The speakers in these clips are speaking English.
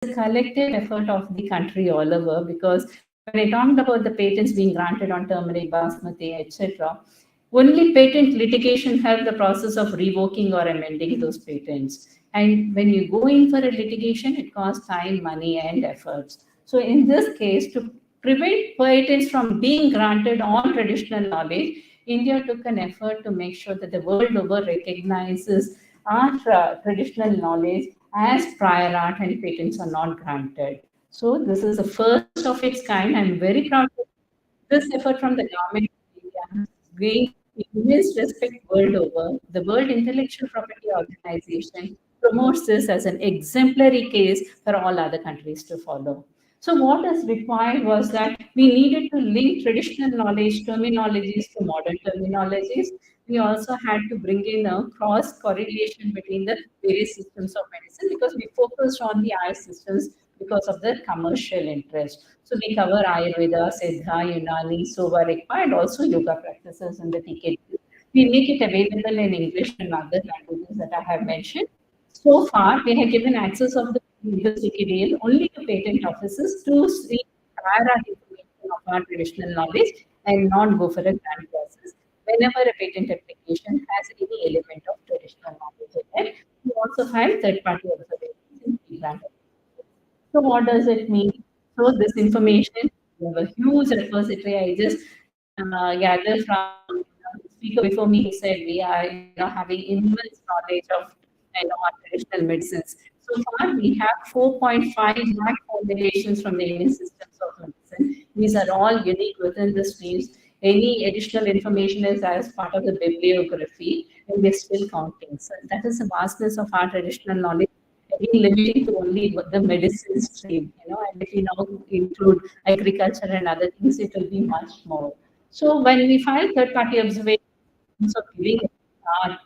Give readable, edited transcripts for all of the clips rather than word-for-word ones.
a collective effort of the country all over, because when I talked about the patents being granted on turmeric, basmati, etc., only patent litigation helped the process of revoking or amending those patents. And when you go in for a litigation, it costs time, money, and efforts. So in this case, to prevent patents from being granted on traditional knowledge, India took an effort to make sure that the world over recognizes our traditional knowledge as prior art and patents are not granted. So this is the first of its kind. I'm very proud of this effort from the government of India gained immense respect world over. The World Intellectual Property Organization promotes this as an exemplary case for all other countries to follow. So what is required was that we needed to link traditional knowledge terminologies to modern terminologies. We also had to bring in a cross correlation between the various systems of medicine, because we focused on the eye systems because of their commercial interest. So we cover Ayurveda, Siddha, Unani, Soba, Rigpa, and also yoga practices in the TKD. We make it available in English and other languages that I have mentioned. So far, we have given access of the legal TKDL only to patent offices to see prior art information of our traditional knowledge and not go for a grant process. Whenever a patent application has any element of traditional knowledge in it, we also have third-party observations in pre-grant. So what does it mean? So this information, we have a huge repository. I just gathered from the speaker before me. He said we are having immense knowledge of our traditional medicines. So far, we have 4.5 lakh formulations from the Indian systems of medicine. These are all unique within the streams. Any additional information is as part of the bibliography, and we're still counting. So that is the vastness of our traditional knowledge, being limited to only the medicine stream, and if we now include agriculture and other things, it will be much more. So when we file third-party observations of giving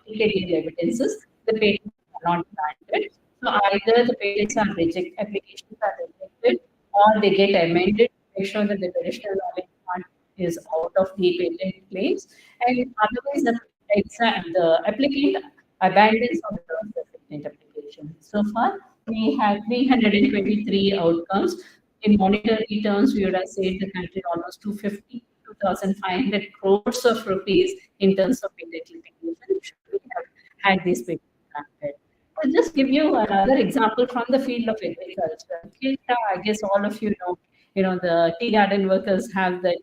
TKD evidences, the patents are not granted. So either the patents are rejected, applications are rejected, or they get amended to make sure that the traditional knowledge part is out of the patent claims, and otherwise the applicant abandons or withdraws the patent application. So far, we have 323 outcomes. In monetary terms, we would have saved the country almost 250, 2,500 crores of rupees in terms of patent litigation, should we have had these patents granted. I'll just give you another example from the field of agriculture. Okay, I guess all of the tea garden workers have that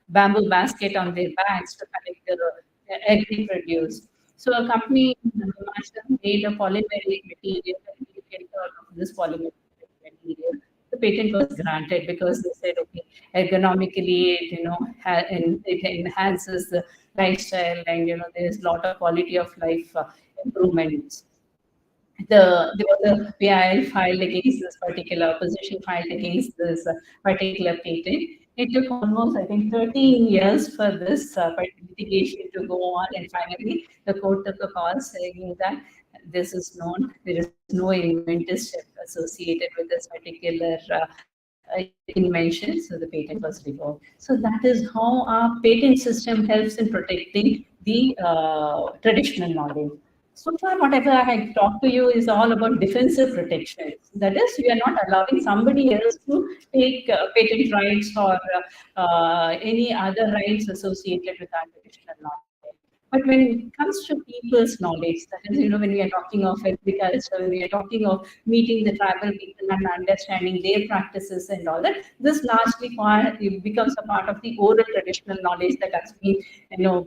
bamboo basket on their backs to collect the agri produce. So a company in Himachal made a polymeric material, and we get out of this polymeric material. The patent was granted because they said, okay, ergonomically, and it enhances the lifestyle, and there's a lot of quality of life improvements. There was a PIL filed against this particular opposition filed against this particular patent. It took almost, I think, 13 years for this litigation to go on, and finally the court took a call saying that this is known, there is no inventorship associated with this particular invention, so the patent was revoked. So that is how our patent system helps in protecting the traditional knowledge. So far, whatever I had talked to you is all about defensive protection. That is, we are not allowing somebody else to take patent rights or any other rights associated with our traditional knowledge. But when it comes to people's knowledge, that is, when we are talking of agriculture, when we are talking of meeting the tribal people and understanding their practices and all that, this largely it becomes a part of the oral traditional knowledge that has been,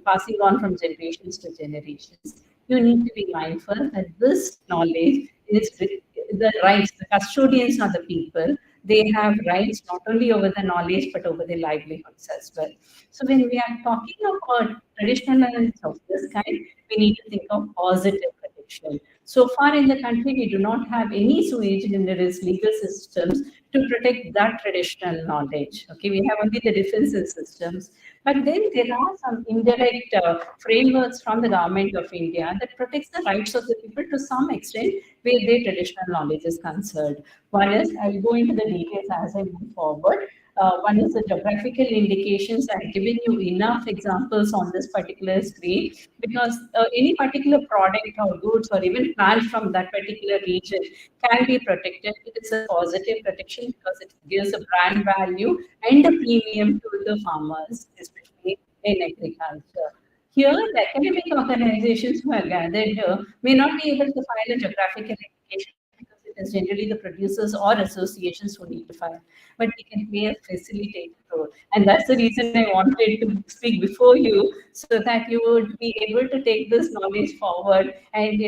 passing on from generations to generations. You need to be mindful that this knowledge is the rights, the custodians are the people. They have rights not only over the knowledge but over the livelihoods as well. So when we are talking about traditional knowledge of this kind, we need to think of positive protection. So far in the country, we do not have any sui generis legal systems to protect that traditional knowledge. Okay, we have only the defensive systems. But then there are some indirect frameworks from the government of India that protects the rights of the people to some extent where their traditional knowledge is concerned. One is, I will go into the details as I move forward. One is the geographical indications. I've given you enough examples on this particular screen because any particular product or goods or even plant from that particular region can be protected. It is a positive protection because it gives a brand value and a premium to the farmers, especially in agriculture. Here, the academic organizations who are gathered here may not be able to file a geographical indication because it is generally the producers or associations who need to file, but they can play a facilitator role. And that's the reason I wanted to speak before you, so that you would be able to take this knowledge forward and,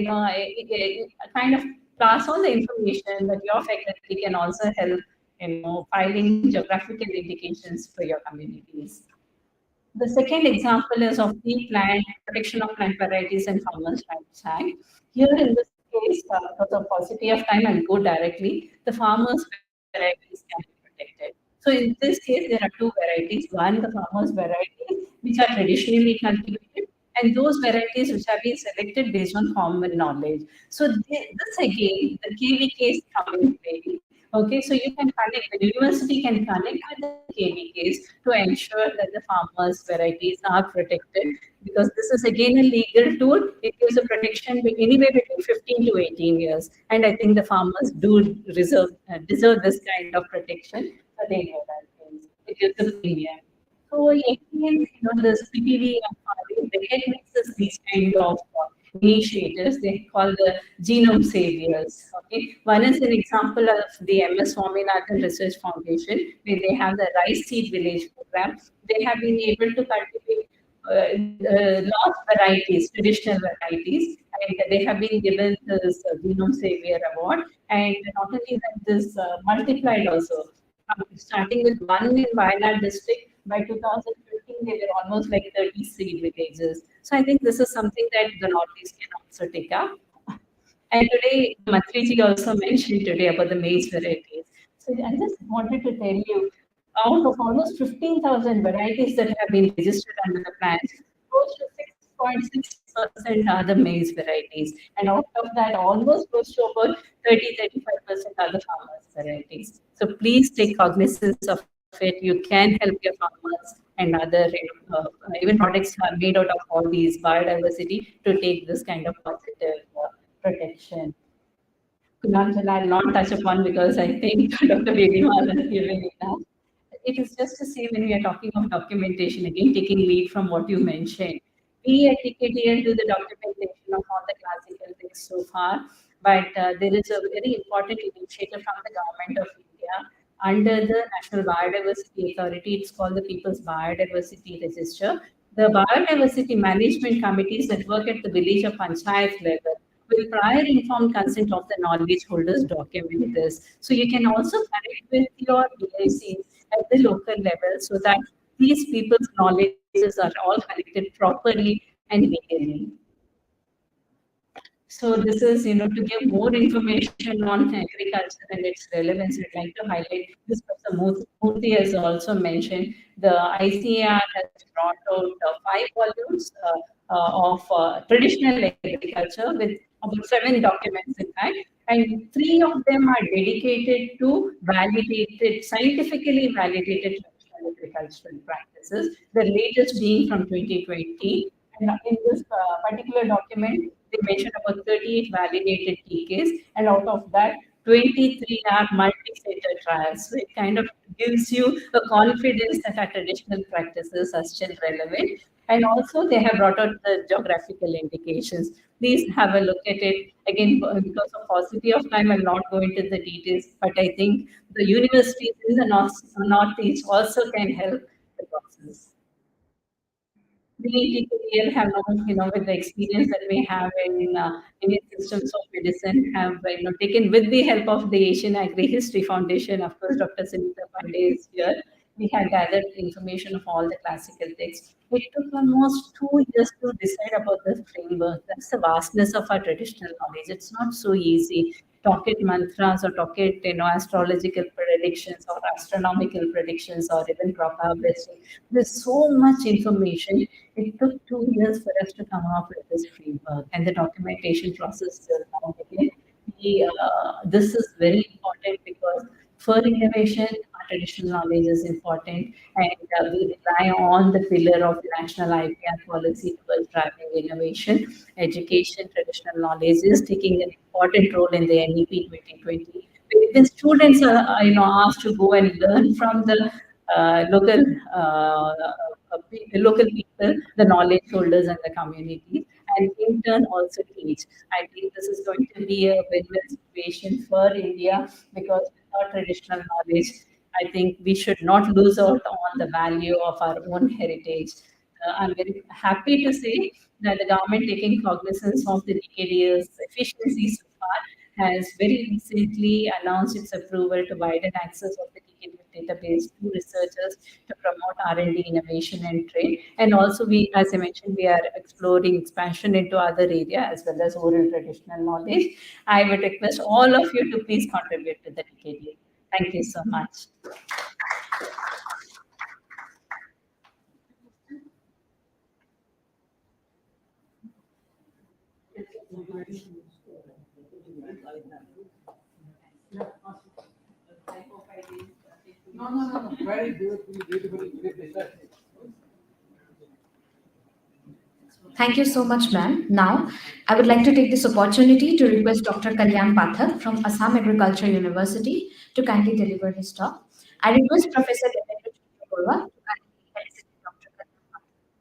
kind of pass on the information that your faculty can also help, filing geographical indications for your communities. The second example is of the plant protection of plant varieties and farmers' rights act. Here in this case, because of paucity of time, I'll go directly. The farmers' varieties can be protected. So in this case, there are two varieties. One, the farmers' varieties, which are traditionally cultivated, and those varieties which have been selected based on common knowledge. So this again, the KVKs come in play. Okay, so you can connect, the university can connect with the KVKs to ensure that the farmers' varieties are protected, because this is again a legal tool. It gives a protection anywhere between 15 to 18 years. And I think the farmers do deserve this kind of protection for their varieties. It gives a premium. So again, this PPV recognizes these kind of initiatives. They call the genome saviors. Okay, one is an example of the MS Swaminathan Research Foundation, where they have the Rice Seed Village program. They have been able to cultivate lost varieties, traditional varieties, and they have been given this genome savior award. And not only that, this multiplied also. Starting with one in Wayanad district, by 2015, there were almost like 30 seed villages. So I think this is something that the Northeast can also take up. And today, Matriji also mentioned today about the maize varieties. So I just wanted to tell you, out of almost 15,000 varieties that have been registered under the plan, close to 6.6% are the maize varieties. And out of that, almost close to about 30-35% are the farmers' varieties. So please take cognizance of it. You can help your farmers and other even products are made out of all these biodiversity to take this kind of positive protection. Kunal, I'll not touch upon because I think Dr. Bedimal has given enough. It is just to say when we are talking of documentation, again taking lead from what you mentioned, we at TKTL do the documentation of all the classical texts so far, but there is a very important initiative from the government of India under the National Biodiversity Authority. It's called the People's Biodiversity Register. The biodiversity management committees that work at the village of panchayat level with prior informed consent of the knowledge holders document this. So you can also connect with your DICs at the local level so that these people's knowledges are all connected properly and legally. So this is, to give more information on agriculture and its relevance. I'd like to highlight this. Professor Murthy has also mentioned the ICAR has brought out 5 volumes of traditional agriculture with about 7 documents in fact, and 3 of them are dedicated to scientifically validated traditional agricultural practices. The latest being from 2020. And in this particular document, they mention about 38 validated TKs, and out of that, 23 are multi-center trials. So it kind of gives you a confidence that our traditional practices are still relevant. And also, they have brought out the geographical indications. Please have a look at it. Again, because of paucity of time, I'll not go into the details, but I think the universities in the Northeast also can help the process. We TKDL have known, with the experience that we have in Indian systems of medicine, have taken with the help of the Asian Agri History Foundation. Of course, Dr. Sunita Pandey is here. We have gathered information of all the classical texts. It took almost 2 years to decide about the framework. That's the vastness of our traditional knowledge. It's not so easy. Talk it mantras or talk it, astrological predictions or astronomical predictions or even probability. There's so much information. It took 2 years for us to come up with this framework, and the documentation process is now again. This is very important because for innovation, traditional knowledge is important, and we rely on the pillar of the national IPR policy towards driving innovation. Education, traditional knowledge is taking an important role in the NEP 2020. When students are asked to go and learn from the local local people, the knowledge holders and the community, and in turn also teach. I think this is going to be a win-win situation for India, because without traditional knowledge, I think we should not lose out on the value of our own heritage. I'm very happy to say that the government, taking cognizance of the decades efficiencies so far, has very recently announced its approval to widen access of the decade database to researchers to promote R&D, innovation, and trade. And also, we, as I mentioned, we are exploring expansion into other areas as well as oral traditional knowledge. I would request all of you to please contribute to the decade. Thank you so much. No. Very beautiful. Thank you so much, ma'am. Now, I would like to take this opportunity to request Dr. Kalyan Pathak from Assam Agriculture University to kindly deliver his talk. I request Professor Devendra Chakraborty to kindly felicit Dr. Kalyan Pathak.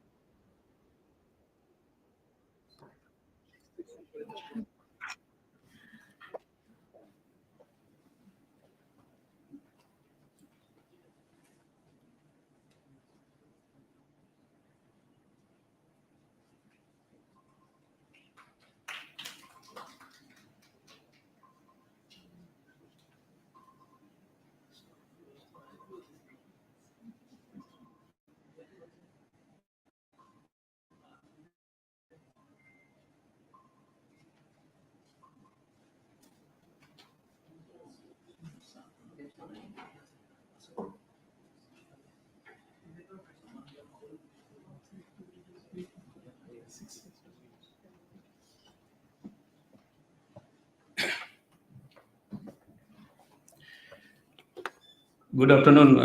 Good afternoon,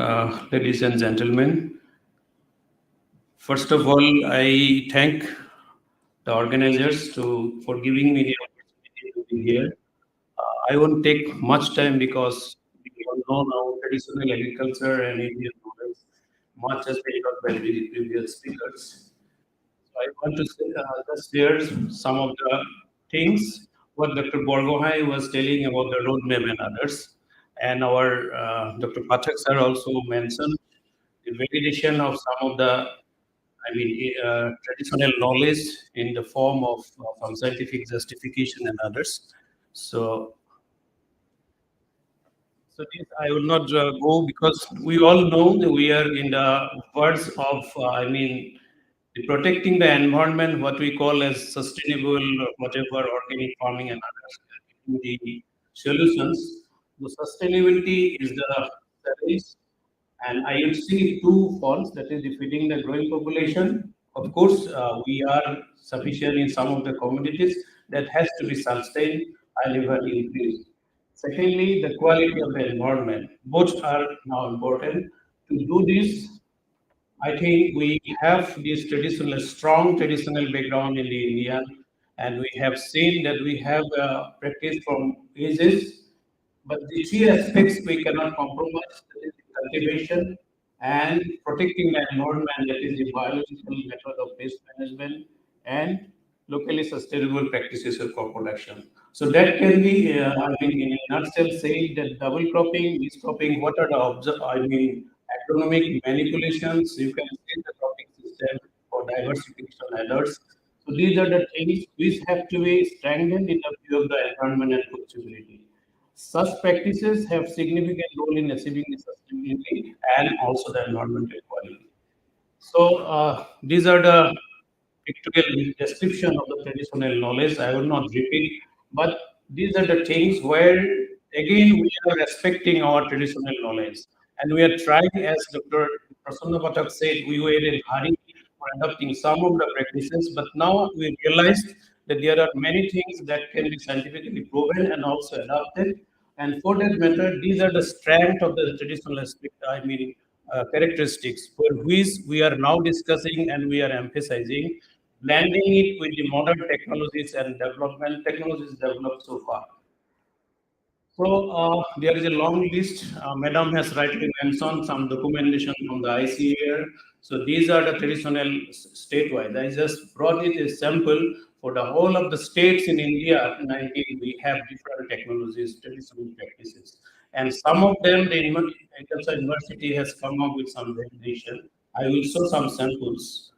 ladies and gentlemen. First of all, I thank the organizers for giving me the opportunity to be here. I won't take much time because we all know now traditional agriculture and Indian knowledge much has been taught by the previous speakers. So I want to just share some of the things what Dr. Borgohai was telling about the roadmap and others. And our Dr. Pathak sir also mentioned the validation of some of the, traditional knowledge in the form of some scientific justification and others. So, so this I will not go because we all know that we are in the words of, the protecting the environment, what we call as sustainable, whatever organic farming and others, the solutions. The sustainability is the challenge, and I would see two fronts, that is the feeding the growing population. Of course, we are sufficient in some of the commodities that has to be sustained and even increased. Secondly, the quality of the environment. Both are now important. To do this, I think we have this traditional, strong traditional background in the India, and we have seen that we have practice from ages. But the three aspects we cannot compromise, that is the cultivation and protecting the environment, that is the biological method of pest management and locally sustainable practices of crop production. So that can be, in a nutshell, saying that double cropping, mixed cropping, what are the agronomic manipulations, you can see the cropping system for diversification and others. So these are the things which have to be strengthened in the view of the environment and possibility. Such practices have significant role in achieving the sustainability and also the environmental quality. So these are the pictorial description of the traditional knowledge. I will not repeat, but these are the things where again we are respecting our traditional knowledge, and we are trying, as Dr. Prasanna Pathak said, we were in hurry for adopting some of the practices, but now we realized that there are many things that can be scientifically proven and also adopted. And for that matter, these are the strength of the traditional aspect, I mean, characteristics for which we are now discussing and we are emphasizing, blending it with the modern technologies and development technologies developed so far. So there is a long list. Madam has rightly mentioned some documentation from the ICAR. So these are the traditional statewide. I just brought it a sample for the whole of the states in India. 19, we have different technologies, traditional practices, and some of them the Agriculture University has come up with some validation. I will show some samples.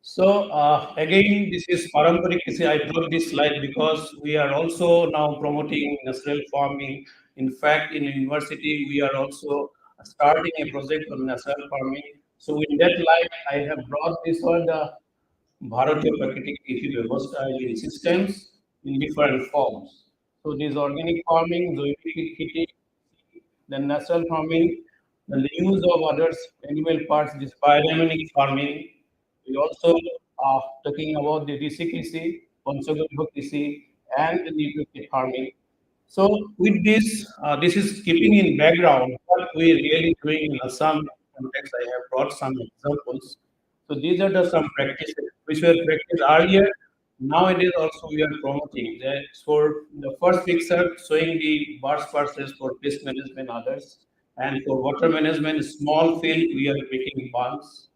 So again, this is Paramparik Krishi. I brought this slide because we are also now promoting natural farming. In fact, in university, we are also starting a project on natural farming. So in that light, I have brought this one, the Bharatiya Prakriti Krishi Vyavastha systems in different forms. So this organic farming, zoic खेती, then natural farming, then the use of others animal parts, this biodynamic farming. We also are talking about the DC Krishi, Pansagarbha Krishi, and the nutritive farming. So with this, this is keeping in background what we really doing in Assam context. I have brought some examples. So these are the some practices which were practiced earlier. Nowadays also we are promoting that for the first picture showing the birds process for pest management others, and for water management small field we are making ponds.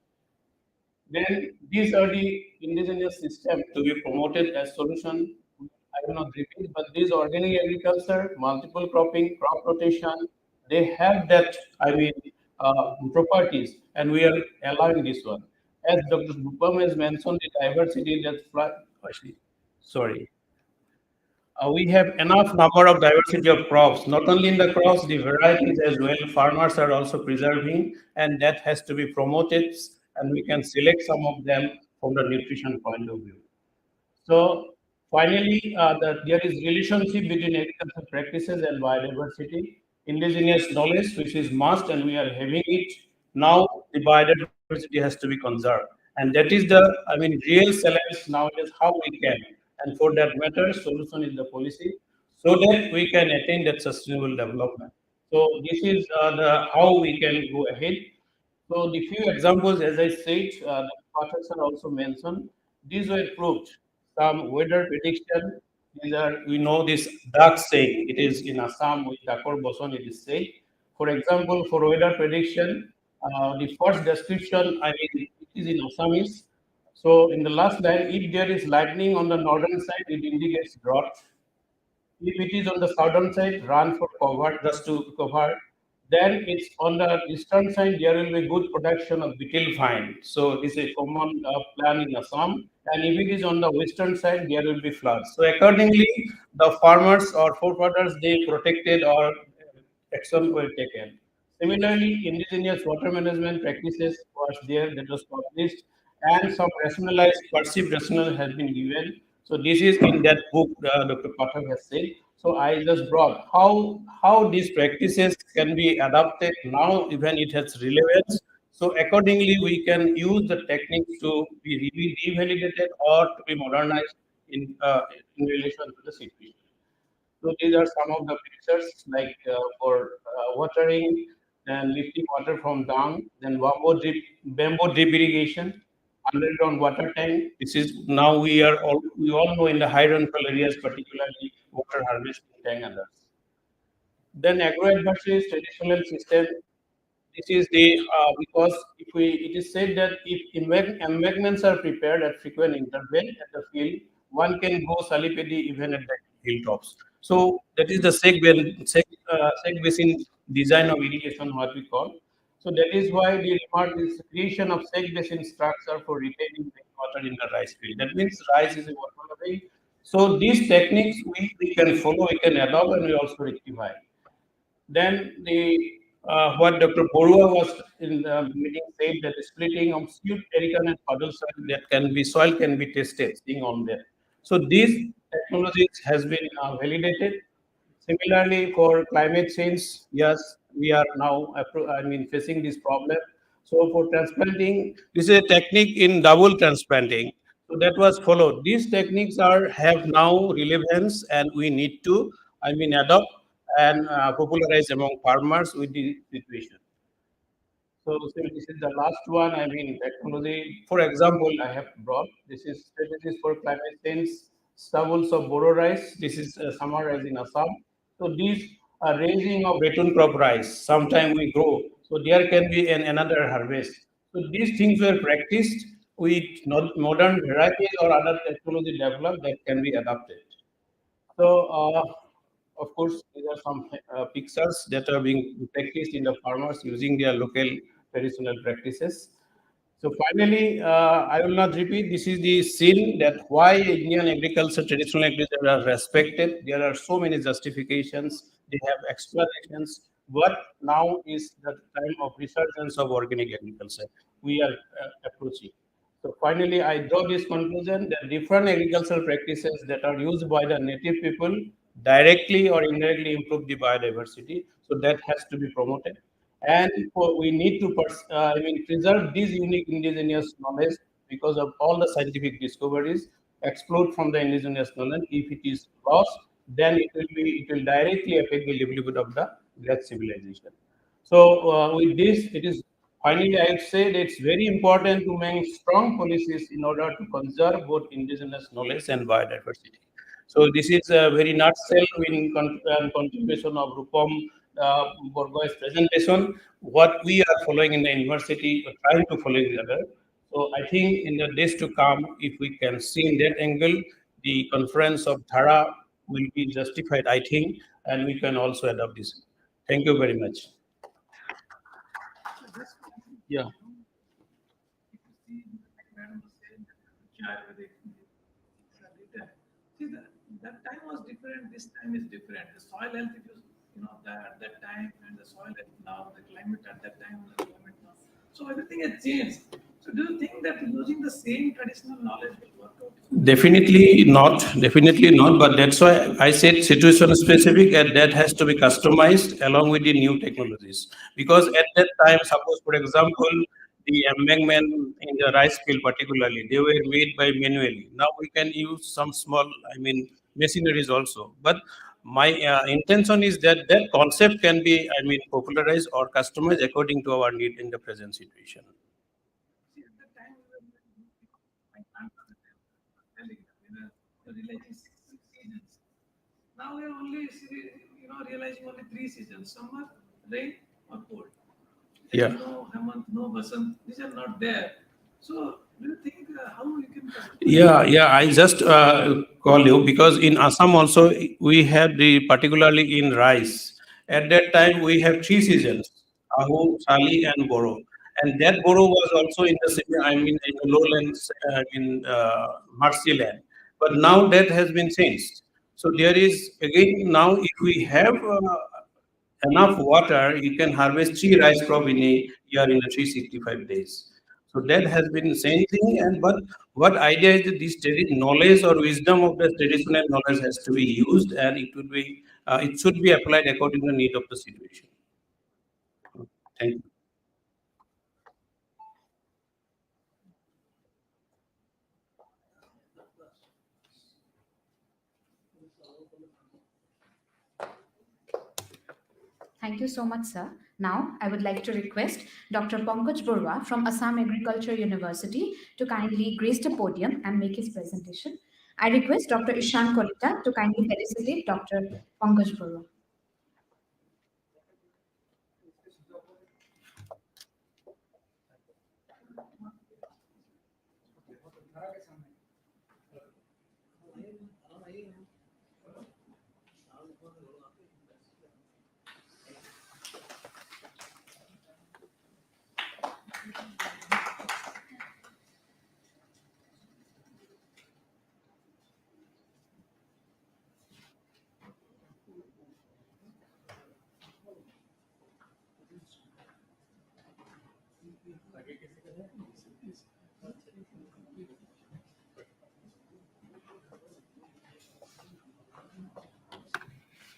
Then these are the indigenous system to be promoted as solution. I will not repeat, but this organic agriculture, multiple cropping, crop rotation, they have that, I mean, properties, and we are allowing this one. As Dr. Bhupam has mentioned, the diversity that actually, sorry, we have enough number of diversity of crops, not only in the crops, the varieties as well. Farmers are also preserving, and that has to be promoted, and we can select some of them from the nutrition point of view. So finally, there is relationship between agricultural practices and biodiversity, indigenous knowledge, which is must, and we are having it. Now the biodiversity has to be conserved, and that is the, I mean, real challenge nowadays. How we can, and for that matter, solution is the policy, so that we can attain that sustainable development. So this is the how we can go ahead. So the few examples, as I said, the Pathak sir also mentioned, these were proved. Some weather prediction, these are, we know this dark saying, it is in Assam with Dakor boson, it is said. For example, for weather prediction, the first description, I mean, it is in Assamese. So in the last line, if there is lightning on the northern side, it indicates drought. If it is on the southern side, run for cover, just to cover. Then it's on the eastern side, there will be good production of betel vine. So this is a common plan in Assam. And if it is on the western side, there will be floods. So accordingly, the farmers or forefathers, they protected or action were taken. Similarly, indigenous water management practices was there that was published, and some rationalized perceived rationale has been given. So this is in that book Dr. Pathak has said. So I just brought how these practices can be adapted now, even it has relevance. So accordingly, we can use the techniques to be revalidated or to be modernized in relation to the situation. So these are some of the pictures like for watering and lifting water from down, then bamboo drip irrigation, underground water tank. This is now we all know in the high rainfall areas, particularly water harvesting tank and others. Then agro-advisory traditional system. This is the because if we it is said that if embankments are prepared at frequent interval at the field, one can go salipedi even at the hilltops. So that is the seg basin design of irrigation, what we call. So that is why the remark is creation of seg basin structure for retaining rainwater in the rice field. That means rice is a water. So these techniques we can follow, we can adopt, and we also rectify. Then the what Dr. Borua was in the meeting said that the splitting of skewed Erican and puddle soil that can be soil can be tested, seeing on there. So these technologies has been validated. Similarly, for climate change, yes, we are now I mean facing this problem. So for transplanting, this is a technique in double transplanting. So that was followed. These techniques are have now relevance, and we need to, I mean, adopt and popularized among farmers with the situation. So this is the last one. I mean, technology. For example, I have brought this is strategies for climate change, stubbles of Boro rice. This is summer rice in Assam. So these are raising of return crop rice. Sometime we grow. So there can be another harvest. So these things were practiced with modern varieties or other technology developed that can be adapted. So, of course, these are some pictures that are being practiced in the farmers using their local traditional practices. So finally, I will not repeat. This is the scene that why Indian agriculture, traditional agriculture are respected. There are so many justifications. They have explanations. But now is the time of resurgence of organic agriculture. We are approaching. So finally, I draw this conclusion that different agricultural practices that are used by the native people directly or indirectly improve the biodiversity. So that has to be promoted. And we need to preserve this unique indigenous knowledge because of all the scientific discoveries explode from the indigenous knowledge. If it is lost, then it will directly affect the livelihood of the great civilization. So with this, it is finally I would say that it's very important to make strong policies in order to conserve both indigenous knowledge and biodiversity. So this is a very nutshell in contribution of Rupam Borgo's presentation. What we are following in the university, trying to follow each other. So I think in the days to come, if we can see in that angle, the conference of Dhara will be justified, I think, and we can also adopt this. Thank you very much. Yeah. See, that time was different. This time is different. The soil health, if at that time and the soil health now, the climate at that time and the climate now. So everything has changed. So do you think that using the same traditional knowledge will work out? Definitely not. Definitely not. But that's why I said situation specific, and that has to be customized along with the new technologies. Because at that time, suppose for example, the embankment in the rice field particularly, they were made by manually. Now we can use some small, machineries also. But my intention is that that concept can be, popularized or customized according to our need in the present situation. See, at that time, my grandfather was telling that we were realizing six seasons. Now we are only, realizing only three seasons: summer, rain, or cold. There is Yeah. no Hemant, no Basant. These are not there. So, do you think how you can? Yeah. I just call you because in Assam also we have the particularly in rice. At that time we have three seasons: Ahu, Sali, and Boro. And that Boro was also in the in the lowlands, marshy land. But now that has been changed. So there is again now if we have enough water, you can harvest three rice crop in a year in a 365 days. So that has been the same thing. And but what idea is that this knowledge or wisdom of the traditional knowledge has to be used, and it should be applied according to the need of the situation. Thank you. Thank you so much, sir. Now, I would like to request Dr. Pankaj Borwa from Assam Agriculture University to kindly grace the podium and make his presentation. I request Dr. Ishan Kolita to kindly felicitate Dr. Pankaj Borwa.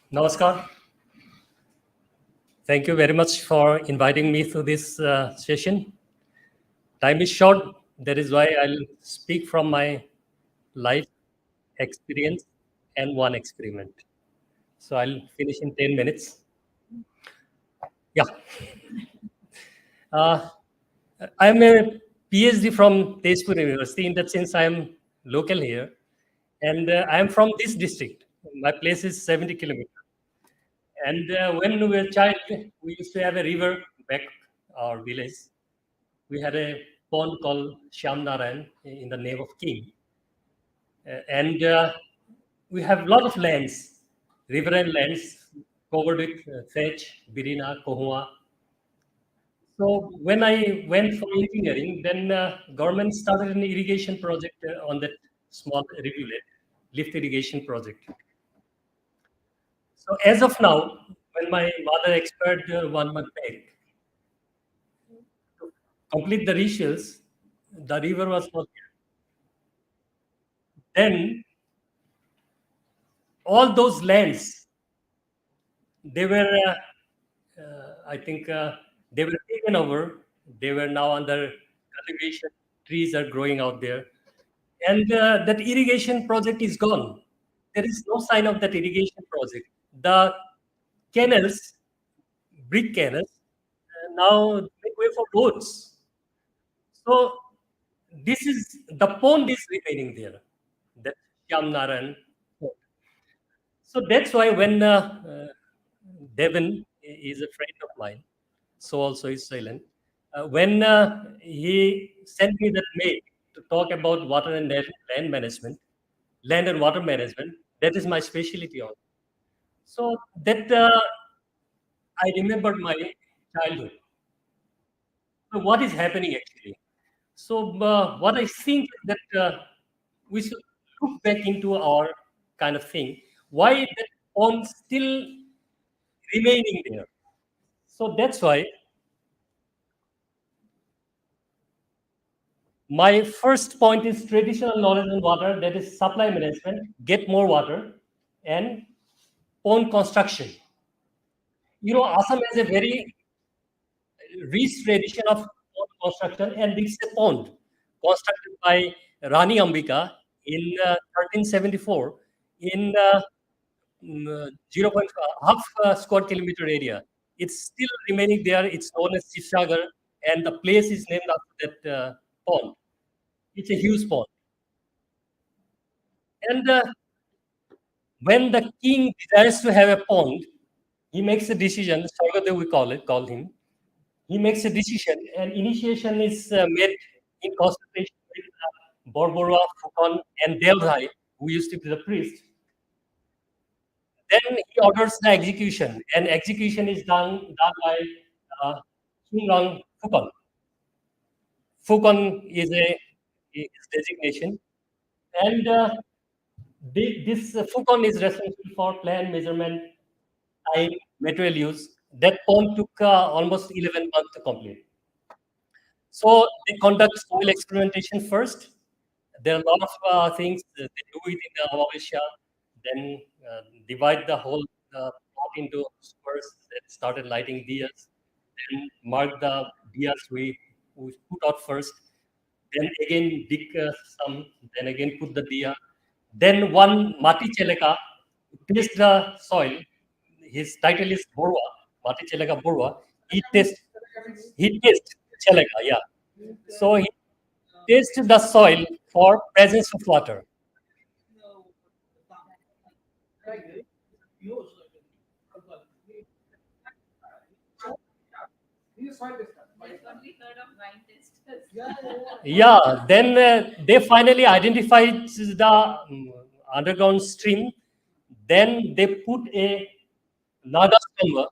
Namaskar. Thank you very much for inviting me to this session. Time is short. That is why I'll speak from my life experience and one experiment. So I'll finish in 10 minutes. Yeah. I'm a PhD from Tezpur University. In that sense, I am local here. And I am from this district. My place is 70 kilometers. And when we were a child, we used to have a river back our village. We had a pond called Shamnaran in the name of king. And we have a lot of lands, riverine lands covered with sedge, birina, kohua. So when I went for engineering, then government started an irrigation project on that small rivulet, lift irrigation project. So as of now, when my mother expired 1 month back, to complete the rituals, the river was not there. Then all those lands, they were, I think, they were taken over. They were now under cultivation. Trees are growing out there. And that irrigation project is gone. There is no sign of that irrigation project. The canals, brick canals, now make way for roads. So this is the pond is remaining there. That Shyamnaran pond. So that's why when Devin is a friend of mine, so also is Silent. When he sent me that mail to talk about water and land management, land and water management, that is my specialty on. So that I remembered my childhood. So what is happening actually? So what I think is that we should look back into our kind of thing. Why that pond still remaining there? So that's why my first point is traditional knowledge on water, that is supply management, get more water, and pond construction. You know, Assam has a very rich tradition of pond construction, and this is a pond constructed by Rani Ambika in 1374 in 0.5 square kilometer area. It's still remaining there. It's known as Shivsagar, and the place is named after that pond. It's a huge pond. And when the king desires to have a pond, he makes a decision. Sargadev, we call him. He makes a decision, and initiation is made in consultation with Borbora, Fukan, and Delrai, who used to be the priest. Then he orders the execution, and execution is done by King Fukan. Fukan is a his designation, and this Fukan is responsible for plan, measurement, time, material use. That pond took almost 11 months to complete. So they conduct soil experimentation first. There are a lot of things that they do it in the Amavasya, then divide the whole plot into squares, then started lighting diyas, then mark the diyas we put out first, then again dig some, then again put the diya. Then one Mati Cheleka taste the soil. His title is Borwa, Mati Cheleka Borwa. He taste Cheleka, yeah. So he tastes the soil for presence of water. Yeah, then they finally identified the underground stream. Then they put a Naga Stamba,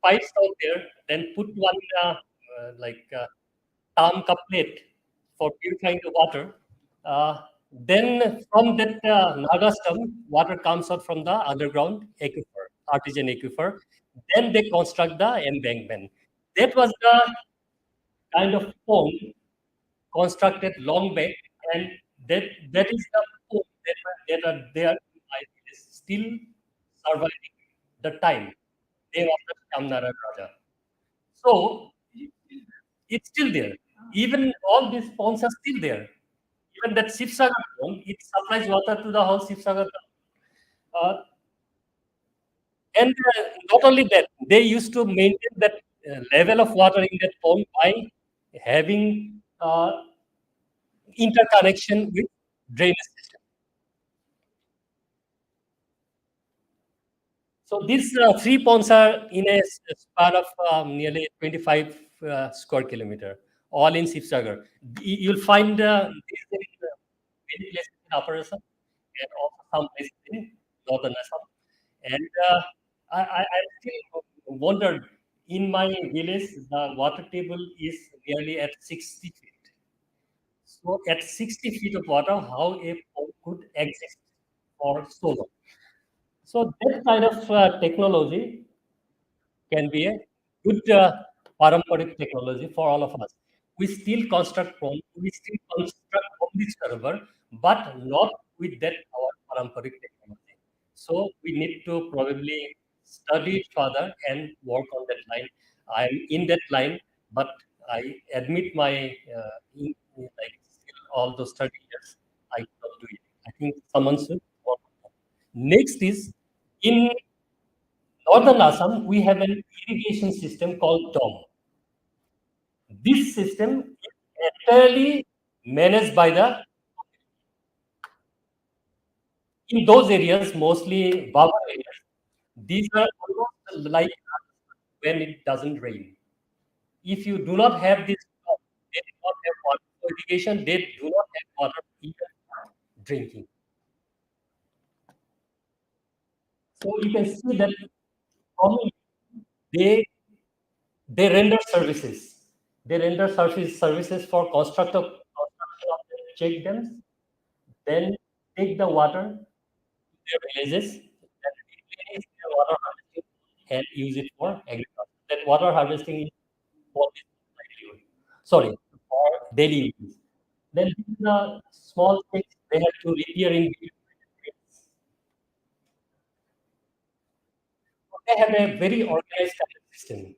pipes out there, then put one tamka plate for purifying the water. Then from that Naga stump, water comes out from the underground aquifer, artesian aquifer. Then they construct the embankment. That was the kind of pond constructed long back, and that is the pond that are there. I think is still surviving the time day after Shamnara Raja. So it's still there. Even all these ponds are still there. Even that Shivsagar pond, it supplies water to the whole Shivsagar. Uh, and not only that, they used to maintain that level of water in that pond by having interconnection with drainage system. So these three ponds are in a span of nearly 25 square kilometer, all in Shivsagar. You'll find these in many places in Upper Assam and also some places in Northern Assam. And I still wondered, in my village, the water table is nearly at 60 feet. So at 60 feet of water, how a pond could exist for so long? So that kind of technology can be a good paramparic technology for all of us. We still construct pond, we still construct only server, but not with that our paramparic technology. So we need to probably study it further and work on that line. I'm in that line, but I admit my like still all those 30 years I cannot do it. I think someone should work on that. Next is in Northern Assam, we have an irrigation system called DOM. This system is entirely managed by the, in those areas, mostly Baba areas, these are almost like when it doesn't rain. If you do not have this, they do not have water for irrigation, they do not have water even for drinking. So you can see that normally they they render services. They render services for construction of the check dams, then take the water to their villages, then replace their water harvesting and use it for agriculture. That water harvesting is for this livelihood. Sorry, for daily use. Then the small things they have to repair in between. They have a very organized kind of system.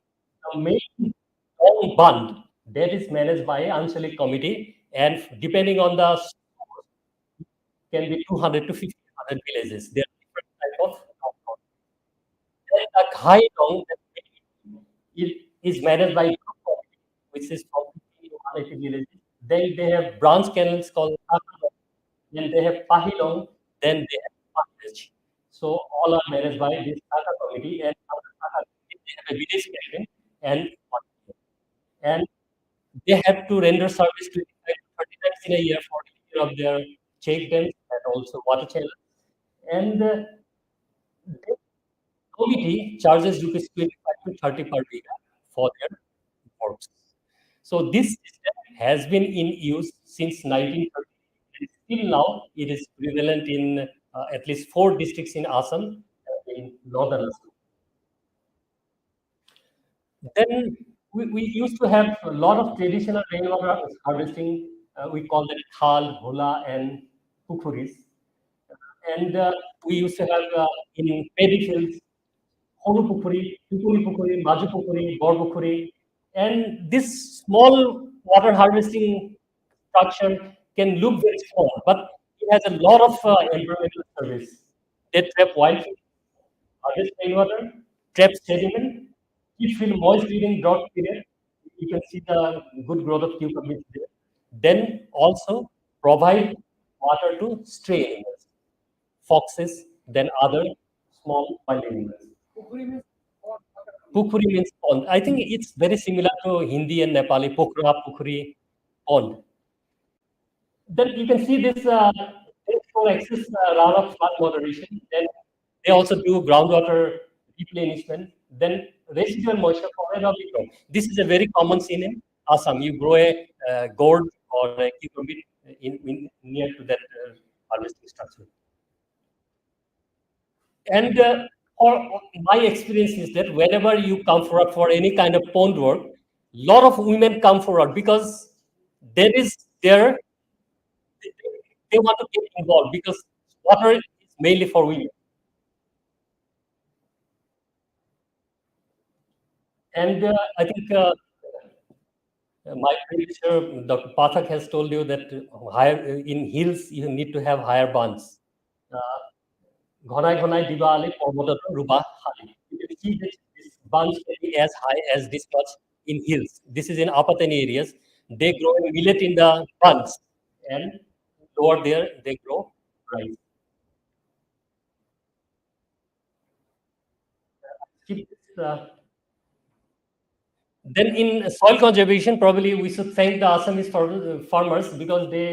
The main long bund that is managed by an Anchalik committee, and depending on the source, can be 200 to 1500 villages. There are different type of compounds. Then the Khai Dong is managed by group committee, which is from 50 to 180 villages. Then they have branch canals called Thakadong. Then they have Pahilong. Then they have Pahlej. So all are managed by this Thaka committee, and under Thaka committee, they have a village captain and one. And they have to render service 25 to 30 times in a year for repair of their check dams and also water channels. And this committee charges rupees 25 to 30 per biga for their works. So this system has been in use since 1930. And still now, it is prevalent in at least 4 districts in Assam, in northern Assam. Then we used to have a lot of traditional rainwater harvesting. We call that khal, hola, and pukuris. And we used to have in paddy fields, Holu Pukuri, Pukuri Pukuri, Maju Pukuri, Bor Pukuri. And this small water harvesting structure can look very small, but it has a lot of environmental service. They trap wildlife, harvest rainwater, trap sediment, keep field moist during drought period. You can see the good growth of cucumbers there. Then also provide water to stray animals, foxes, then other small wild animals. Pukuri means pond. I think it's very similar to Hindi and Nepali, Pokra, Pukuri, pond. Then you can see this for excess runoff flood moderation. Then they also do groundwater replenishment. Then residual moisture for a rabi crop. This is a very common scene in Assam. You grow a gourd or a cucumber near to that harvesting structure. And my experience is that whenever you come forward for any kind of pond work, lot of women come forward because there is there they they want to get involved because water is mainly for women. And I think my predecessor, Dr. Pathak, has told you that higher in hills you need to have higher bunds. Uh, ঘনাই ঘনাই দিবা আলি পৰ্বতত ৰুবা শালি. You can see that this bunch can be as high as this much in hills. This is in Apatani areas. They grow millet in the bunch, and lower there they grow rice. Keep this, then in soil conservation, probably we should thank the Assamese farmers because they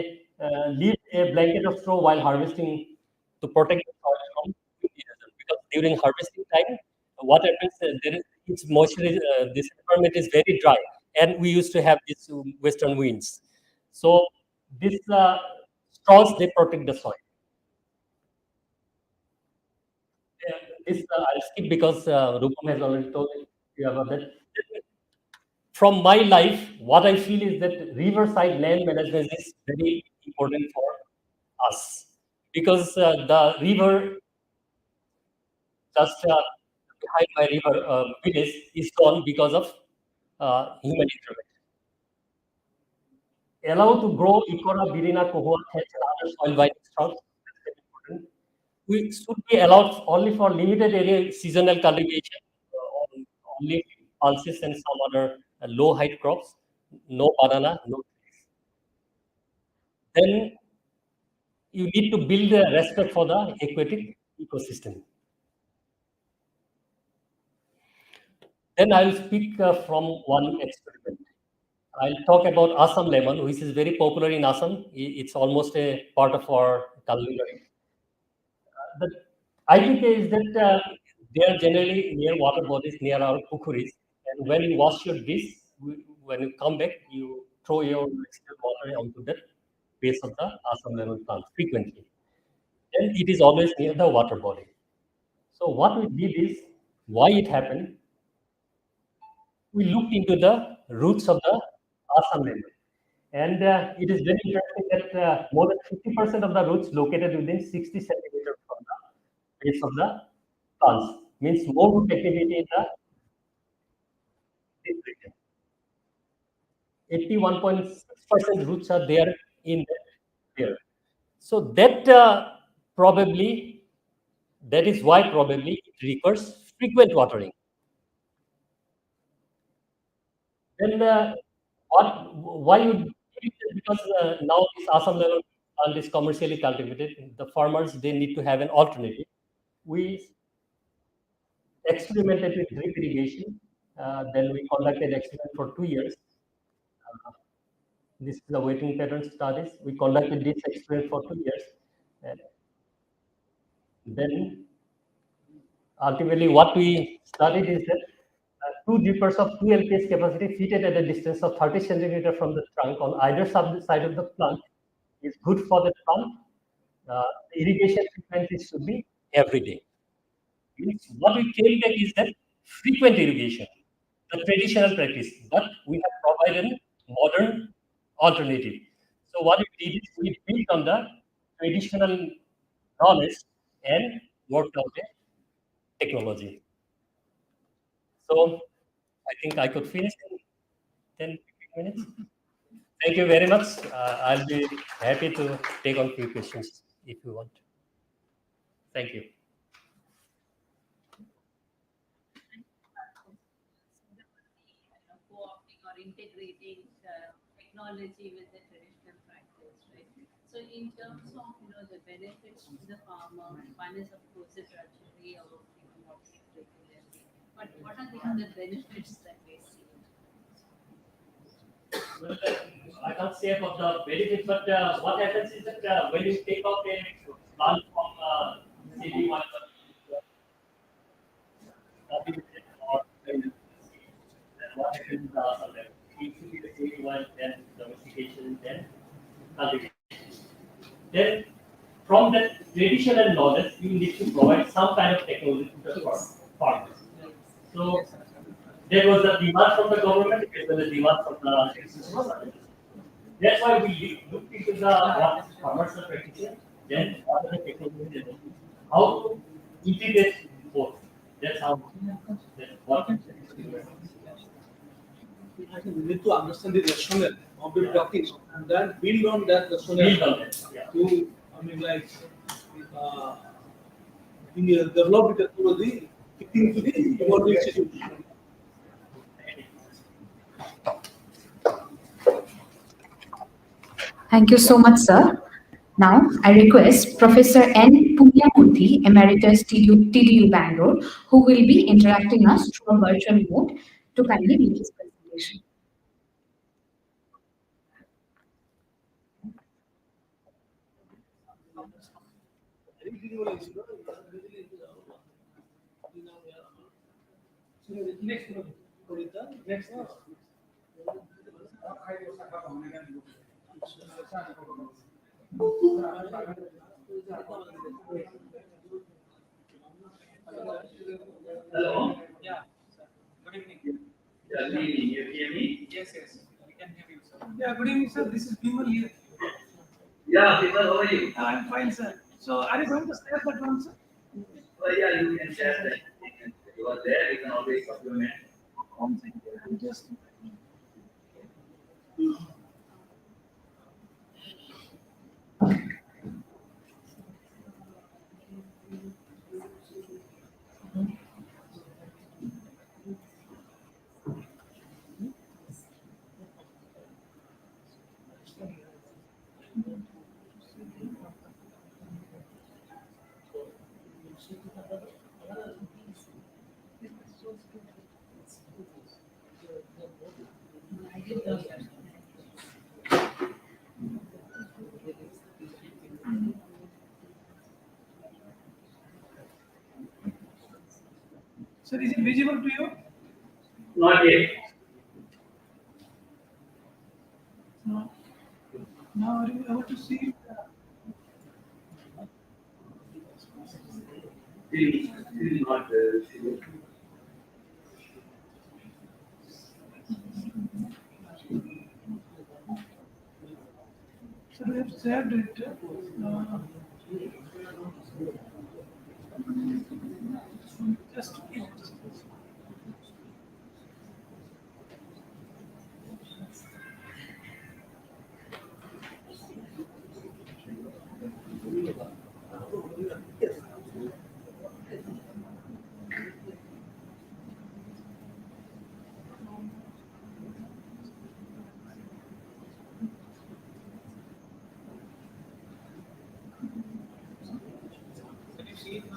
leave a blanket of straw while harvesting to protect the soil from wind erosion. Because during harvesting time, what happens? Its moisture, this environment is very dry, and we used to have these western winds. So these straws they protect the soil. This I'll skip because Rupam has already told you about that. From my life, what I feel is that riverside land management is very important for us because the river just behind my river village is gone because of human intervention. Allow to grow Ecora, Birina, Kohua, Hedge, and other soil binding stocks. That's very important. We should be allowed only for limited area seasonal cultivation, only pulses and some other low height crops, no banana, no trees. Then you need to build a respect for the aquatic ecosystem. Then I'll speak from one experiment. I'll talk about Assam lemon, which is very popular in Assam. It's almost a part of our culinary. The idea is that they are generally near water bodies, near our pukuris. And when you wash your dish, when you come back, you throw your residual water onto the base of the Assam lemon plant frequently. Then it is always near the water body. So what we did is, why it happened, we looked into the roots of the Assam lemon. And it is very interesting that more than 50% of the roots located within 60 centimeters from the base of the plants. Means more root activity in the this region. 81.6% roots are there in that there. So that probably, that is why probably it requires frequent watering. Then why would because now this Assam level plant is commercially cultivated, the farmers they need to have an alternative. We experimented with drip irrigation. Then we conducted experiment for 2 years. This is the waiting pattern studies. We conducted this experiment for 2 years. And then ultimately what we studied is that two drippers of 2 LPS capacity fitted at a distance of 30 centimeters from the trunk on either side of the plant is good for the plant. The irrigation frequency should be every day. Means what we came back is that frequent irrigation, the traditional practice, but we have provided a modern alternative. So what we did is we built on the traditional knowledge and worked out a technology. So I think I could finish in 10, 15 minutes. Thank you very much. I'll be happy to take on few questions if you want. Thank you. Co-opting or integrating technology with the traditional practice, right? So in terms of the benefits to the farmer, one is of course the drudgery of watering regularly. But what are the other benefits that we see? Well, I can't say about the benefits, but what happens is that when you take out a plant from city one or then what happens in the Assam level? It should be the city one, then domestication, then cultivation. Then from that traditional knowledge, you need to provide some kind of technology to the farmers. So there was a demand from the government, as well as demand from the citizens. That's why we looked into the what farmers are practicing, then what are the technologies, how to integrate both. That's how. That's what. I think we need to understand the rationale of the talking and then build on that rationale. Build on it. Yeah. To, I mean, like, the developed technology into the evolving situation. Thank you so much, sir. Now, I request Professor N. Punyamurthy, Emeritus TDU Bangalore, who will be interacting us through a virtual mode to kindly make his presentation. Next. Hello. Yeah. Good evening. Yeah, good evening. You hear me? Yes, we can hear you, sir. Yeah, good evening, sir. This is Bimal here. Yeah, people, how are you? I'm fine, sir. So, are you going to share that one, sir? Well, yeah, you can share that. You are there, you can always supplement. One second. I'm just. Sir, is it visible to you? Not yet. No. Now, are you able to see? Still not. So, we have shared it. Just.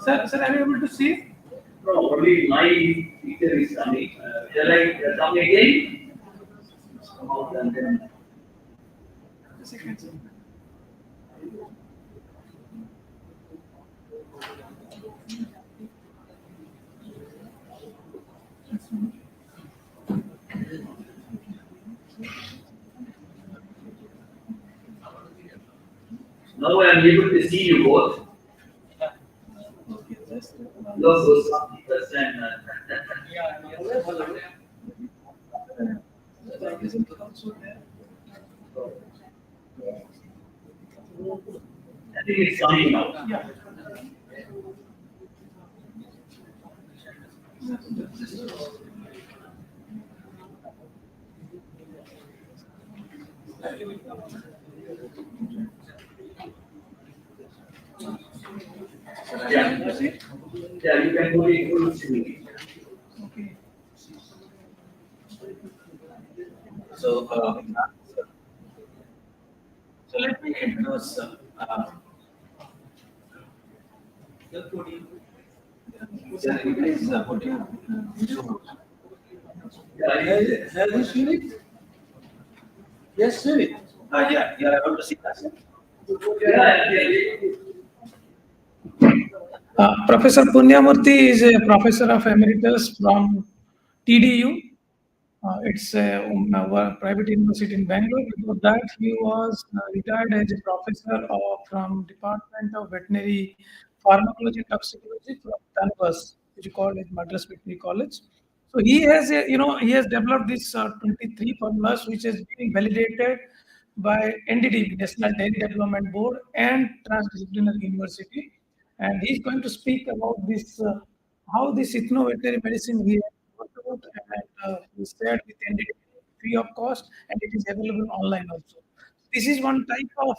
Sir, are you able to see? No, only my picture is coming. Shall I come again? Come out and then. A second, sir. Now I am able to see you both. Okay, just. Look, those 50%. Yeah, isn't also there. I think it's coming now. Yeah. Yeah. Yeah, you can go into it. Okay. So, so let me introduce. Sir, you guys put your video. Yeah, Have you seen it? Yes, seen it. Yeah, you're able to see that. Sir? yeah. Professor Punyamurthy is a professor of emeritus from TDU. It's a private university in Bangalore. Before that, he was retired as a professor from Department of Veterinary Pharmacology and Toxicology from Tanvas, which is called as Madras Veterinary College. So he has, he has developed this 23 formulas, which is being validated by NDD, National Dairy Development Board, and Transdisciplinary University. And he's going to speak about this, how this ethno-veterinary medicine he has worked out, and he shared with NDD free of cost, and it is available online also. This is one type of,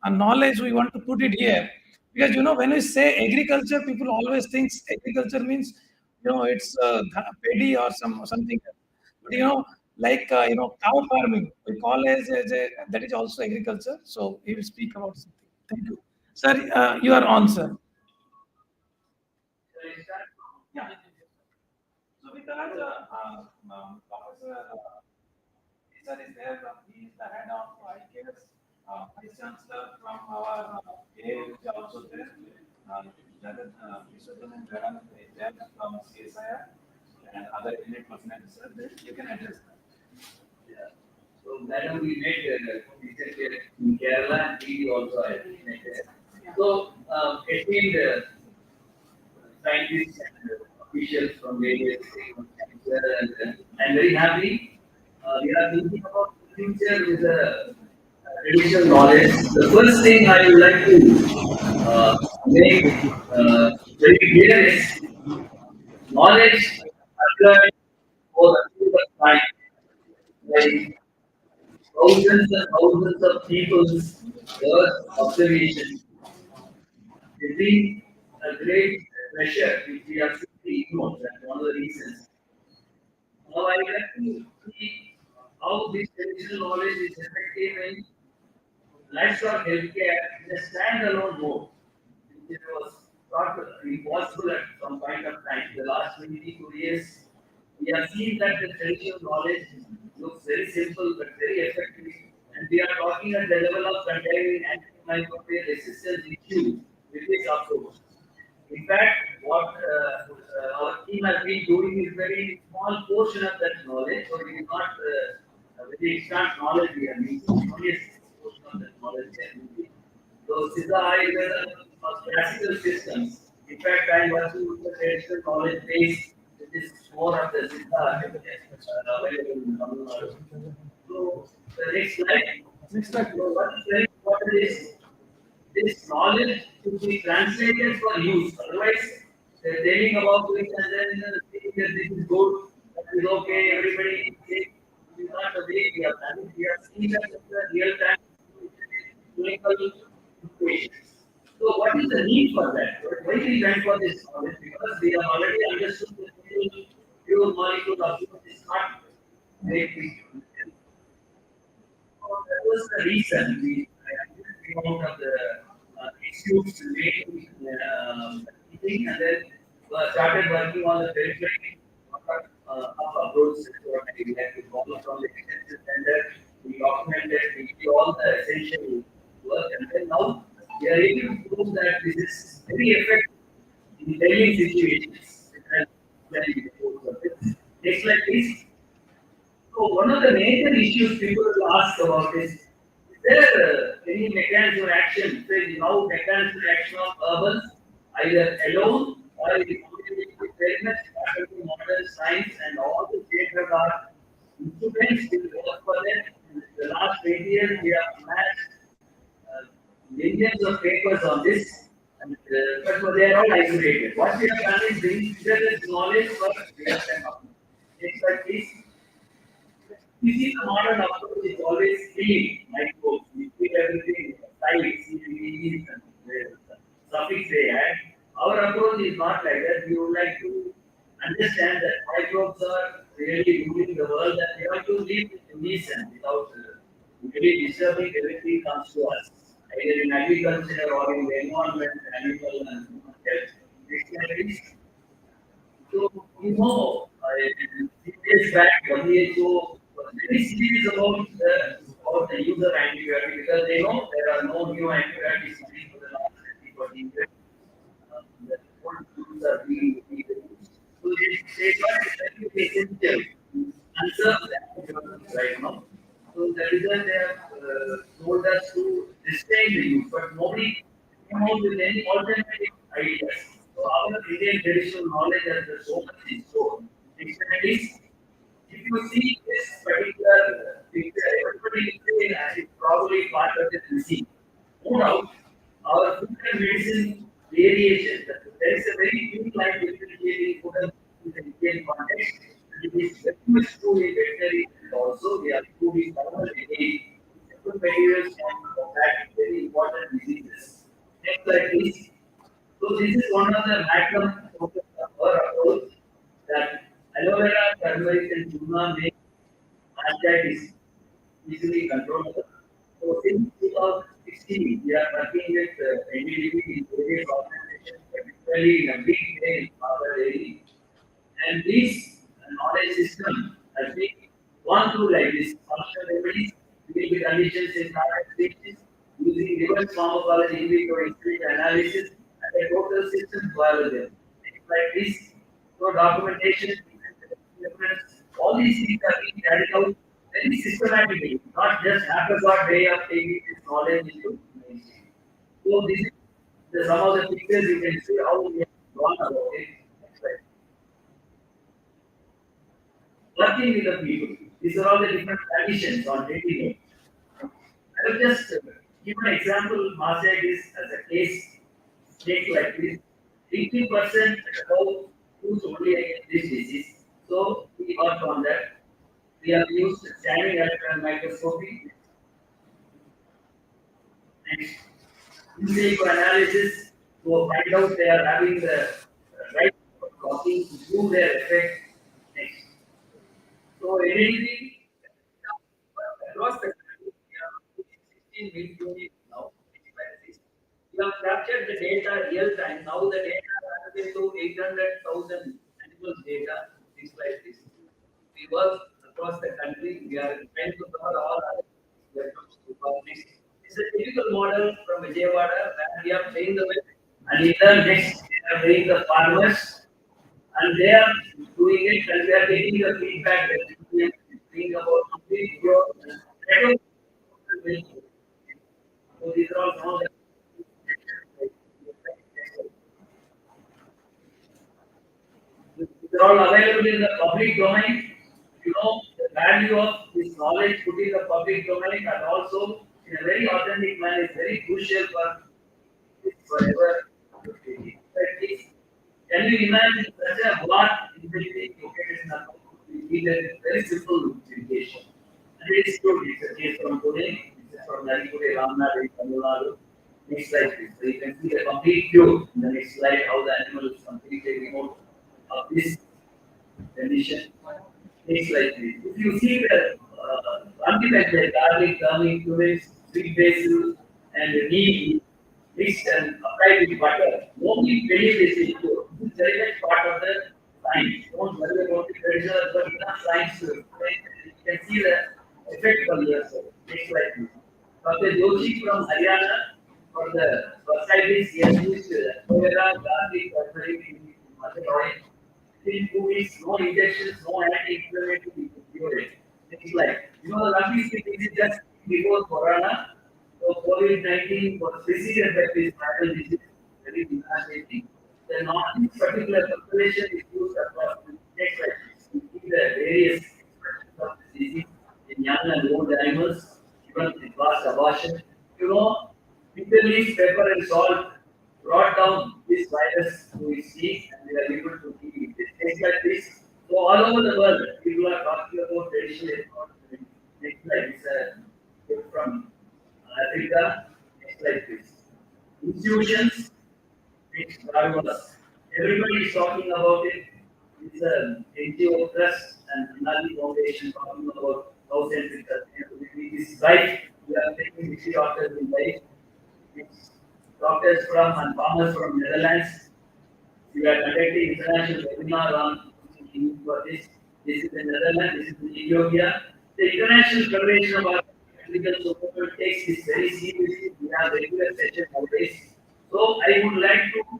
a knowledge we want to put it here. Because when you say agriculture, people always think agriculture means it's paddy or something else. But like cow farming, we call as that is also agriculture. So he will speak about something. Thank you, sir. You are on, sir. Yeah. So with that, Professor sir is there. He is the head of IKS, Vice Chancellor from our AU is also there. Jagat Vishwajan Dhara is there from CSIR and other elite personalities. Sir, you can address that. Yeah. So, madam, we met recently in Kerala and we also had met there. So, esteemed scientists and officials from various sectors, and I'm very happy. We are thinking about the future with the traditional knowledge. The first thing I would like to make very clear is knowledge acquired over a period of time by thousands and thousands of people's observation has been a great pressure which we are simply ignored. That's one of the reasons. Now I would like to see how this traditional knowledge is effective in livestock healthcare in a standalone mode. It was thought impossible at some point of time. The last 22 years, we have seen that the traditional knowledge looks very simple but very effective. And we are talking at the level of containing antimicrobial resistance issues with this approach. In fact, what our team has been doing is very small portion of that knowledge, so it is not a very extant knowledge we are using. Only a portion of that knowledge we are using. So Siddha is classical systems. In fact, I am working with the traditional knowledge base, which is more of the Siddha available in Tamil Nadu. So the next slide. So what is very important is this knowledge should be translated for use. Otherwise, they're telling about it and then saying that this is good, that is okay, everybody is safe. This is not the way we have done it. We have seen that in the real time clinical situations. So, what is the need for that? Why we went for this knowledge? Because we have already understood the pure molecule of this is not very. So that was the reason we came out of the issues relating teaching and then started working on the periphery of approach what we had to follow from the extensive tender. We documented, we did all the essential work, and then now we are able to prove that this is very effective in daily situations. Next slide, please. So one of the major issues people will ask about is there any mechanism of action, say now mechanism of action of urbans, either alone or in combination with very much to modern science and all the state-of-the-art instruments will work for them. In the last 20 years, we have amassed millions of papers on this, and, but they are all isolated. What we have done is bring together this knowledge for real-time. Next slide, please. You see, the modern approach is always clean, microbes. We keep everything tight, CPDs, and the suffix they add. Our approach is not like that. We would like to understand that microbes are really ruling the world and we have to live in decent without really disturbing everything comes to us, either in agriculture or in the environment, animal and human health. Dictionaries. So, few years back, WHO was very serious about the use of antibiotics because they know there are no new antibiotics for the last 30, 40 years. The old tools are being used. So, they thought it very essential to conserve the antibiotics right now. So, the result they have told us to restrain the use, but nobody came out with any alternative ideas. So our Indian traditional knowledge has so much in store. Dictionaries, if you see this particular picture, everybody is saying that it's probably part of the disease. No doubt, our food and medicine variation, there is a very thin line between food and in the Indian context. It is very much true in veterinary and also we are improving normal again. Food materials can combat very important diseases. Next slide, please. this is one of the maximum focus of our approach that aloe vera, turmeric, and tuna make arthritis is easily controllable. So since 2016, we are working with NDDB in various organizations, particularly in a big way in our area. And this knowledge system has been gone through like this functional remedies, deal with conditions in current species, using reverse pharmacology in vitro experience analysis, and a total system biology. Things like this, so documentation, reference, all these things are being carried out very systematically, not just haphazard way of taking this knowledge into mainstream. So this is some of the pictures you can see how we have gone about it. Next slide. Working with the people. These are all the different conditions on daily life. I will just give an example, Marseille is as a case, take like this. 80% about who's only against this disease. So we worked on that. We have used scanning electron microscopy. Next, in silico analysis to find out they are having the right copy to prove their effect. Next. So anything across the country, we have 16 million units now. We have captured the data real time. Now the data are to 800,000 animals data, things like this. We work across the country. We are trying to cover all other comes to publish. It's a typical model from Vijayawada where we are trained the way. And in turn, next, we are training the farmers. And they are doing it and we are taking the feedback that we are thinking about complete growth and better. So these are all some of the these are all available in the public domain. You know the value of this knowledge put in the public domain and also in a very authentic manner is very crucial for forever. Can you imagine such a vast infinity located in a we need a very simple irrigation. And it is true, it's a case from Pune, this is from Narikode, Ramnad, Tamil Nadu. Next slide, please. So you can see the complete view in the next slide, how the animal is completely removed of this condition. Next slide, please. If you see the undivided garlic, turmeric, turmeric, sweet basil, and neem mixed and applied with butter, nobody believes this is true. This is very much part of the science. Don't worry about the traditional, but enough science to explain. You can see the effect on yourself. Next slide, please. Dr. Joshi from Haryana for the bursitis, he has used aloe vera, garlic, turmeric, mustard oil. Within 2 weeks, no injections, no anti-inflammatory, we could cure it. Next slide. You know, the lucky thing is just before Corona, so COVID-19 was preceded by this viral disease, very devastating. The Northeast particular population is used across the next slide. You see the various expressions of the disease in young and old animals, even with vast abortion. You know, bitter leaf, pepper, and salt brought down this virus to its peak and we are able to keep it. Things like this. So all over the world, people are talking about traditional economy. Next slide is a tip from Africa. Next slide, please. Institutions, which was everybody is talking about it. It's a NGO trust and Nadi Foundation talking about how centric sustainability is right. We are taking 60 doctors in life. It's doctors from and farmers from Netherlands. We are conducting international webinar on for this. This is in Netherlands, this is in Ethiopia. The International Federation of Agricultural Support takes this very seriously. We have regular sessions always. So I would like to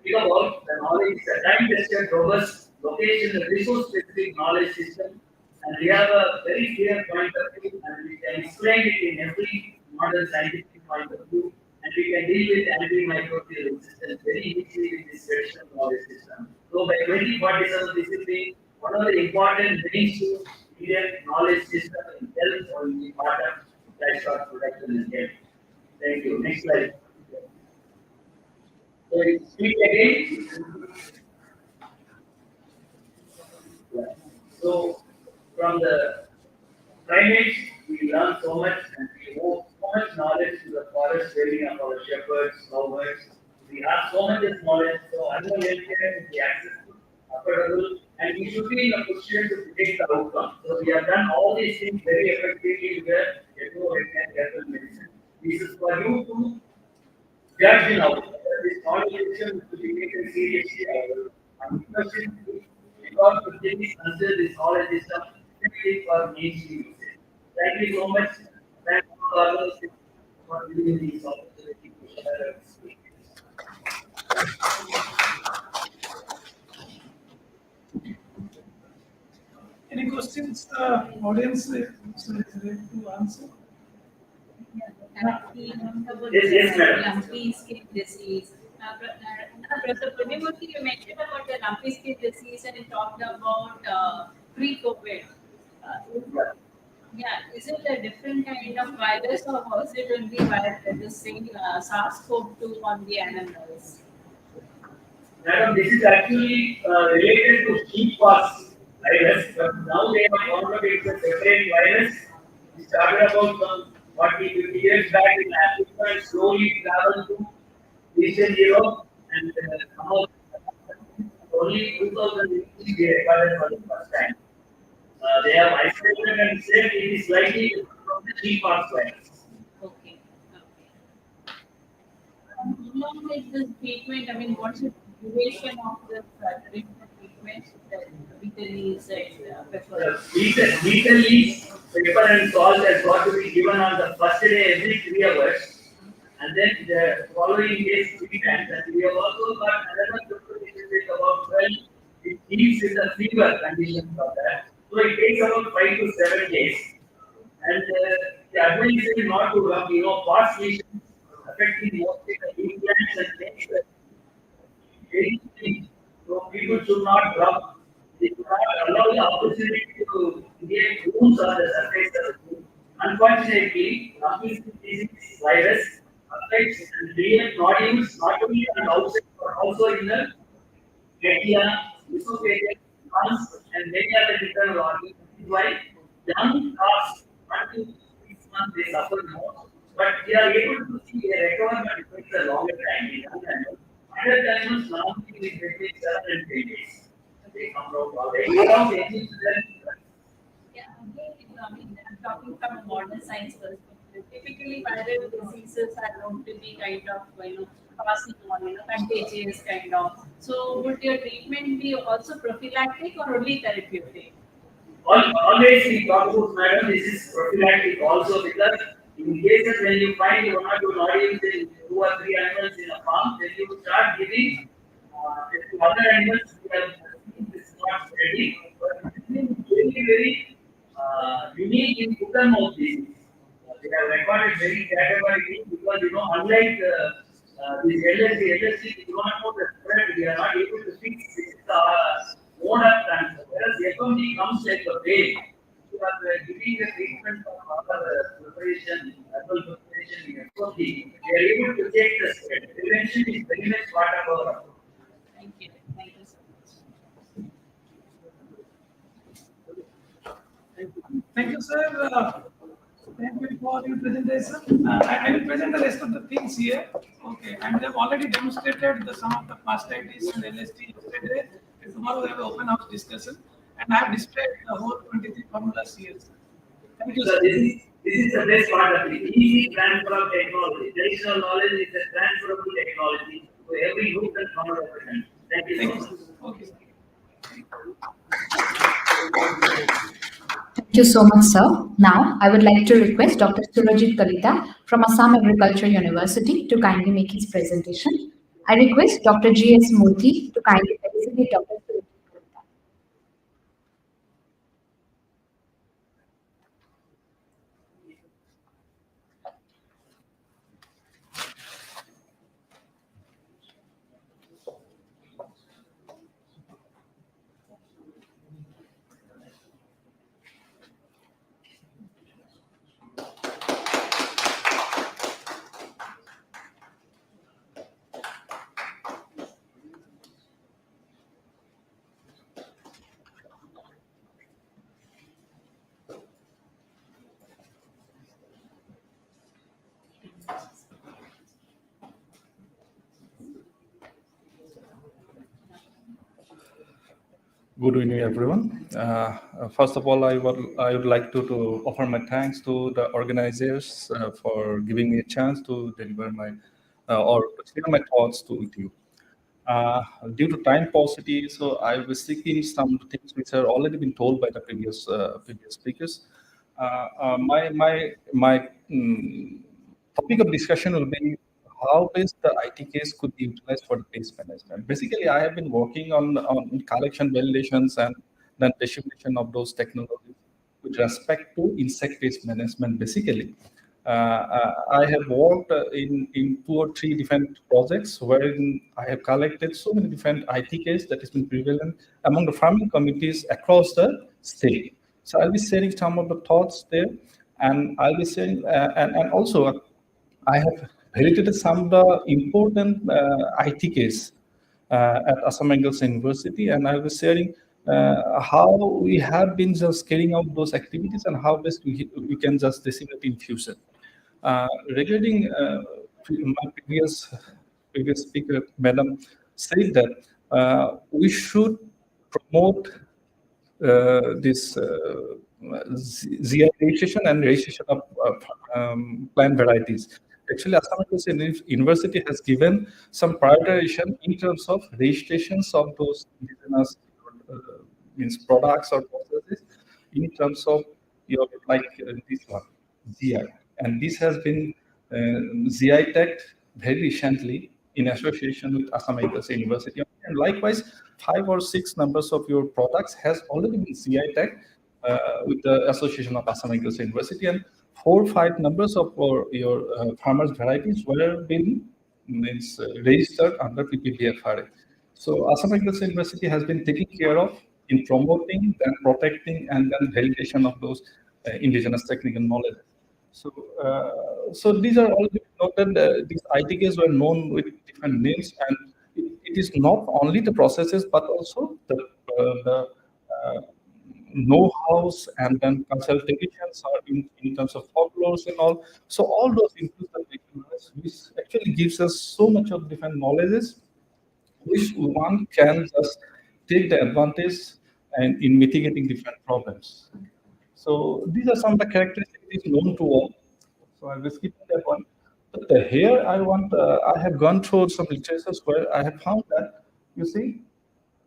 speak about the knowledge, the time-tested, robust, location, and resource-specific knowledge system. And we have a very clear point of view, and we can explain it in every modern scientific point of view. And we can deal with antimicrobial resistance very easily with this traditional knowledge system. So by 2047, this will be one of the important mainstream Indian knowledge system in health or in the part of livestock production and health. Thank you. Next slide. So speak again. So from the primates, we learn so much and we owe so much knowledge to the forest training of our shepherds, cowherds, We have so much knowledge, so animal healthcare is the access to affordable, and we should be in a position to predict the outcome. So we have done all these things very effectively with the herbal medicine. This is for you to judge now whether this conversation to be taken seriously. And because the thing is considered this knowledge system effective for mainstream usage. Thank you so much. Thank you for giving me this opportunity to share this speak. Any questions, audience is ready to answer? Yes, madam. Lumpy skin disease. Professor Purnimurthy, you mentioned about the lumpy skin disease and you talked about pre-COVID. Yeah, is it a different kind of virus or was it only the same SARS-CoV-2 on the animals? Madam, this is actually related to sheep-pox virus, but now they have found out it's a separate virus. We started about some 40, 50 years back in Africa and slowly traveled to Eastern Europe and come out. Only 2018 they recorded for the first time. They have isolated and said it is likely to come from the sheep-pox virus. Okay. How long is this treatment? I mean, what's the duration of this traditional treatment that Vietnamese prefer? Lethal leaves, pepper and salt has got to be given on the first day every 3 hours, and then the following days 3 times. And we have also got another preparation with about 12. It deals with the fever condition of that. So it takes about 5 to 7 days. And the advice is not to rub, past lesions affecting mostly the implants and things. Very clean. So people should not rub. They should not allow the opportunity to create wounds on the surface of the wound. Unfortunately, lumpy skin disease virus affects and creates nodules not only on the outside but also in the retina, esophagus, lungs, and many other internal organs. This is why young calves, 1 to 6 months, they suffer more. But we are able to see a recovery, but it takes a longer time. In young animals. Other animals normally we between 7 and 10 days. They come out already. Around 18 to 30. Yeah, again, I mean, I'm talking from a modern science perspective. Typically, viral diseases are known to be kind of, passing on, contagious kind of. So, would your treatment be also prophylactic or only therapeutic? Always we talk about, madam, this is prophylactic also because in cases when you find 1 or 2 nodules in 2 or 3 animals in a farm, then you start giving to other animals who have seen this is not spreading. But this is very, very unique in foot and mouth disease. They have recorded very categorically because unlike this LSD, we do not know the spread, we are not able to fix this mode of transfer. Whereas FMD comes like a wave. You are giving a treatment of other preparation, herbal preparation in FMD. We are able to take the spread. Prevention is very much part of our approach. Thank you. Thank you so much. Thank you, sir. Thank you for your presentation. I will present the rest of the things here. Okay, and they have already demonstrated some of the mastitis and LSD yesterday. And tomorrow we have an open house discussion, and I have displayed the whole 23 formulas here. Thank you, So sir. this is the best part of it. Easy transfer of technology. Traditional knowledge is a transferable technology to every group and corner of the country. Thank you so much. Okay, sir. Thank you so much, sir. Now, I would like to request Dr. Surajit Kalita from Assam Agriculture University to kindly make his presentation. I request Dr. G.S. Murthy to kindly felicitate Dr. Surajit Kalita. Good evening, everyone. First of all, I would like to offer my thanks to the organizers for giving me a chance to deliver my or to share my thoughts with you. Due to time paucity, so I will be seeking some things which have already been told by the previous speakers. My topic of discussion will be how best the IT case could be utilized for the pest management. Basically, I have been working on collection validations and then dissemination of those technologies with respect to insect pest management. Basically, I have worked in 2 or 3 different projects wherein I have collected so many different IT cases that has been prevalent among the farming communities across the state. So I'll be sharing some of the thoughts there, and I'll be sharing, and also I have validated some of the important IT case at Assam University, and I was sharing how we have been just carrying out those activities and how best we can just disseminate in future. Regarding my previous speaker, Madam, said that we should promote this ZI registration and registration of plant varieties. Actually, Assam University has given some prioritization in terms of registrations of those indigenous uh, means products or processes in terms of your like this one, ZI. And this has been ZI tagged very recently in association with Assam University. And likewise, 5 or 6 numbers of your products has already been ZI tagged with the association of Assam University, and 4 or 5 numbers of your farmers varieties were been means registered under PPBFRA. So Assam Agriculture University has been taking care of in promoting, then protecting, and then validation of those indigenous technical knowledge. So these are all noted. These ITKs were known with different names, and it is not only the processes but also the know-hows and then consultations are in terms of folklores and all. So all those include the technology, which actually gives us so much of different knowledges which one can just take the advantage and in mitigating different problems. So these are some of the characteristics known to all. So I will skip that one. But here I have gone through some literatures where I have found that, you see,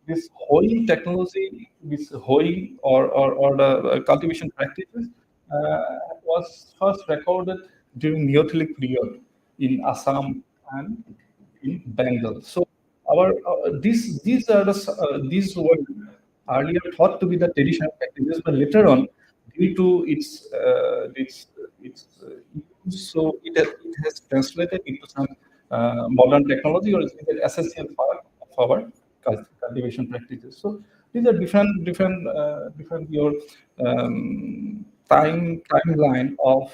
this hoeing technology, this hoeing or the cultivation practices was first recorded during Neolithic period in Assam and in Bengal. So these are these were earlier thought to be the traditional practices, but later on, due to its use, so it has translated into some modern technology or is an essential part of our cultivation practices. So these are different your timeline of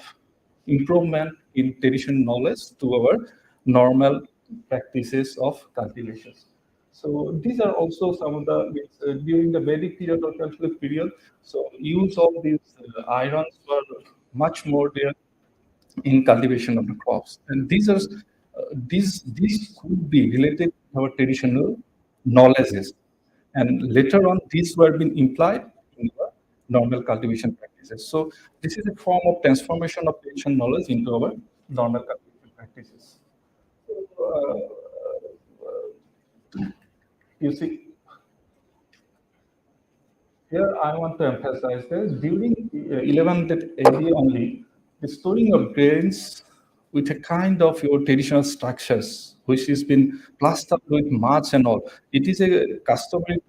improvement in traditional knowledge to our normal practices of cultivations. So these are also some of the during the Vedic period or Celtic period. So use of these irons were much more there in cultivation of the crops, and these could be related to our traditional knowledges, and later on these were being implied in our normal cultivation practices. So this is a form of transformation of traditional knowledge into our normal cultivation practices. So, you see, here I want to emphasize this. During 11th AD only, the storing of grains with a kind of your traditional structures, which has been plastered with mats and all. It is a customary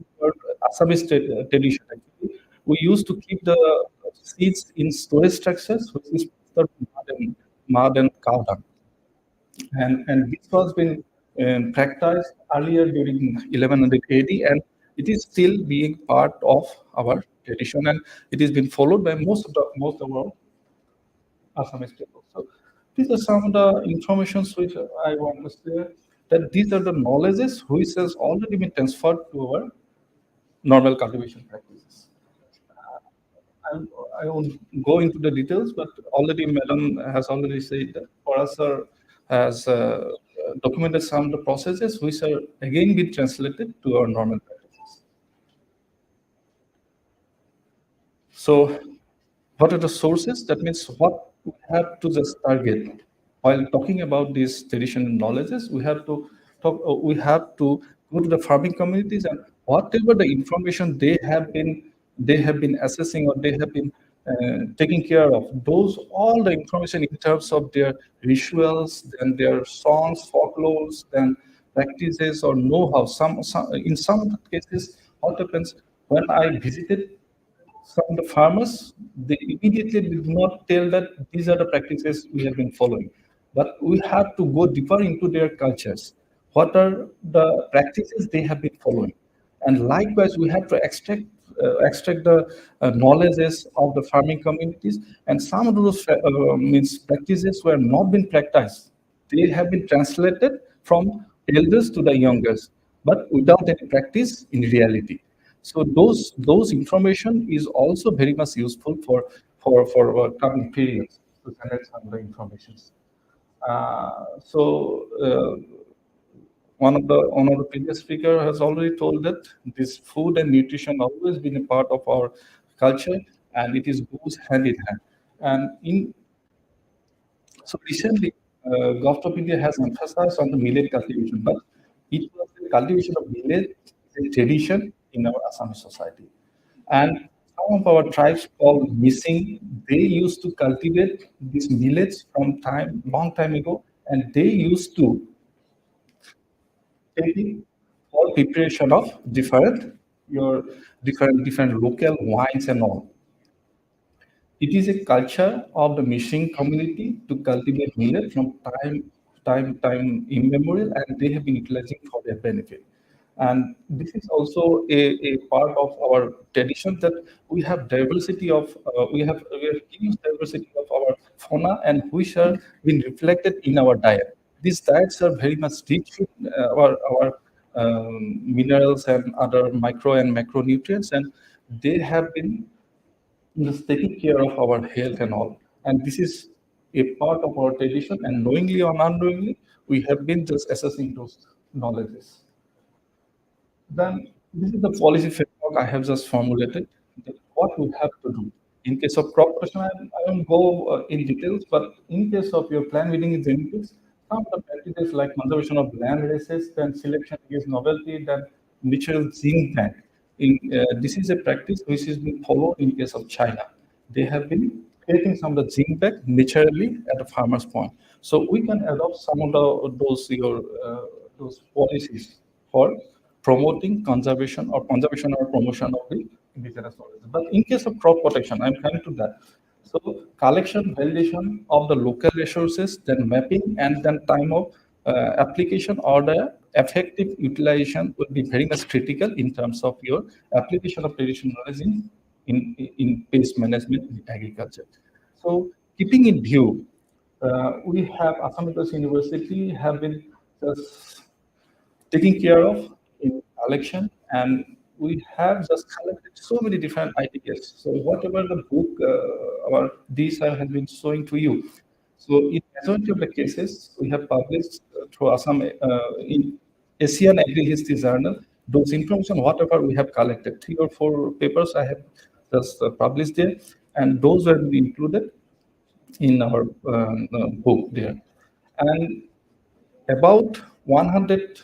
Assamese tradition. Actually, we used to keep the seeds in storage structures, which is plastered with mud and cow dung. And this was been practiced earlier during 1100 AD, and it is still being part of our tradition, and it has been followed by most of our Assamese people. So these are some of the informations which I want to share. That these are the knowledges which has already been transferred to our normal cultivation practices. I won't go into the details, but already Madam has already said that Parasar has documented some of the processes which are again being translated to our normal practices. So what are the sources? That means what we have to just target while talking about these traditional knowledges. We have to talk. We have to go to the farming communities, and whatever the information they have been assessing, or they have been taking care of, those all the information in terms of their rituals, then their songs, folklores, then practices or know-how. Some in some cases, what happens when I visited some of the farmers, they immediately did not tell that these are the practices we have been following. But we have to go deeper into their cultures. What are the practices they have been following? And likewise, we have to extract the knowledges of the farming communities. And some of those means practices were not been practiced. They have been translated from elders to the youngest, but without any practice in reality. So those information is also very much useful for our coming periods to generate some of the informations. One of the previous speaker has already told that this food and nutrition always been a part of our culture, and it is goes hand in hand. And in so recently, Government of India has emphasized on the millet cultivation, but it was the cultivation of millet is a tradition in our Assam society. And some of our tribes called missing, they used to cultivate these millets from long time ago, and they used to take it for preparation of different local wines and all. It is a culture of the mission community to cultivate millet from time immemorial, and they have been utilizing for their benefit. And this is also a part of our tradition that we have diversity of we have huge diversity of our fauna, and which are being reflected in our diet. These diets are very much rich in our minerals and other micro and macronutrients, and they have been just taking care of our health and all. And this is a part of our tradition, and knowingly or unknowingly, we have been just assessing those knowledges. Then this is the policy framework I have just formulated, that what we have to do. In case of crop protection, I won't go in details, but in case of your plant breeding in genetics, some of the practices like conservation of land races, then selection against novelty, then natural gene bank. This is a practice which is being followed in case of China. They have been creating some of the gene bank naturally at a farmer's point. So we can adopt some of those policies for promoting conservation or promotion of the indigenous knowledge. But in case of crop protection, I'm coming to that. So collection, validation of the local resources, then mapping, and then time of application or the effective utilization will be very much critical in terms of your application of traditional knowledge in pest management in agriculture. So keeping in view, we have Assam University have been just taking care of in collection, and we have just collected so many different ideas. So whatever the book our DSI has been showing to you, so in majority of the cases we have published through Assam in Asian Agri History Journal, those information whatever we have collected, 3 or 4 papers I have just published there, and those were included in our book there. And about 100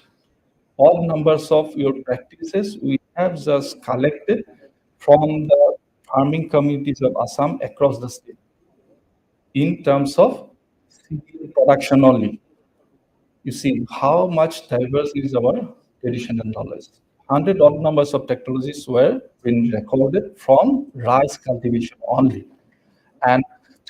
all numbers of your practices we have just collected from the farming communities of Assam across the state in terms of cereal production only. You see how much diverse is our traditional knowledge. 100 odd numbers of technologies were being recorded from rice cultivation only. And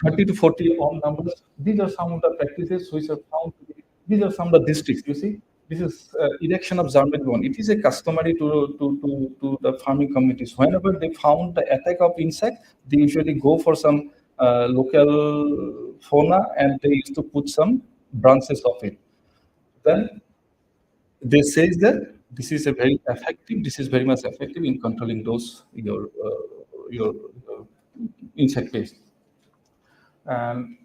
30 to 40 odd numbers, these are some of the practices which are found to be, these are some of the districts, you see. This is erection of German bone. It is a customary to the farming communities. Whenever they found the attack of insect, they usually go for some local fauna, and they used to put some branches of it. Then they say that this is a very effective. This is very much effective in controlling those your insect pest. And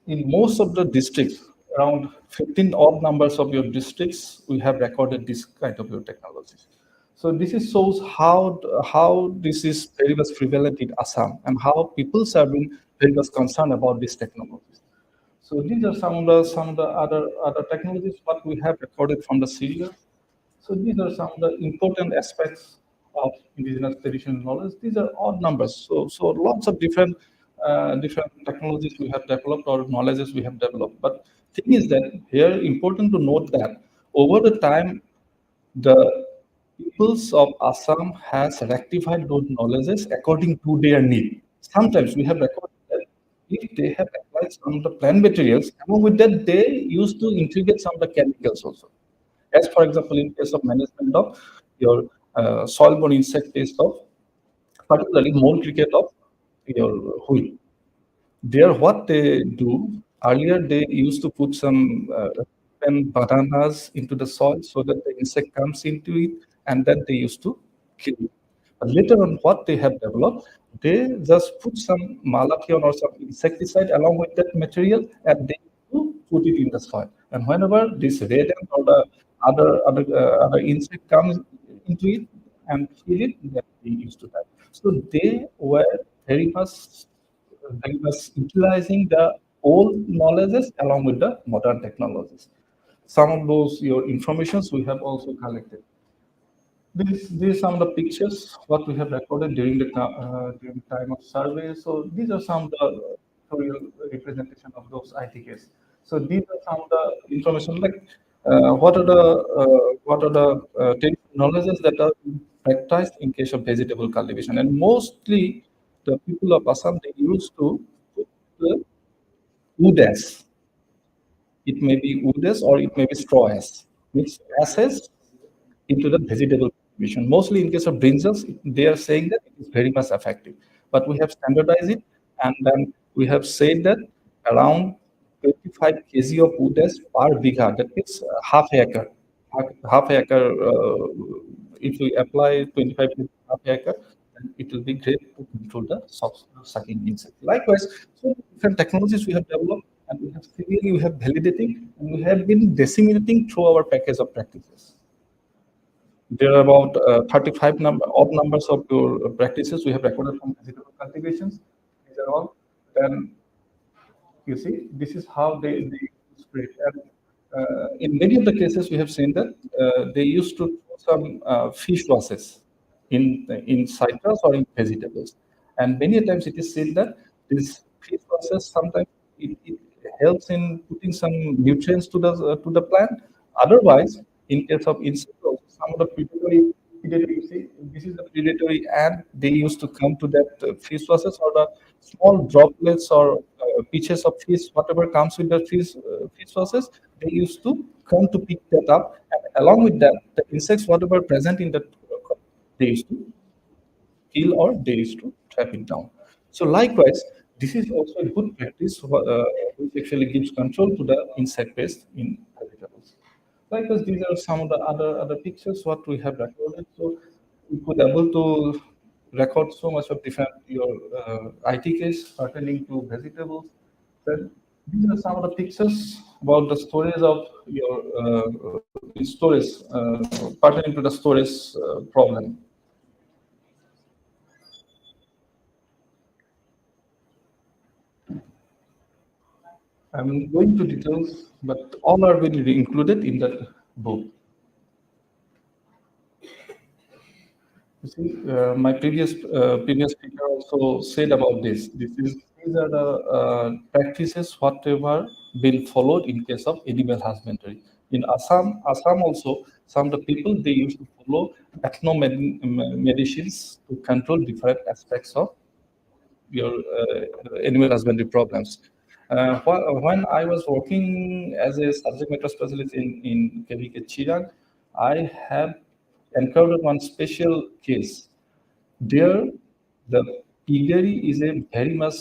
in most of the districts, around 15 odd numbers of your districts, we have recorded this kind of your technologies. So this is shows how this is very much prevalent in Assam and how people have been very much concerned about these technologies. So these are some of the other technologies what we have recorded from the Syria. So these are some of the important aspects of indigenous traditional knowledge. These are odd numbers. So lots of different technologies we have developed or knowledges we have developed. But thing is that here important to note that over the time the peoples of Assam has rectified those knowledges according to their need. Sometimes we have recorded that if they have applied some of the plant materials, along with that they used to integrate some of the chemicals also. As for example, in case of management of your soil-borne insect pest of, particularly mold cricket of your wheat. There, what they do earlier, they used to put some bananas into the soil so that the insect comes into it, and then they used to kill it. But later on, what they have developed, they just put some malathion or some insecticide along with that material, and they to put it in the soil. And whenever this rodent or the other insect comes into it and kill it, then they used to die. So they were very much utilizing the old knowledges along with the modern technologies. Some of those your informations we have also collected. These are some of the pictures what we have recorded during the time of survey. So these are some of the pictorial representation of those ITKs. So these are some of the information like what are the knowledges that are practiced in case of vegetable cultivation, and mostly the people of Assam they used to put the wood ash. It may be wood ash or it may be straw ash, which ashes into the vegetable cultivation. Mostly in case of brinjals, they are saying that it is very much effective. But we have standardized it, and then we have said that around 25 kg of wood ash per bigha, that means half acre. Half acre, if we apply 25 kg half acre, then it will be great to control the sucking insect. Likewise, so different technologies we have developed, and we have validating, and we have been disseminating through our package of practices. There are about 35 odd numbers of your practices we have recorded from vegetable cultivations. These are all. Then you see, this is how they spread. And in many of the cases, we have seen that they used to do some fish losses in citrus or in vegetables. And many times it is said that this fish losses sometimes it helps in putting some nutrients to the plant. Otherwise, in case of insects, also, some of the predatory, you see, this is the predatory, and they used to come to that fish losses or the small droplets or pieces of fish, whatever comes with the fish losses, they used to come to pick that up, and along with that, the insects, whatever present in that, they used to kill or they used to trap it down. So likewise, this is also a good practice which actually gives control to the insect pest in vegetables. Likewise, these are some of the other pictures what we have recorded. So we could able to record so much of different your ITKs pertaining to vegetables. Then these are some of the pictures about the storage of your storage pertaining to the storage problem. I'm going to details, but all are will be included in that book. You see, my previous speaker also said about this. These are the practices whatever been followed in case of animal husbandry. In Assam also, some of the people they used to follow ethno medicines to control different aspects of your animal husbandry problems. When I was working as a subject matter specialist in KVK Chirag, I have encountered one special case. There, the piggery is a very much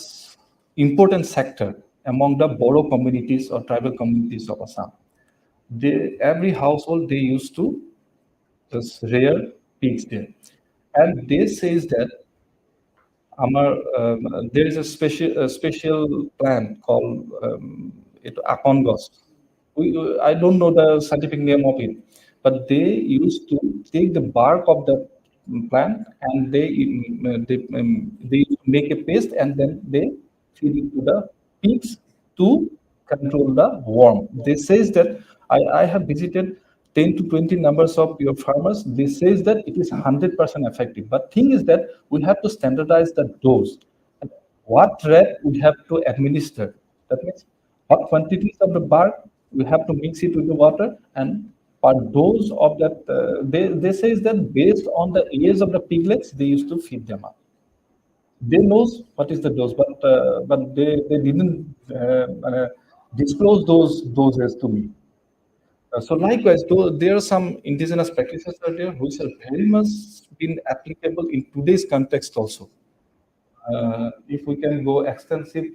important sector among the Boro communities or tribal communities of Assam. Every household they used to just rear pigs there, and they says that there is a special plant called Akongos. I don't know the scientific name of it, but they used to take the bark of the plant and they make a paste and then they feed it to the pigs to control the worm. They says that I have visited 10 to 20 numbers of your farmers. They says that it is 100% effective. But thing is that we have to standardize the dose. What rate we have to administer. That means what quantities of the bark we have to mix it with the water and per dose of that. They says that based on the age of the piglets, they used to feed them up. They knows what is the dose, but they didn't disclose those doses to me. So likewise, though there are some indigenous practices are there which are very much been applicable in today's context also. If we can go extensive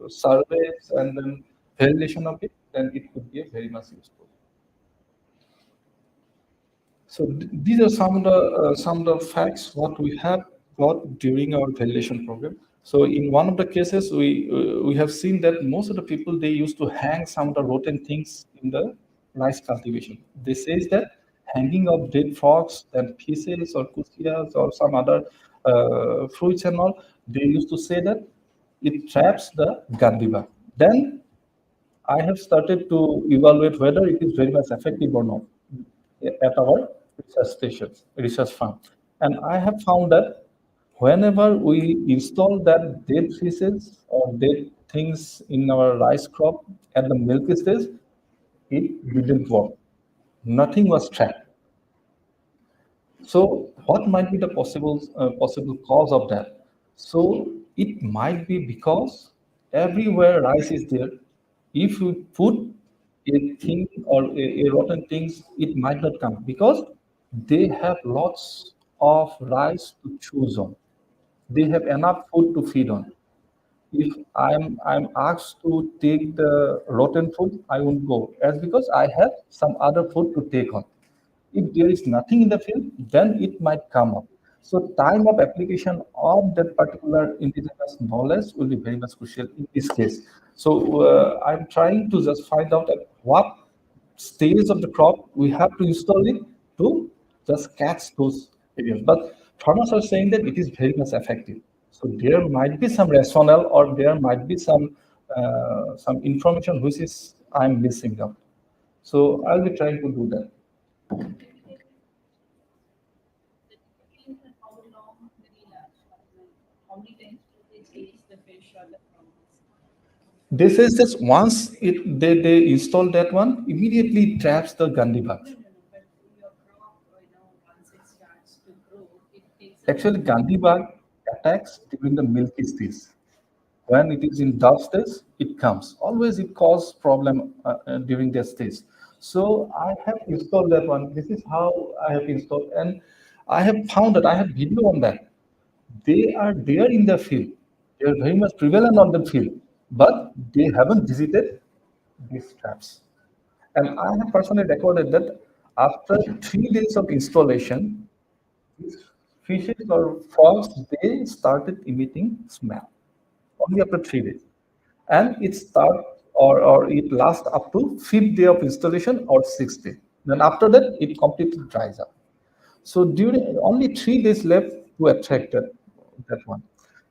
surveys and then validation of it, then it could be very much useful. So these are some of the facts what we have got during our validation program. So in one of the cases, we have seen that most of the people they used to hang some of the rotten things in the rice cultivation. They says that hanging of dead frogs and fishes or kusias or some other fruits and all, they used to say that it traps the gandiba. Then I have started to evaluate whether it is very much effective or not at our research stations, research farm. And I have found that whenever we install that dead fishes or dead things in our rice crop at the milky stage, it didn't work. Nothing was trapped. So what might be the possible cause of that? So it might be because everywhere rice is there. If you put a thing or a rotten things, it might not come because they have lots of rice to choose on. They have enough food to feed on. If I'm asked to take the rotten food, I won't go. As because I have some other food to take on. If there is nothing in the field, then it might come up. So time of application of that particular indigenous knowledge will be very much crucial in this case. So I'm trying to just find out at what stage of the crop we have to install it to just catch those areas. But farmers are saying that it is very much effective. So there might be some rationale or there might be some information which is I'm missing out. So I'll be trying to do that. How long will last? How many times do they change the fish or the prawns? This is just once they install that one, immediately it traps the gandhi bug. No, but your crop, once it starts to grow, it takes a Actually, gandhi bug attacks during the milky stage. When it is in dark stage, it comes. Always it causes problem during that stage. So I have installed that one. This is how I have installed, and I have found that I have video on that. They are there in the field. They are very much prevalent on the field, but they haven't visited these traps. And I have personally recorded that after 3 days of installation, these fishes or frogs they started emitting smell only after 3 days, and it start or it lasts up to fifth day of installation or sixth day. Then after that, it completely dries up. So during only 3 days left to attract that one.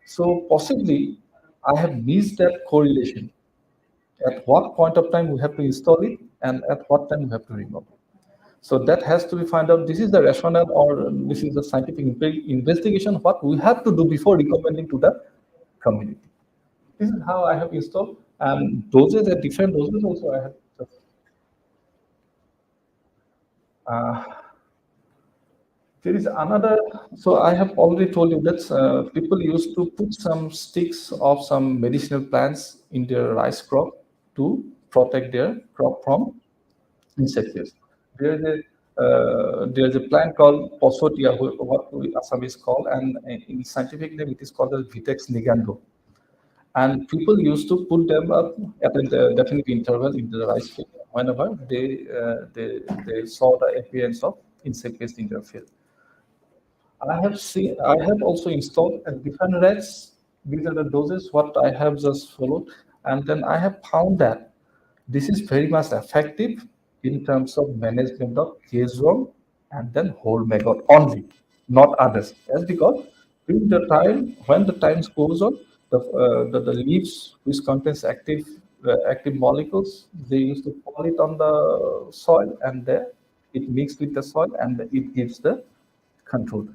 So possibly I have missed that correlation. At what point of time we have to install it and at what time we have to remove it. So that has to be found out. This is the rationale or this is the scientific investigation what we have to do before recommending to the community. This is how I have installed, and doses at different doses also I have. Uh, there is another. So I have already told you that people used to put some sticks of some medicinal plants in their rice crop to protect their crop from insects. There is a plant called Posotia, what we Assamese call, and in scientific name it is called as Vitex nigando. And people used to put them up at a definite interval in the rice field whenever they saw the appearance of insect pest in their field. I have also installed at different rates. These are the doses what I have just followed, and then I have found that this is very much effective in terms of management of caseworm and then whole maggot only, not others. That's because during the time when the times goes on, the leaves which contains active molecules, they used to fall it on the soil and there it mixed with the soil and it gives the control.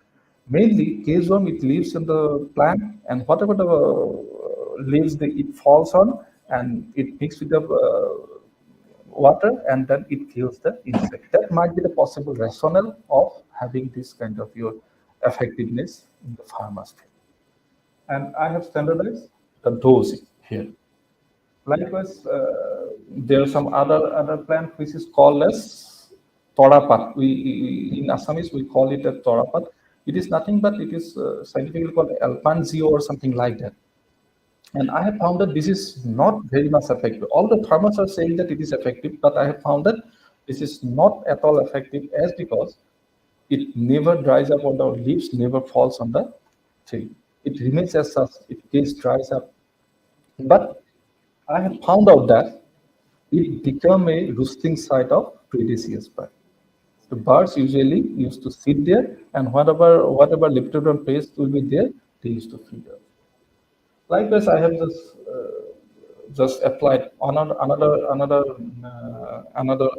Mainly, caseworm it lives in the plant and whatever the leaves it falls on and it mixes with the water and then it kills the insect. That might be the possible rationale of having this kind of your effectiveness in the farmers field. And I have standardized the dosing here. Likewise, there are some other plant which is called as torapat. In Assamese we call it a torapat. It is nothing but it is scientifically called alpanzio or something like that. And I have found that this is not very much effective. All the farmers are saying that it is effective, but I have found that this is not at all effective as because it never dries up or the leaves never falls on the tree. It remains as such, it gets dries up. But I have found out that it become a roosting site of predaceous bird. The birds usually used to sit there and whatever lepidopteran pest will be there, they used to feed on. Likewise, I have just applied on another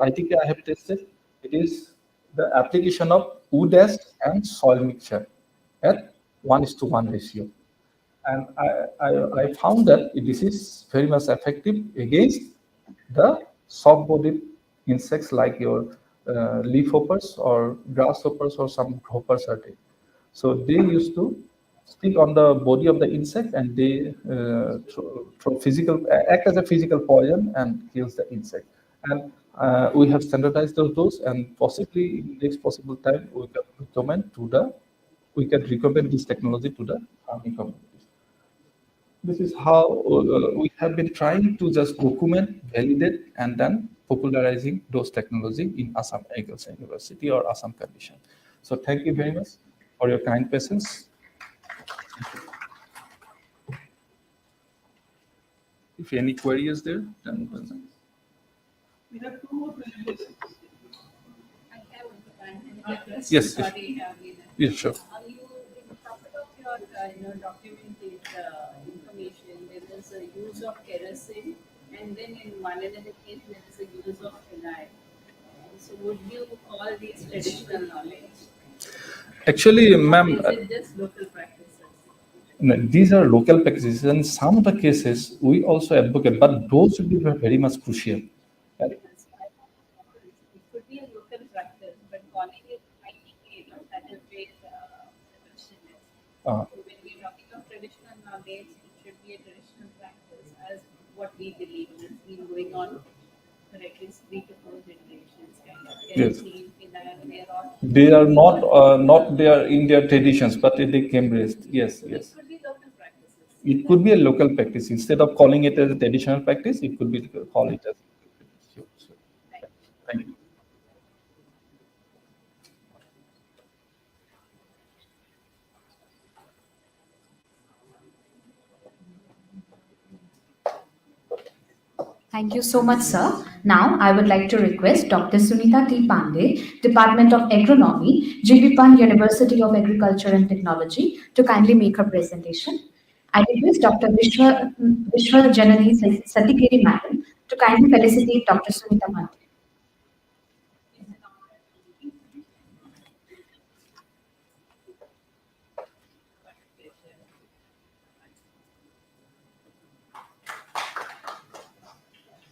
ITK I have tested. It is the application of wood ash and soil mixture at 1:1 ratio. And I found that this is very much effective against the soft-bodied insects like your leafhoppers or grasshoppers or some hoppers are there. So they used to stick on the body of the insect and they act as a physical poison and kills the insect. And we have standardized those and possibly in next possible time we can recommend this technology to the farming communities. This is how we have been trying to just document, validate, and then popularizing those technology in Assam Agriculture University or Assam condition. So thank you very much for your kind patience. If any query is there, then We have two more presentations. I have one question. Yes, Sorry, yes, sure. you in couple of your documented information, there is a use of kerosene, and then in one another case there is a use of phenol. So would you call these traditional knowledge? Actually, ma'am, Or is it just local practices? no, these are local practices. In some of the cases, we also advocate, but those should be very much crucial. Right? Because it could be a local practice, but calling it ITK, that is where the question is. Uh, When we're talking of traditional knowledge, it should be a traditional practice as what we believe has been going on for at least 3 to 4 generations. Kind of. Yes. Kerosene, phenol, they're all. They are not there in their traditions, but they came raised. Yes, yes. It could be local practices. It could be a local practice. Instead of calling it as a traditional practice, it could be call it as. Sure. Thank you. Thank you so much, sir. Now, I would like to request Dr. Sunita T. Pandey, Department of Agronomy, G.B. Pant University of Agriculture and Technology, to kindly make her presentation. I request Dr. Vishwa Janani Satikeri Madam to kindly felicitate Dr. Sunita Pandey.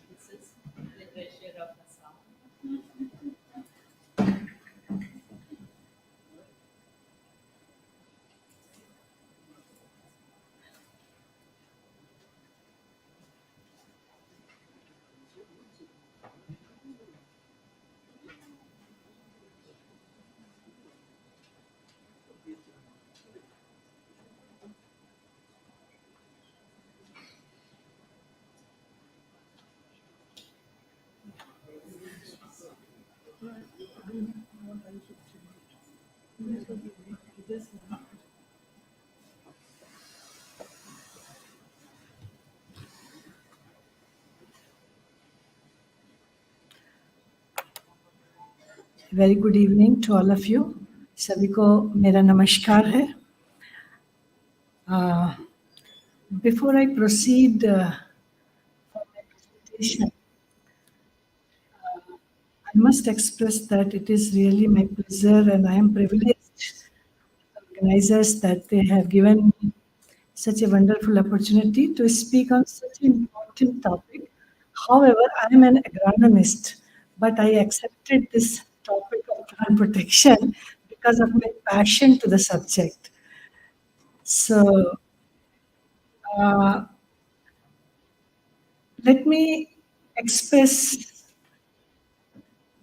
This is the treasure of Assam. Very good evening to all of you. सभी को मेरा नमस्कार है. Before I proceed for my presentation, I must express that it is really my pleasure and I am privileged, organizers, that they have given me such a wonderful opportunity to speak on such an important topic. However, I am an agronomist, but I accepted this topic of plant protection because of my passion to the subject. So, let me express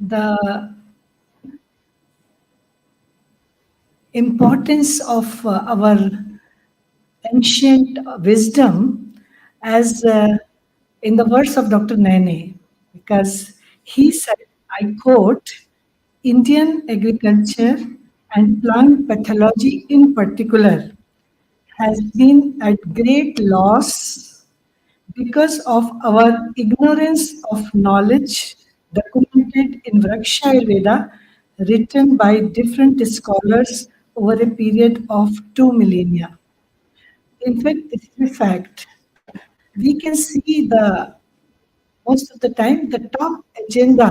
the importance of our ancient wisdom as in the words of Dr. Nene, because he said, I quote, Indian agriculture and plant pathology in particular has been at great loss because of our ignorance of knowledge documented in Vraksha Ayurveda, written by different scholars over a period of 2 millennia. In fact, this is a fact. We can see most of the time, the top agenda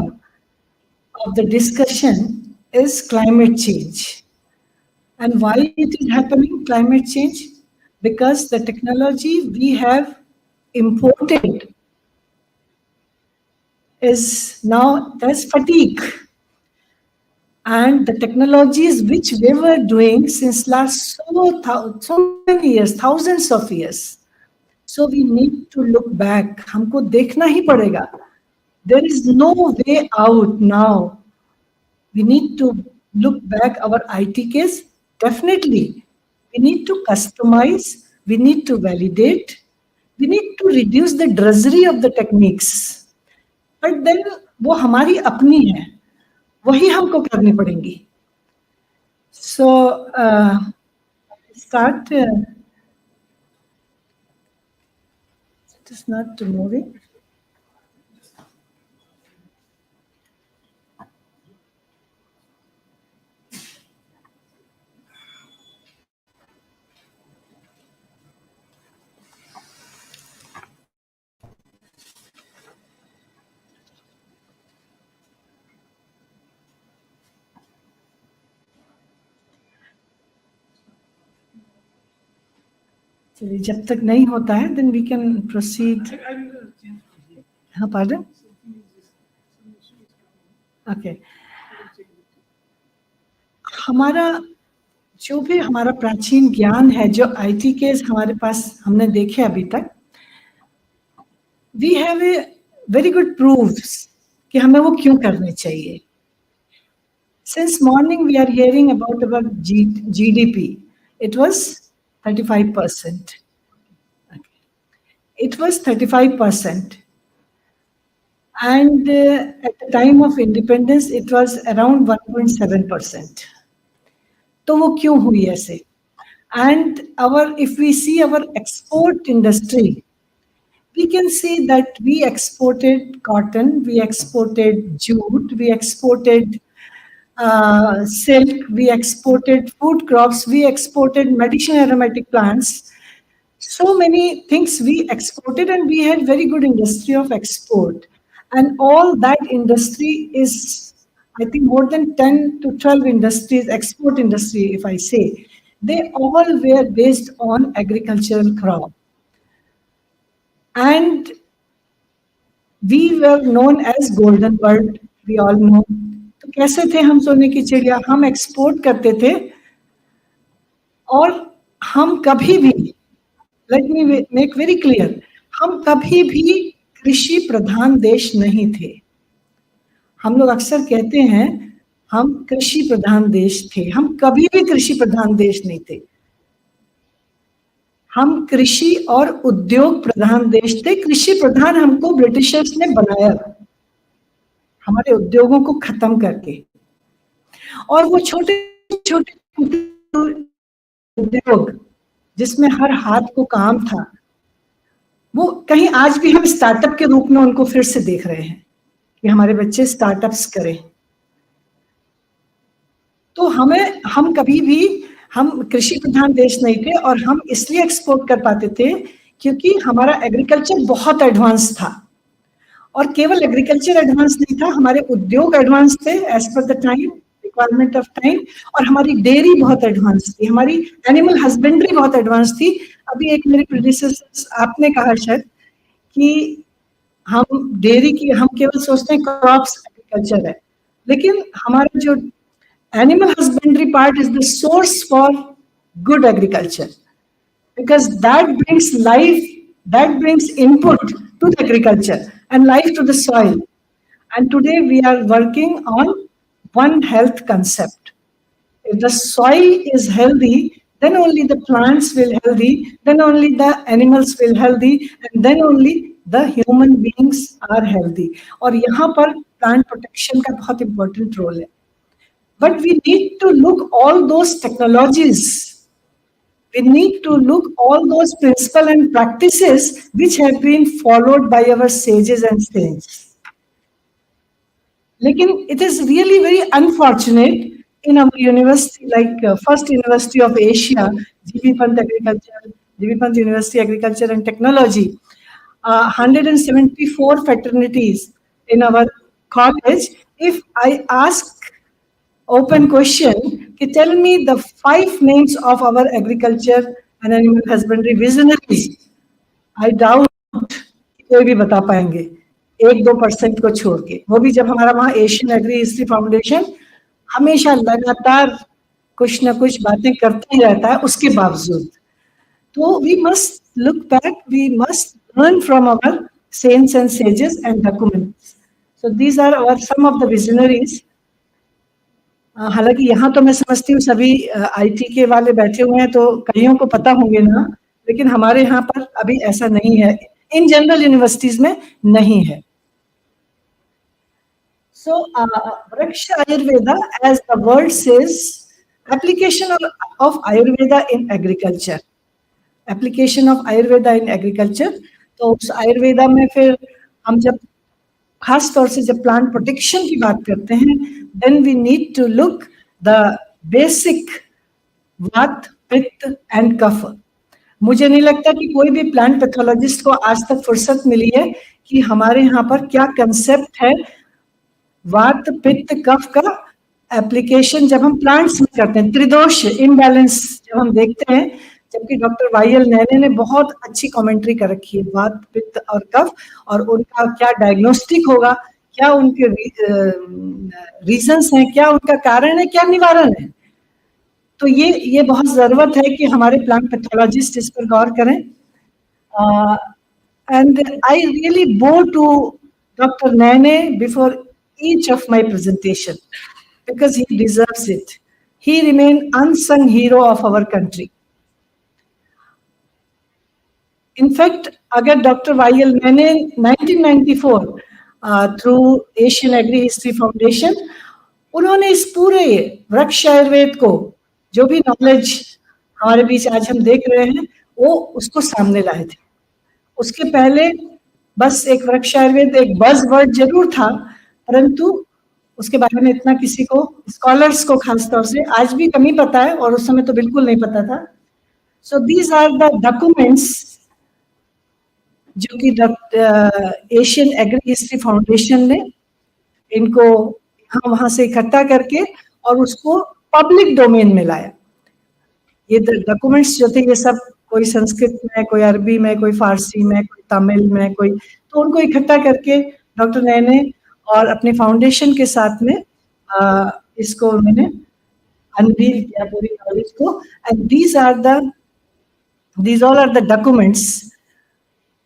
of the discussion is climate change. And why it is happening, climate change? Because the technology we have imported is now, there's fatigue. And the technologies which we were doing since last so many years, thousands of years. So we need to look back. हमको देखना ही पड़ेगा. There is no way out now. We need to look back our ITKs. Definitely. We need to customize. We need to validate. We need to reduce the drudgery of the techniques. But then वो हमारी अपनी है. वही हमको करनी पड़ेंगी. So start. It is not moving. चलिए, जब तक नहीं होता है then we can proceed. हाँ, pardon? Okay. हमारा जो भी हमारा प्राचीन ज्ञान है, जो IT के हमारे पास हमने देखे अभी तक, we have a very good proofs कि हमें वो क्यों करने चाहिए. Since morning we are hearing about our GDP. It was 35%. It was 35%. And at the time of independence, it was around 1.7%. तो वो क्यों हुई ऐसे? And if we see our export industry, we can see that we exported cotton, we exported jute, we exported silk, we exported food crops, we exported medicinal aromatic plants. So many things we exported, and we had very good industry of export. And all that industry is, I think, more than 10 to 12 industries, export industry, if I say, they all were based on agricultural crop. And we were known as golden bird, we all know. तो कैसे थे हम सोने की चिड़िया? हम export करते थे, और हम कभी भी, let me make very clear, हम कभी भी कृषि प्रधान देश नहीं थे. हम लोग अक्सर कहते हैं हम कृषि प्रधान देश थे. हम कभी भी कृषि प्रधान देश नहीं थे. हम कृषि और उद्योग प्रधान देश थे. कृषि प्रधान हमको ब्रिटिशर्स ने बनाया, हमारे उद्योगों को खत्म करके. और वो छोटे छोटे उद्योग जिसमें हर हाथ को काम था, वो कहीं आज भी हम स्टार्टअप के रूप में उनको फिर से देख रहे हैं कि हमारे बच्चे स्टार्टअप्स करें. तो हम कभी भी, हम कृषि प्रधान देश नहीं थे और हम इसलिए एक्सपोर्ट कर पाते थे क्योंकि हमारा एग्रीकल्चर बहुत एडवांस था। और केवल एग्रीकल्चर एडवांस नहीं था, हमारे उद्योग एडवांस थे as per the time, requirement of time, और हमारी डेयरी बहुत एडवांस थी, हमारी एनिमल हस्बेंड्री बहुत एडवांस थी। अभी एक मेरे प्रेडिसेसर्स आपने कहा शायद कि हम डेयरी की, हम केवल सोचते हैं क्रॉप्स एग्रीकल्चर है, लेकिन हमारा जो animal husbandry part is the source for good agriculture, because that brings life, that brings input to the agriculture and life to the soil. And today we are working on one health concept. If the soil is healthy, then only the plants will healthy, then only the animals will healthy, and then only the human beings are healthy. और यहाँ पर plant protection का बहुत important role है. But we need to look all those technologies. We need to look all those principles and practices which have been followed by our sages and saints. Lekin it is really very unfortunate in our university, like first university of Asia, G.B. Pant Agriculture, G.B. Pant University Agriculture and Technology, 174 fraternities in our college. If I ask open question, tell me the 5 names of our agriculture and animal husbandry visionaries, I doubt कोई भी बता पाएंगे, 1-2% को छोड़ के, वो भी जब हमारा वहाँ एशियन एग्री हिस्ट्री फाउंडेशन हमेशा लगातार कुछ ना कुछ बातें करते ही रहता है उसके बावजूद। तो we must look back, we must learn from our saints and sages and documents. So these are our some of the visionaries. हालांकि यहाँ तो मैं समझती हूँ सभी आईटी के वाले बैठे हुए हैं तो कईयों को पता होंगे ना, लेकिन हमारे यहाँ पर अभी ऐसा नहीं है, इन जनरल यूनिवर्सिटीज में नहीं है। So Vriksha Ayurveda, as the word says, application of Ayurveda in agriculture. Application of Ayurveda in agriculture. तो उस आयुर्वेदा में फिर हम जब खास तौर से जब प्लांट प्रोटेक्शन की बात करते हैं, then we need to look the basic vata, pitta and कफ। मुझे नहीं लगता कि कोई भी प्लांट पैथोलॉजिस्ट को आज तक फुर्सत मिली है कि हमारे यहाँ पर क्या कंसेप्ट है वात, पित्त, कफ का एप्लीकेशन जब हम प्लांट्स में करते हैं। त्रिदोष इम्बैलेंस जब हम देखते हैं, जबकि डॉक्टर वाईएल नैने ने बहुत अच्छी कमेंट्री कर रखी है वात, पित्त और कफ, और उनका क्या डायग्नोस्टिक होगा, क्या उनके रीजंस हैं, क्या उनका कारण है, क्या निवारण है। तो ये बहुत जरूरत है कि हमारे प्लांट पैथोलॉजिस्ट इस पर गौर करें। And I really bow to doctor Nene before each of my presentation because he deserves it. He remain unsung hero of our country. In fact अगर डॉक्टर वाईएल मैंने 1994 through Asian agri history foundation, उन्होंने इस पूरे वृक्ष आयुर्वेद को, जो भी नॉलेज हमारे बीच आज हम देख रहे हैं, वो उसको सामने लाए थे। उसके पहले बस एक वृक्ष आयुर्वेद एक बज वर्ड जरूर था, परंतु उसके बारे में इतना किसी को, स्कॉलर्स को खास तौर से आज भी कम ही पता है, और उस समय तो बिल्कुल नहीं पता था। So these are the documents जो कि एशियन एग्री हिस्ट्री फाउंडेशन ने इनको हम वहां से इकट्ठा करके और उसको पब्लिक डोमेन में लाया। ये डॉक्यूमेंट्स जो थे ये सब कोई संस्कृत में, कोई अरबी में, कोई फारसी में, कोई तमिल में, कोई, तो उनको इकट्ठा करके डॉक्टर नैने और अपने फाउंडेशन के साथ में इसको उन्होंने अनवील किया पूरी नॉलेज को। And these all are the documents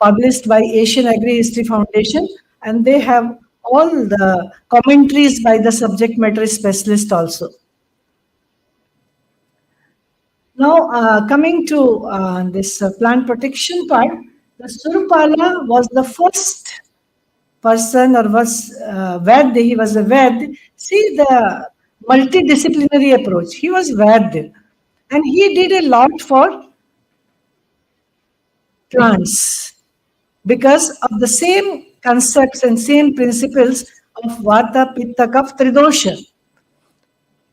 published by Asian Agri History Foundation, and they have all the commentaries by the subject matter specialist also. Now, coming to this plant protection part, the Surupala was the first person, or was Vaid, he was a Vaid. See the multidisciplinary approach. He was Vaid, and he did a lot for plants, because of the same concepts and same principles of Vata, Pitta, Kapha, Tridosha.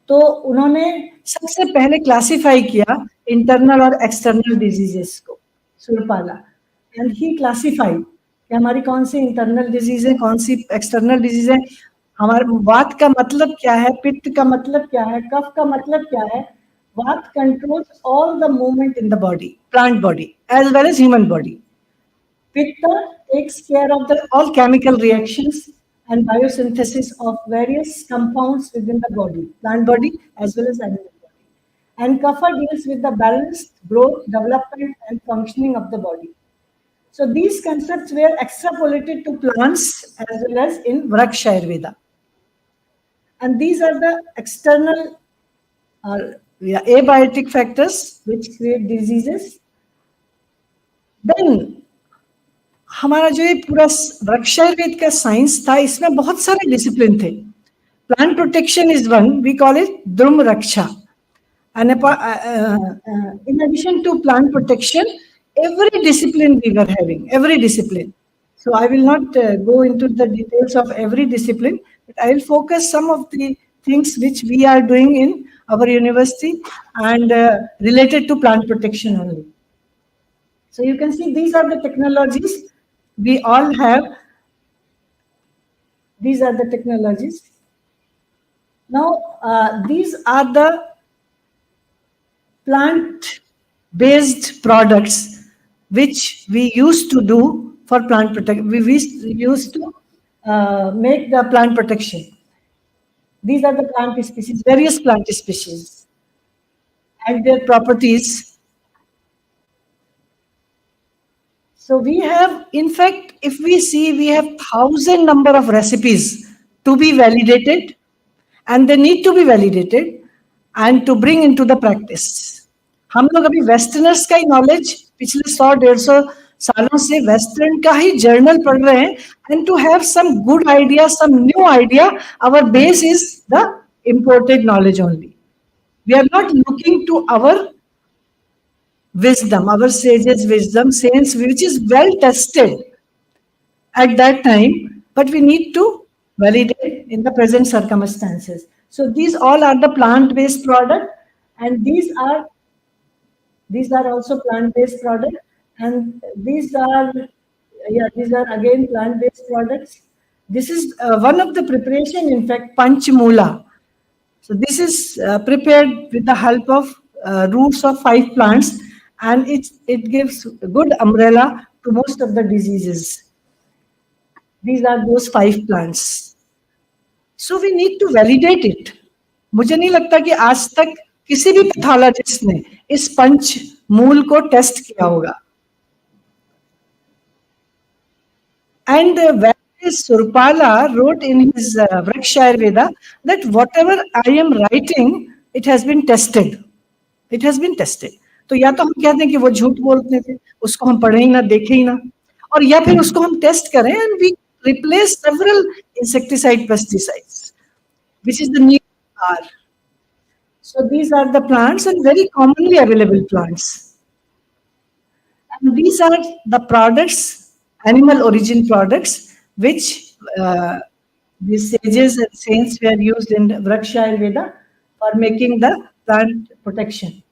तो उन्होंने सबसे पहले classify किया internal और external diseases को, Surpala, and he classified कि हमारी कौन सी इंटरनल डिजीज है, कौन सी एक्सटर्नल डिजीज है, हमारे वात का मतलब क्या है, पित्त का मतलब क्या है, कफ का मतलब क्या है. Vata controls all the movement in the body, plant body as well as human body. Pitta takes care of the all chemical reactions and biosynthesis of various compounds within the body, plant body as well as animal body. And Kapha deals with the balanced growth, development, and functioning of the body. So these concepts were extrapolated to plants as well as in Vraksha Ayurveda. And these are the external abiotic factors which create diseases. Then हमारा जो ये पूरा वृक्षायुर्वेद का science था, इसमें बहुत सारे discipline थे. Plant protection is one, we call it druma raksha. And in addition to plant protection, every discipline we were having, every discipline. So I will not go into the details of every discipline, but I will focus some of the things which we are doing in our university and related to plant protection only. So you can see these are the technologies we all have. These are the technologies. Now, these are the plant-based products which we used to do for plant protection. We used to make the plant protection. These are the plant species, various plant species, and their properties. So we have, in fact, if we see, we have 1,000 number of recipes to be validated, and they need to be validated and to bring into the practice. हम लोग अभी westerners का ही knowledge पिछले 100-150 सालों से western का ही journal पढ़ रहे हैं, and to have some good idea, some new idea, our base is the imported knowledge only. We are not looking to our wisdom, our sages' wisdom, saints, which is well tested at that time, but we need to validate in the present circumstances. So these all are the plant-based product, and these are also plant-based product, and these are again plant-based products. This is one of the preparation, in fact, Panchmula. So this is prepared with the help of roots of 5 plants, and it gives a good umbrella to most of the diseases. These are those 5 plants. So we need to validate it. मुझे नहीं लगता कि आज तक किसी भी pathologist ने इस पंच मूल को टेस्ट किया होगा. And Surpala wrote in his Vraksha Ayurveda that whatever I am writing, it has been tested. It has been tested. तो या तो हम कहते हैं कि वो झूठ बोलते थे, उसको हम पढ़े ही ना, देखे ही ना, और या फिर उसको हम टेस्ट करें and we replace several insecticide pesticides, which is the new R. So these are the plants and very commonly available plants. And these are the products, animal origin products, which the sages and saints were used in Vraksha Ayurveda for making the plant protection.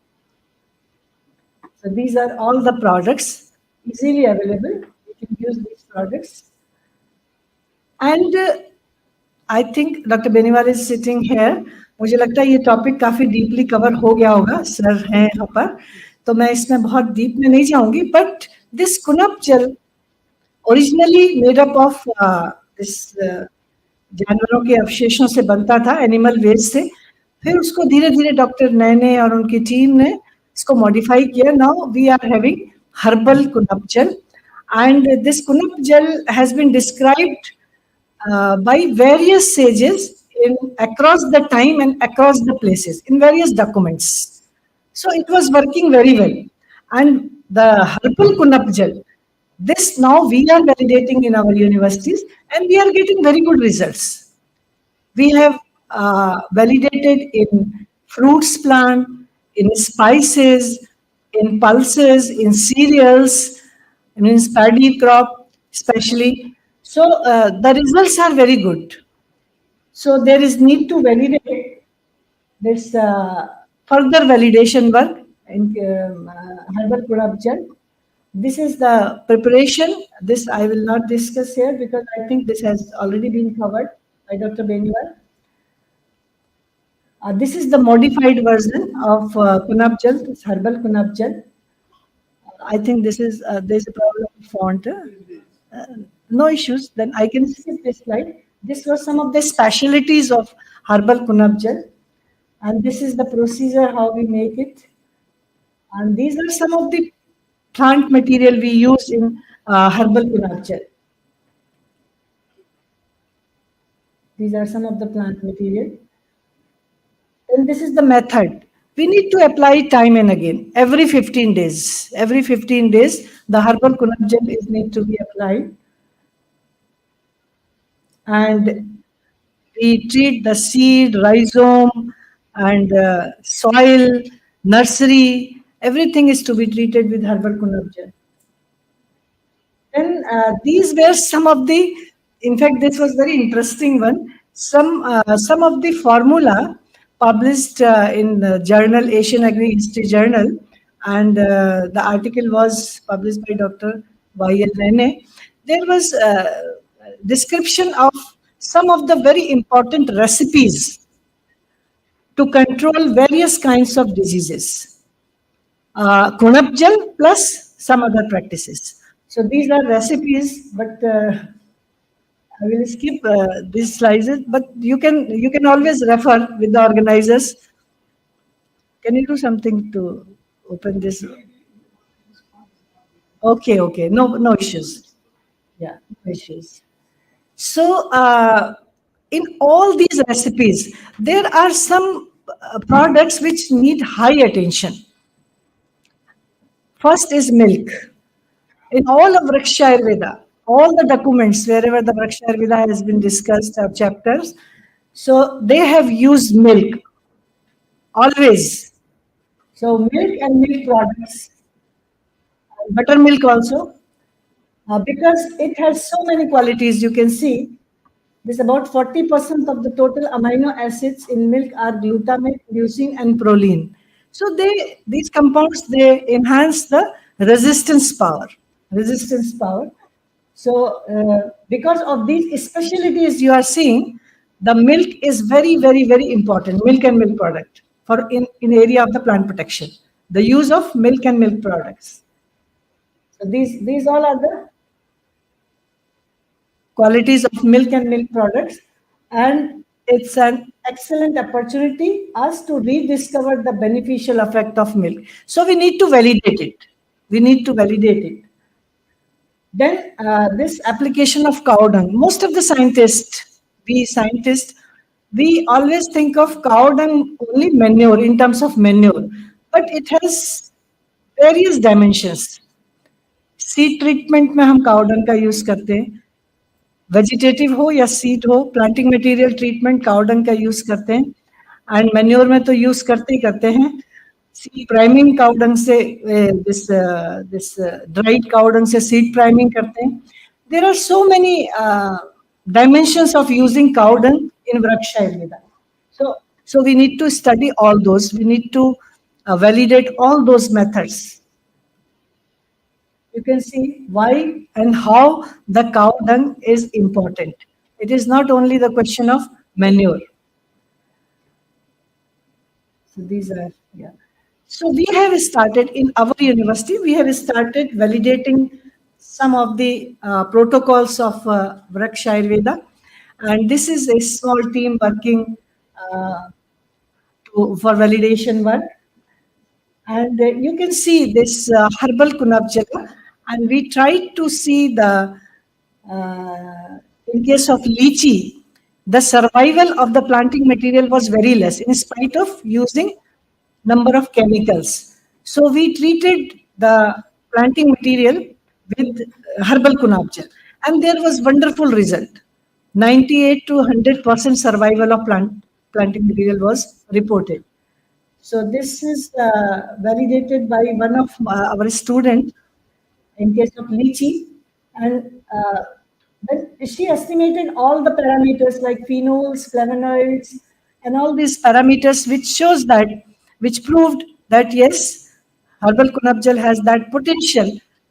So these are all the products easily available. You can use these products. And I think Dr. Beniwal is sitting here. मुझे लगता है ये topic काफी deeply cover हो गया होगा, sir हैं यहाँ पर, तो मैं इसमें बहुत डीप में नहीं जाऊंगी. बट दिस कुनप जल originally made up of this जानवरों के अवशेषों से बनता था, एनिमल वेस्ट से. फिर उसको धीरे धीरे डॉक्टर नैने और उनकी टीम ने इसको मॉडिफाई किया. Now we are having herbal kunapajala, and this kunapajala has been described by various sages across the time and across the places in various documents. So it was working very well. And the herbal kunap gel, this now we are validating in our universities, and we are getting very good results. We have validated in fruits plant, in spices, in pulses, in cereals, and in paddy crop especially. So the results are very good. So there is need to validate this further validation work in herbal production. This is the preparation. This I will not discuss here because I think this has already been covered by Dr. Beniwal. This is the modified version of Kunab Jal, this herbal Kunab Jal. I think this is there's a problem with font. No issues. Then I can skip this slide. This was some of the specialities of herbal Kunab Jal, and this is the procedure how we make it. And these are some of the plant material we use in herbal Kunab Jal. These are some of the plant material. And this is the method. We need to apply time and again, every 15 days. Every 15 days, the herbal Kunab Jal is need to be applied. And we treat the seed, rhizome, and soil, nursery. Everything is to be treated with herbal Kunab Jal. Then these were some of the, in fact, this was very interesting one. Some of the formula published in the journal Asian Agri History Journal, and the article was published by Dr. Y.L. Nene. There was a description of some of the very important recipes to control various kinds of diseases. Kunab Jal plus some other practices. So these are recipes, but I will skip these slides. But you can always refer with the organizers. Can you do something to open this? Okay, no issues. Yeah, no issues. So in all these recipes, there are some products which need high attention. First is milk. In all of Vriksha Ayurveda, all the documents, wherever the Vriksha Ayurveda has been discussed or chapters, so they have used milk always. So milk and milk products, buttermilk also, because it has so many qualities. You can see this about 40% of the total amino acids in milk are glutamate, leucine, and proline. So these compounds they enhance the resistance power. So because of these specialties you are seeing, the milk is very, very, very important. Milk and milk product for in area of the plant protection. The use of milk and milk products. So these all are the qualities of milk and milk products, and it's an excellent opportunity us to rediscover the beneficial effect of milk. So we need to validate it. Then this application of cow dung. Most of the scientists, we always think of cow dung only manure in terms of manure, but it has various dimensions. Seed treatment में हम cow dung का use करते हैं. Vegetative हो या seed हो, planting material treatment cow dung का use करते हैं, एंड मैन्योर में तो यूज करते ही करते हैं. सीड प्राइमिंग काउ डंग से दिस ड्राइड काउ डंग से सीड प्राइमिंग करते हैं. There are so many dimensions of using cow dung in Vriksha Ayurveda. So we need to study all those. We need to validate all those methods. You can see why and how the cow dung is important. It is not only the question of manure. So these are, yeah. So we have started in our university, we have started validating some of the protocols of Vriksha Ayurveda. And this is a small team working for validation work. And you can see this herbal Kunab Jal. And we tried to see the, in case of lychee, the survival of the planting material was very less in spite of using number of chemicals. So we treated the planting material with herbal Kunab Jal. And there was wonderful result. 98 to 100% survival of planting material was reported. So this is validated by one of our students in case of lychee, and then she estimated all the parameters like phenols, flavonoids, and all these parameters which proved that yes, herbal kunabjal has that potential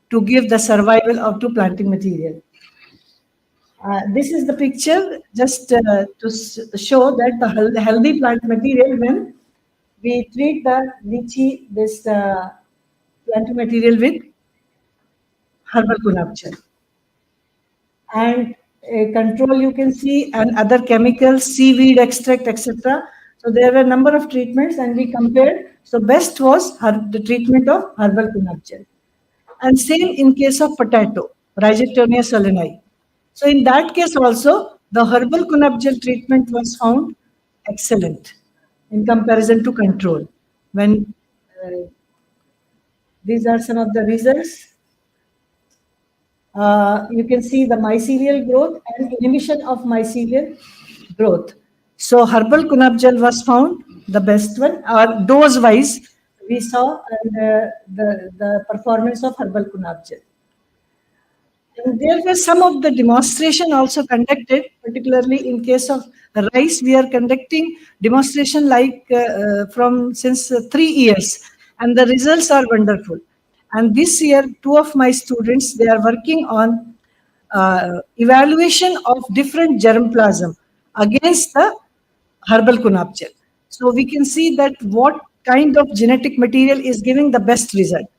to give the survival of to planting material. This is the picture just to show that the healthy plant material when we treat the lychee, this plant material with herbal kunabjal. And a control you can see, and other chemicals, seaweed extract, etc. So there were a number of treatments and we compared. So best was the treatment of herbal kunabjal. And same in case of potato, Rhizoctonia solani. So in that case also, the herbal kunabjal treatment was found excellent in comparison to control. When these are some of the results. You can see the mycelial growth and inhibition of mycelial growth. So herbal kunabjal was found the best one. Dose wise, we saw the performance of herbal kunabjal. And there were some of the demonstration also conducted, particularly in case of rice. We are conducting demonstration like from since 3 years, and the results are wonderful. And this year, 2 of my students, they are working on evaluation of different germplasm against the herbal kunabjal. So we can see that what kind of genetic material is giving the best result.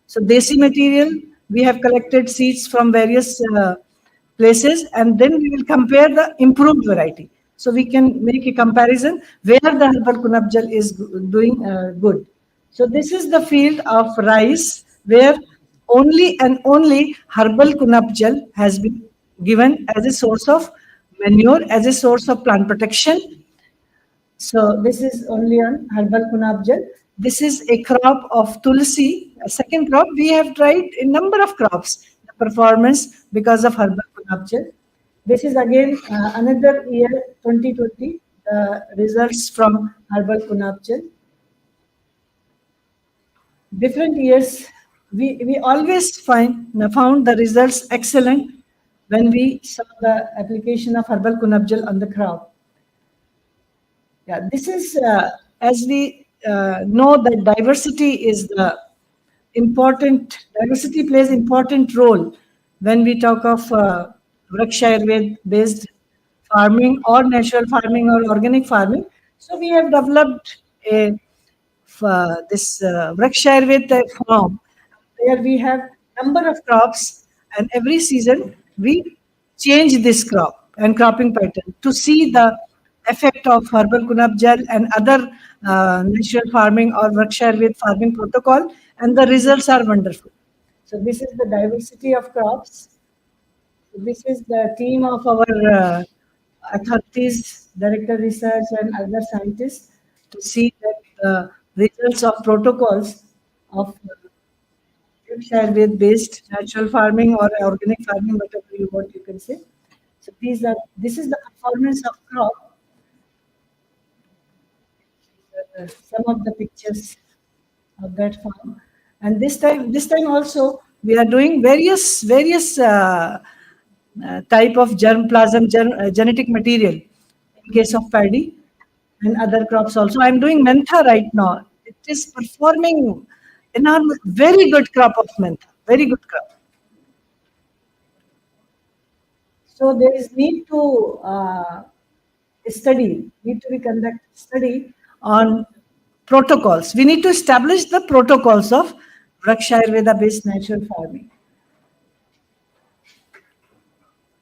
So desi material, we have collected seeds from various places, and then we will compare the improved variety. So we can make a comparison where the herbal kunabjal is doing good. So this is the field of rice where only and only herbal kunabjal has been given as a source of manure, as a source of plant protection. So this is only on herbal kunabjal. This is a crop of tulsi. A second crop, we have tried a number of crops, the performance because of herbal kunabjal. This is again another year, 2020, the results from herbal kunabjal. Different years, we always found the results excellent when we saw the application of herbal kunabjal on the crop. Yeah, this is as we know that diversity is the important. Diversity plays important role when we talk of Vriksha Ayurveda based farming or natural farming or organic farming. So we have developed a this Vriksha Ayurveda farm where we have number of crops, and every season we change this crop and cropping pattern to see the effect of herbal kunabjal and other natural farming or Vriksha Ayurveda farming protocol, and the results are wonderful. So this is the diversity of crops. This is the team of our authorities, director research and other scientists to see that the results of protocols of Ayurveda-based natural farming or organic farming, whatever you want, you can say. So this is the performance of crop. Some of the pictures of that farm, and this time also we are doing various type of germplasm genetic material in case of paddy and other crops also. I'm doing mentha right now. It is performing enormous, very good crop of mentha, very good crop. So there is need to be conduct study on protocols. We need to establish the protocols of Vriksha Ayurveda based natural farming.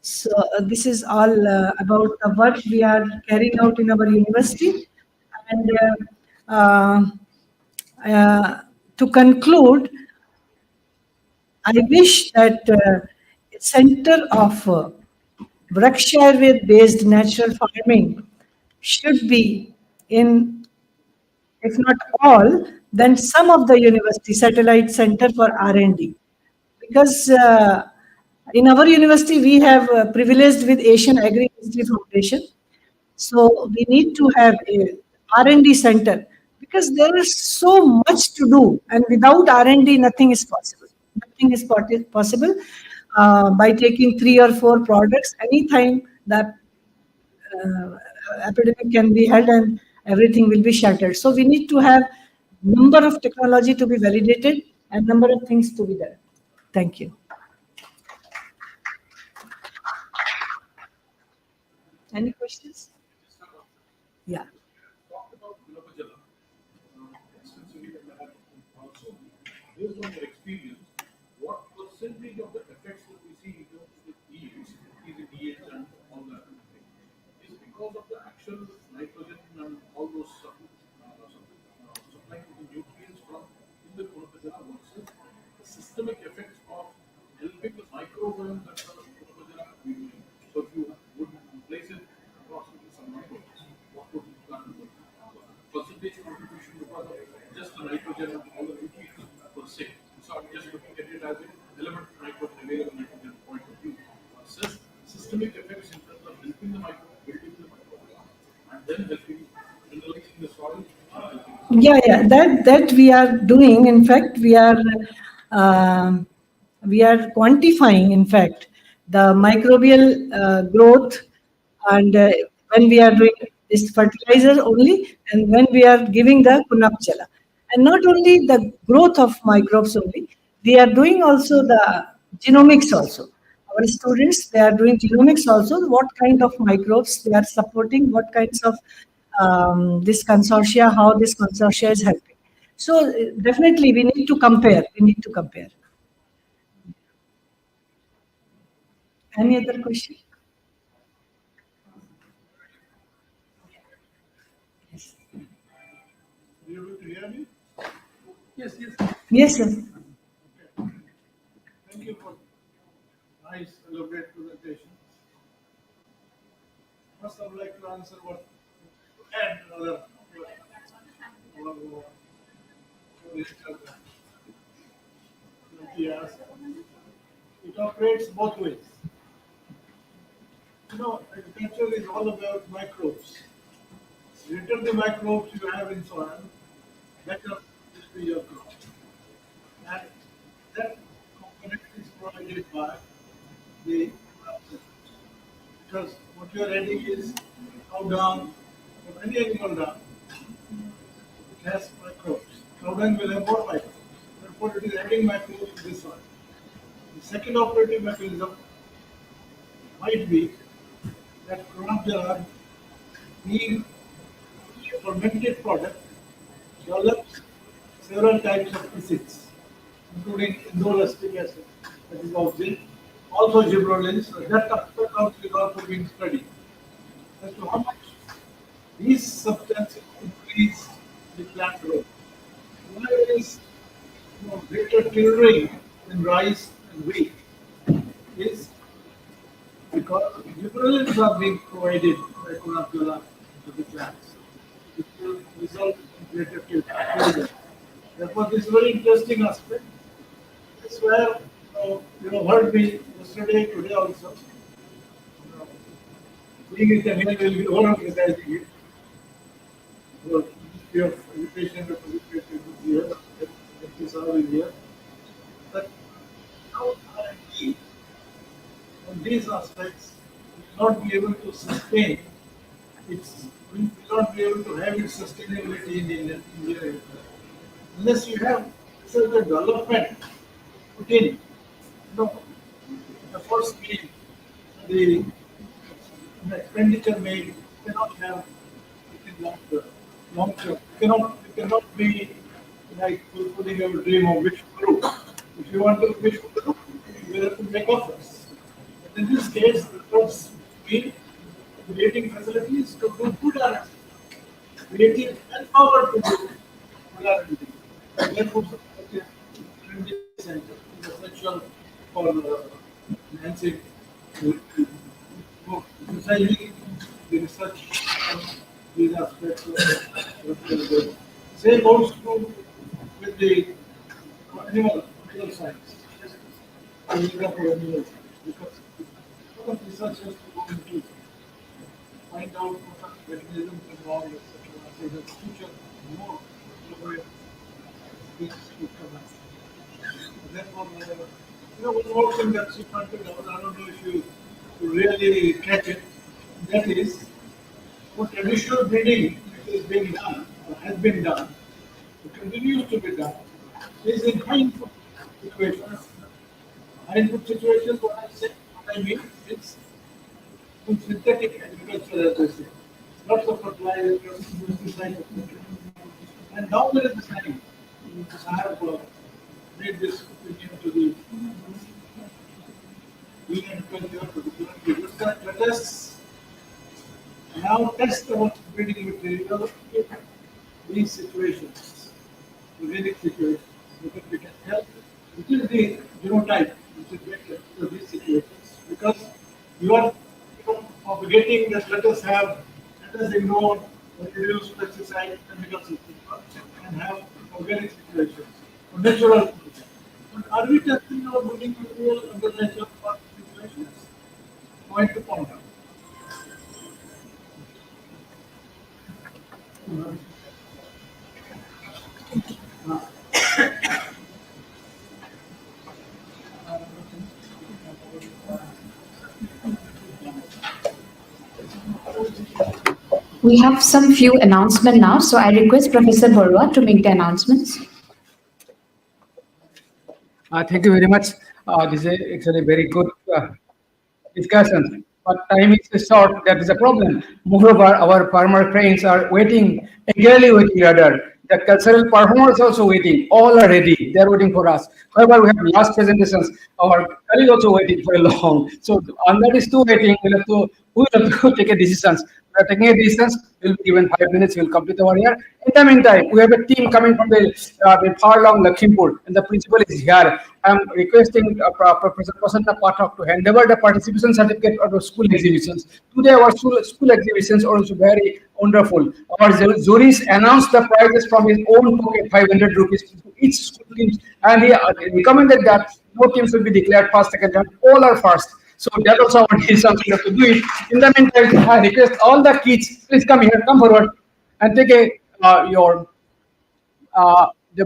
So this is all about the work we are carrying out in our university. And to conclude, I wish that a center of Vriksha Ayurveda based natural farming should be in, if not all, then some of the university satellite center for R&D. Because in our university, we have privileged with Asian Agri-History Foundation. So we need to have a R&D center because there is so much to do, and without R&D, nothing is possible. Nothing is possible by taking 3 or 4 products. Anytime that epidemic can be held, and everything will be shattered. So we need to have number of technology to be validated and number of things to be done. Thank you. Any questions? Yeah. Talked about Vilapajala extensively in the also. Based on your experience, what percentage of the effects that we see in terms of yields, EDH and all that is because of the actual nitrogen and all those supplying the nutrients from in the Vilapajala versus the systemic effects of helping the microbiome that the Vilapajala be doing. So if you would place it approximately some numbers, what would that percentage contribution because of just the nitrogen and all the nutrients per se? So I'm just looking at it as an element nitrogen, available nitrogen point of view versus systemic effects in terms of helping the microbiome, building the microbiome, and then helping mineralizing the soil. Yeah, that we are doing. In fact, we are quantifying, in fact, the microbial growth, and when we are doing this fertilizer only, and when we are giving the kunap jala, and not only the growth of microbes only, we are doing also the genomics also. Our students, they are doing genomics also. What kind of microbes they are supporting, what kinds of this consortia, how this consortia is helping. So definitely we need to compare. We need to compare. Any other question? Yes. Are you able to hear me? Yes, yes. Yes, sir. Okay. Thank you for nice elaborate presentation. First, I would like to answer what and other yes, it operates both ways. You know, agriculture is all about microbes. Greater the microbes you have in soil, better will be your crop. And that component is provided by the because what you are adding is cow dung or any animal dung. It has microbes. Cow dung will have more microbes. Therefore, it is adding microbes to this soil. The second operating mechanism might be that crops are being a fermented product develops several types of acids, including indolacetic acid, that is oxide, also gibberellins. So that aspect also is also being studied as to how much these substances increase the plant growth. Why is greater tillering in rice and wheat is because gibberellins are being provided by Conabiola to the plants, which will result in greater tillage. Therefore, this is a very interesting aspect. That's where heard me yesterday, today also. Being it and here will be over-emphasizing it. So, Ministry of Education representative is here, FP is here. But how R&D on these aspects will not be able to sustain will not be able to have its sustainability in India unless you have research and development put in, efforts made, the expenditure made, cannot have it in long term. It cannot be like fulfilling your dream of wish group. If you want to wish group, you have to make offers. But in this case, the efforts mean creating facilities to do good R&D, creating and power to do good R&D. And therefore, such a R&D center is essential for enhancing precisely the research on these aspects of same goes true with the animal science. Animal science, because a lot of research has to go into find out what are the mechanisms involved, etc. So the future more elaborate things will come up. Therefore, one more thing that she pointed out, I don't know if you really catch it, that is, for traditional breeding, is being done, or has been done, it continues to be done, is in high input situations. High input situations, what I mean, it's in synthetic agriculture, as they say. Lots of fertilizers, pesticides, etc. And now there is a sign. I have made this opinion to the Union Agriculture, to the Union that let us now test our breeding material in these situations, organic situations, because we can help, which is the genotype, which is better for these situations, because you are forgetting that let us ignore or reduce pesticide chemicals and have organic situations, or natural. But are we testing our breeding material under natural situations? Point to point out. We have some few announcements now, so I request Professor Borwa to make the announcements. Thank you very much. This is actually very good discussion, but time is short. That is a problem. Moreover, our farmer friends are waiting, eagerly waiting rather. The cultural performers also waiting. All are ready. They are waiting for us. However, we have last presentations. Our colleague also waiting for a long. So under these two waiting, we have to take a decisions. We are taking a decisions. We'll be given 5 minutes. We'll complete our year. In the meantime, we have a team coming from the far long Lakhimpur, and the principal is here. I am requesting Professor Prasanna Pathak to hand over the participation certificate of the school exhibitions. Today, our school exhibitions are also very wonderful. Our juries announced the prizes from his own pocket, 500 rupees to each school team, and he recommended that no teams will be declared first, second, third. All are first. So that also our decision we have to do it. In the meantime, I request all the kids, please come here, come forward, and take the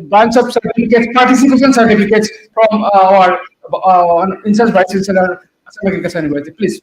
bunch of certificates, participation certificates from our Insurance Vice Chancellor, Assam Agriculture University. Please.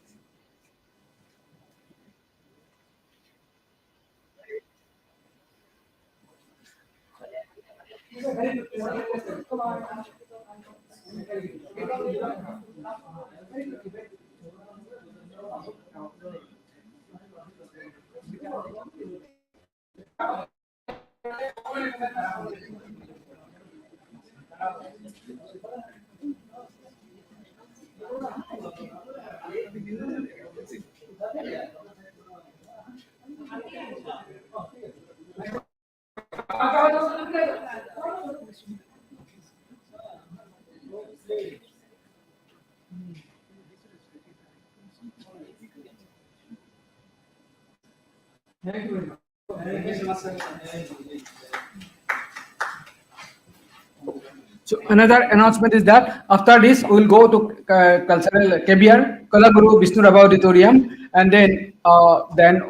So another announcement is that after this we will go to cultural KBR, Kalaguru Vishnu Rabha Auditorium, and then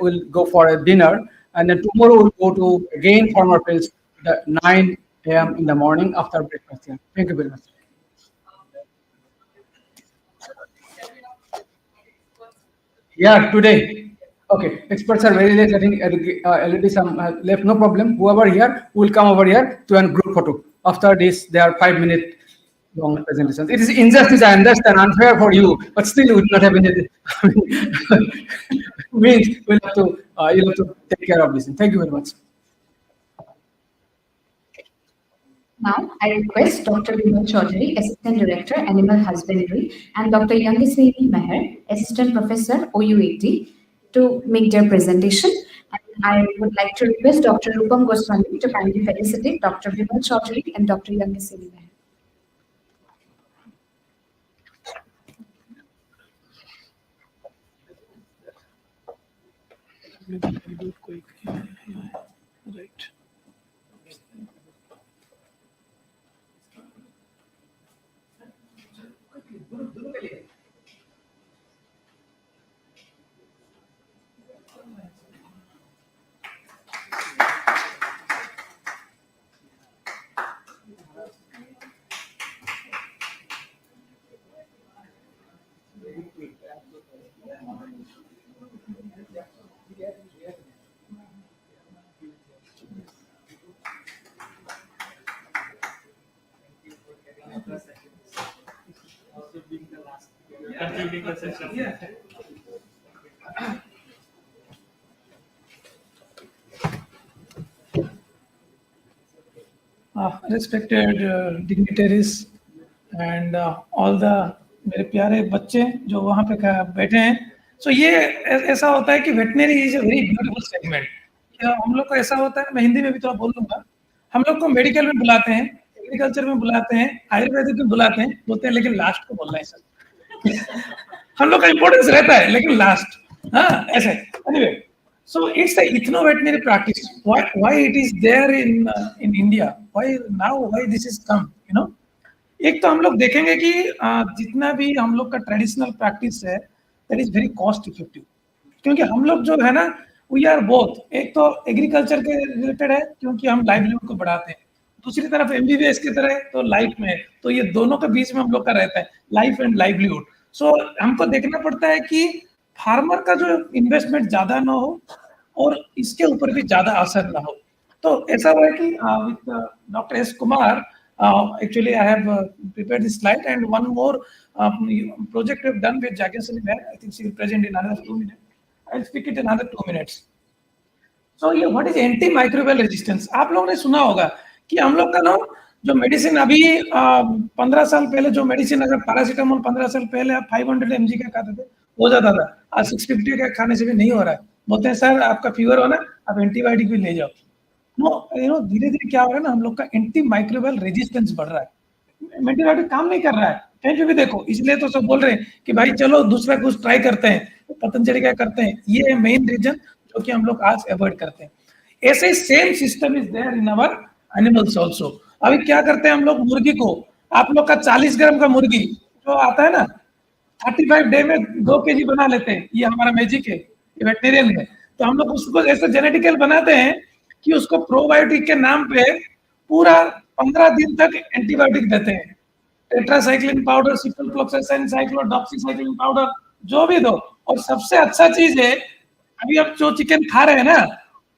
we'll go for a dinner, and then tomorrow we'll go to again Farmer Fields at 9 a.m. in the morning after breakfast. Yeah. Thank you very much. Yeah, today. Okay, experts are very late. I think already some left. No problem. Whoever here will come over here to a group photo. After this, there are 5 minute long presentations. It is injustice, I understand, unfair for you, but still we do not have any. Means we'll have to you'll have to take care of this. Thank you very much. Now, I request Dr. Vimal Chaudhary, Assistant Director, Animal Husbandry, and Dr. Yangisini Meher, Assistant Professor, OUAT, to make their presentation. And I would like to request Dr. Rupam Goswami to kindly felicitate Dr. Vimal Chaudhary and Dr. Yangisini Meher. Right. Concluding the session. Yeah. Respected dignitaries and all the मेरे प्यारे बच्चे जो वहाँ पे बैठे हैं, सो ये ऐसा होता है कि veterinary is a very beautiful segment. हम लोग को ऐसा होता है, मैं हिंदी में भी थोड़ा बोल लूंगा, हम लोग को मेडिकल में बुलाते हैं, एग्रीकल्चर में बुलाते हैं, आयुर्वेदिक में बुलाते हैं, बोलते हैं लेकिन लास्ट को बोलना है सर। हम लोग का इंपॉर्टेंस रहता है लेकिन लास्ट, हाँ ऐसे। Anyway, so it's a ethno-veterinary practice. Why it is there in India? Why this is come? You know, एक तो हम लोग देखेंगे कि जितना भी हम लोग का ट्रेडिशनल प्रैक्टिस है, that is very cost effective. क्योंकि हम लोग जो है ना, we are both, एक तो एग्रीकल्चर के रिलेटेड है क्योंकि हम लाइवलीहुड को बढ़ाते हैं, दूसरी तरफ एमबीबीएस की तरह तो लाइफ में, तो ये दोनों के बीच में हम लोग का रहता है लाइफ एंड लाइवलीहुड। सो हमको देखना पड़ता है कि फार्मर का जो इन्वेस्टमेंट ज्यादा ना हो और इसके ऊपर भी ज्यादा असर ना हो। तो ऐसा हुआ है कि with doctor S Kumar, actually I have prepared this slide and one more project we've done with Jagasani Bhair. I think she will present in another 2 minutes. I'll speak it in another 2 minutes. So ये what is antimicrobial resistance? आप लोगों ने सुना होगा कि हम लोग का ना जो मेडिसिन अभी 15 साल पहले जो मेडिसिन, अगर पैरासीटामोल 15 साल पहले आप 500 mg का खाते थे हो जाता था, आज 650 का खाने से भी नहीं हो रहा है। बोलते हैं सर आपका फीवर हो ना, आप एंटीबायोटिक भी ले जाओ। नो, धीरे धीरे क्या हो रहा है ना, हम लोग का एंटी माइक्रोबियल रेजिस्टेंस बढ़ रहा है, एंटीबायोटिक काम नहीं कर रहा है कहीं पे भी देखो, इसलिए तो सब बोल रहे हैं कि भाई चलो दूसरा कुछ ट्राई करते हैं, पतंजलि क्या करते हैं, ये मेन रीजन जो कि हम लोग आज अवॉइड करते हैं। ऐसे same system is there in our animals also. अभी क्या करते हैं हम लोग, मुर्गी को, आप लोग का 40 ग्राम का मुर्गी जो आता है ना, 35 डे में 2 kg बना लेते हैं, ये हमारा मैजिक है, ये वेटनेरियन है। तो हम लोग उसको ऐसे जेनेटिकल बनाते हैं कि उसको प्रोबायोटिक के नाम पे पूरा 15 दिन तक एंटीबायोटिक देते हैं, टेट्रासाइक्लिन पाउडर, सिक्लोफ्लोक्सासिन, साइक्लोडॉक्सीसाइक्लिन पाउडर, जो भी दो। और सबसे अच्छा चीज है, अभी आप जो चिकन खा रहे हैं ना,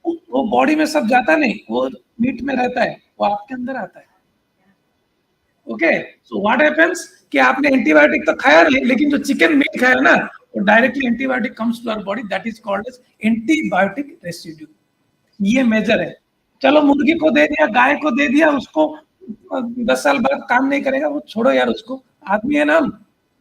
वो बॉडी में सब जाता नहीं, वो मीट में रहता है, वो आपके अंदर आता है। ओके, सो व्हाट हैपेंस कि आपने एंटीबायोटिक तो खाया नहीं, लेकिन जो चिकन मीट खाया ना, वो directly antibiotic comes to our body, that is called as antibiotic residue. ये मेजर है। चलो मुर्गी को दे दिया, गाय को दे दिया, उसको 10 साल बाद काम नहीं करेगा, वो छोड़ो यार, उसको आदमी है ना,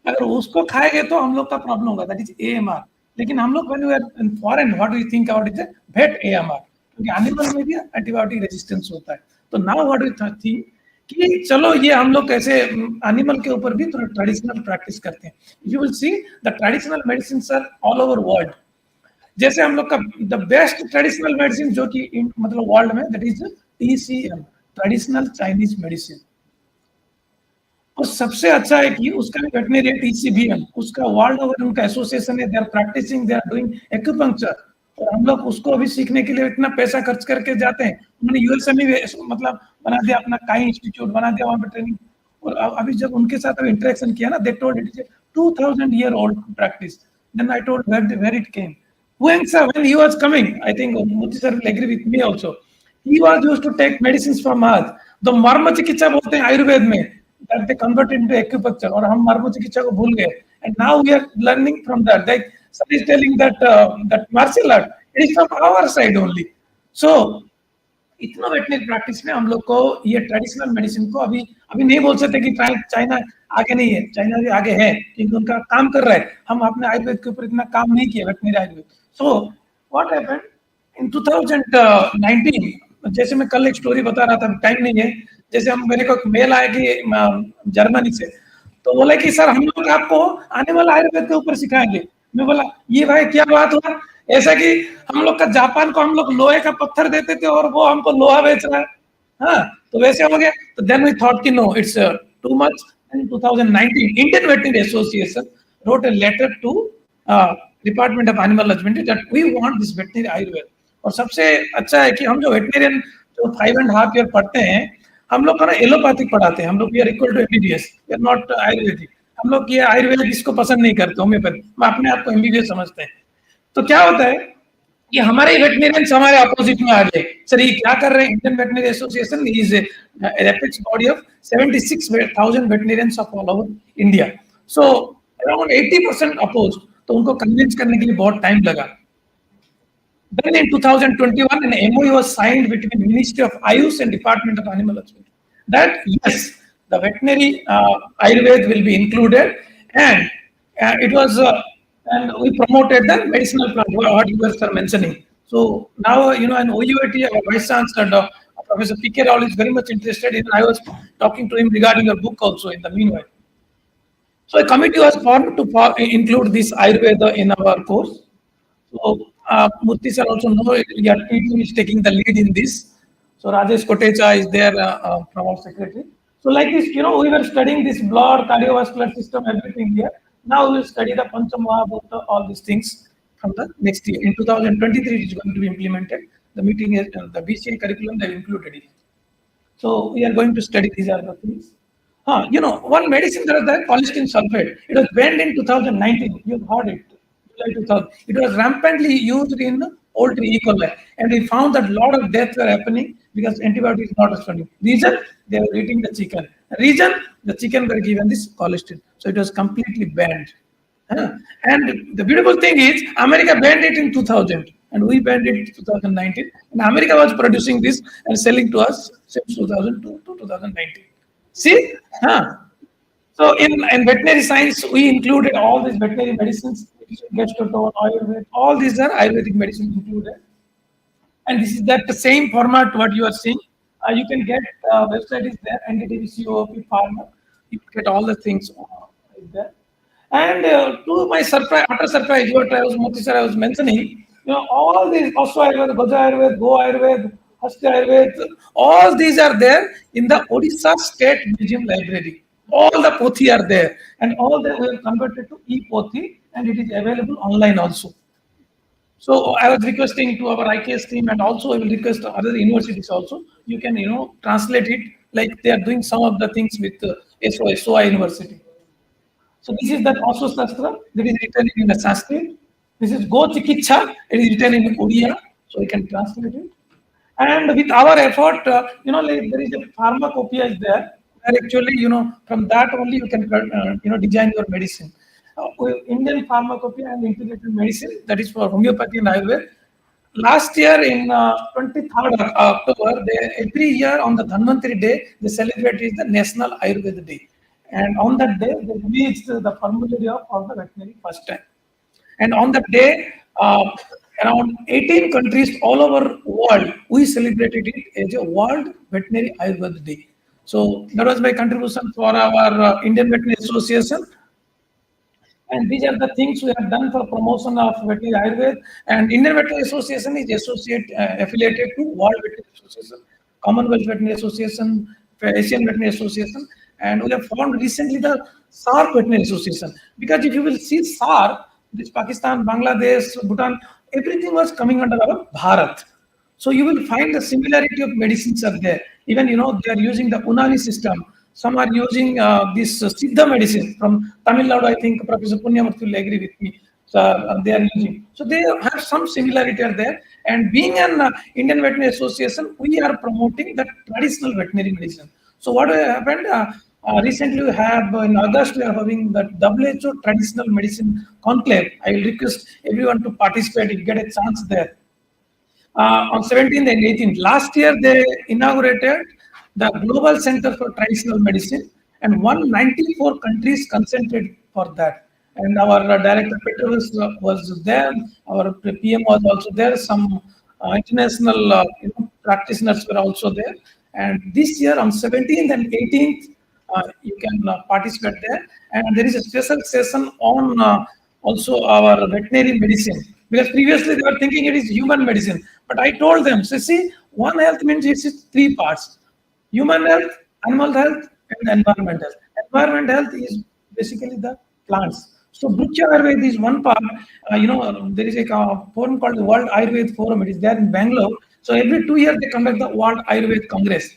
अगर उसको खाएंगे तो हम लोग का प्रॉब्लम होगा, दैट इज एएमआर। लेकिन हम लोग when we are in foreign, what we think about it, vet AMR, क्योंकि एनिमल में भी एंटीबायोटिक रेजिस्टेंस होता है। तो नाउ व्हाट वी थिंक कि चलो ये हम लोग कैसे एनिमल के ऊपर भी थोड़ा ट्रेडिशनल प्रैक्टिस करते हैं। You will see the traditional medicines are all over world. जैसे हम लोग का द बेस्ट ट्रेडिशनल मेडिसिन जो कि मतलब वर्ल्ड में, that is TCM, traditional Chinese medicine. और सबसे अच्छा है कि उसका भी वेटनरी TCBM, उसका वर्ल्ड ओवर उनका एसोसिएशन है, they are practicing, they are doing acupuncture. और हम लोग उसको अभी सीखने के लिए इतना पैसा खर्च करके जाते हैं। उन्होंने यूएसए में मतलब बना दिया अपना काई इंस्टीट्यूट, बना दिया वहां पर ट्रेनिंग। और अभी जब उनके साथ इंटरेक्शन किया ना, they told it is 2000 year old practice. Then I told where it came. When he was coming, I think Murthy sir will agree with me also. He was used to take medicines from us. The मर्म चिकित्सा बोलते हैं आयुर्वेद में, that they converted into acupuncture, और हम मर्म चिकित्सा को भूल गए। And now we are learning from that. Like sir is telling that that martial art, it is from our side only. So इतना वेटनरी प्रैक्टिस में हम लोग को ये ट्रेडिशनल मेडिसिन को अभी नहीं बोल सकते कि चाइना आगे नहीं है, चाइना भी आगे है क्योंकि उनका काम कर रहा है। हम अपने आयुर्वेद के ऊपर इतना काम नहीं किया, veterinary Ayurveda. So what happened in 2019, जैसे मैं कल एक स्टोरी बता रहा था, टाइम नहीं है, जैसे हम मेरे को मेल आया कि जर्मनी से, तो बोला कि सर हम लोग आपको एनिमल आयुर्वेद के ऊपर सिखाएंगे। मैं बोला ये भाई क्या बात हुआ, ऐसा कि हम लोग का जापान को हम लोग लोहे का पत्थर देते थे और वो हमको लोहा बेच रहा है, हाँ तो वैसे हो गया। तो देन वी थॉट कि no, it's too much. In 2019, Indian Veterinary Association wrote a letter to Department of Animal Husbandry that we want this veterinary Ayurveda. और सबसे अच्छा है कि हम जो वेटनेरियन जो 5.5 year पढ़ते हैं, हम लोग का ना एलोपैथिक पढ़ाते हैं, हम लोग equal to MBBS, we are not Ayurvedic. हम लोग ये आयुर्वेद इसको पसंद नहीं करते, होम्योपैथी, हम अपने आप को MBBS समझते हैं। तो क्या होता है कि हमारे वेटनेरियंस हमारे अपोजिट में आ गए, सर ये क्या कर रहे हैं। Indian veterinary association is apex body of 76,000 veterinarians of all over India. So around 80% opposed. तो उनको convince करने के लिए बहुत time लगा. Then in 2021, an MOU was signed between Ministry of Ayush and Department of Animal Husbandry that yes, the veterinary Ayurveda will be included, and it was and we promoted the medicinal plant what you were mentioning. So now an OUAT, our Vice Chancellor, Professor P.K. Rao is very much interested in. I was talking to him regarding your book also in the meanwhile. So a committee was formed to include this Ayurveda in our course. So Murthy sir also know your team is taking the lead in this. So Rajesh Kotecha is there from our secretary. So like this, we were studying this blood, cardiovascular system, everything here. Now we will study the Panchamahabhuta, all these things from the next year. In 2023, it is going to be implemented. The meeting is the BCA curriculum, they have included it. So we are going to study these are the things. One medicine that was there, colistin sulfate. It was banned in 2019. You've heard it. July 2000. It was rampantly used in poultry E. coli, and we found that a lot of deaths were happening because antibiotics not responding. Reason, they were eating the chicken. Reason, the chicken were given this colistin. So it was completely banned. And the beautiful thing is, America banned it in 2000, and we banned it in 2019. And America was producing this and selling to us since 2002 to 2019. See? So in veterinary science, we included all these veterinary medicines, gastro, Ayurveda, all these are Ayurvedic medicines included. And this is that the same format what you are seeing. You can get website is there, NDTV COOP Pharma. You can get all the things is there. And to my surprise, utter surprise, what Moti sir I was mentioning, all these Pasu Ayurveda, Gaja Ayurveda, Go Ayurveda, Hastya Ayurveda, all these are there in the Odisha State Museum Library. All the Pothi are there, and all that we have converted to e-Pothi, and it is available online also. So I was requesting to our IKS team, and also I will request to other universities also. You can translate it like they are doing some of the things with SOI University. So this is that also Shastra that is written in the Sanskrit. This is Go Chikitsa, it is written in Odia, so we can translate it. And with our effort, like there is a pharmacopoeia is there, where actually, from that only you can, design your medicine. Indian pharmacopoeia and integrated medicine, that is for homeopathy and Ayurveda. Last year in 23rd October, every year on the Dhanvantari Day, they celebrate the National Ayurveda Day. And on that day, they released the formulary of the veterinary first time. And on that day, around 18 countries all over the world, we celebrated it as a World Veterinary Ayurveda Day. So that was my contribution for our Indian Veterinary Association. And these are the things we have done for promotion of veterinary Ayurveda. And Indian Veterinary Association is affiliated to World Veterinary Association, Commonwealth Veterinary Association, Asian Veterinary Association. And we have formed recently the SARC Veterinary Association. Because if you will see SARC, this Pakistan, Bangladesh, Bhutan, everything was coming under our Bharat. So you will find the similarity of medicines are there. Even, they are using the Unani system. Some are using this Siddha medicine from Tamil Nadu. I think Professor Punyamurthy will agree with me. So they are using. So they have some similarity are there. And being an Indian Veterinary Association, we are promoting the traditional veterinary medicine. So what happened? Recently, we have in August we are having the WHO Traditional Medicine Conclave. I will request everyone to participate if get a chance there. On 17th and 18th, last year they inaugurated the Global Center for Traditional Medicine, and 194 countries consented for that. And our director Peter was there. Our PM was also there. Some international practitioners were also there. And this year on 17th and 18th. You can participate there, and there is a special session on also our veterinary medicine, because previously they were thinking it is human medicine, but I told them, so see, One Health means it's three parts: human health, animal health, and environment health. Environment health is basically the plants. So Brucha Ayurveda is one part. There is a forum called the World Ayurveda Forum. It is there in Bangalore. So every 2 years they conduct the World Ayurveda Congress.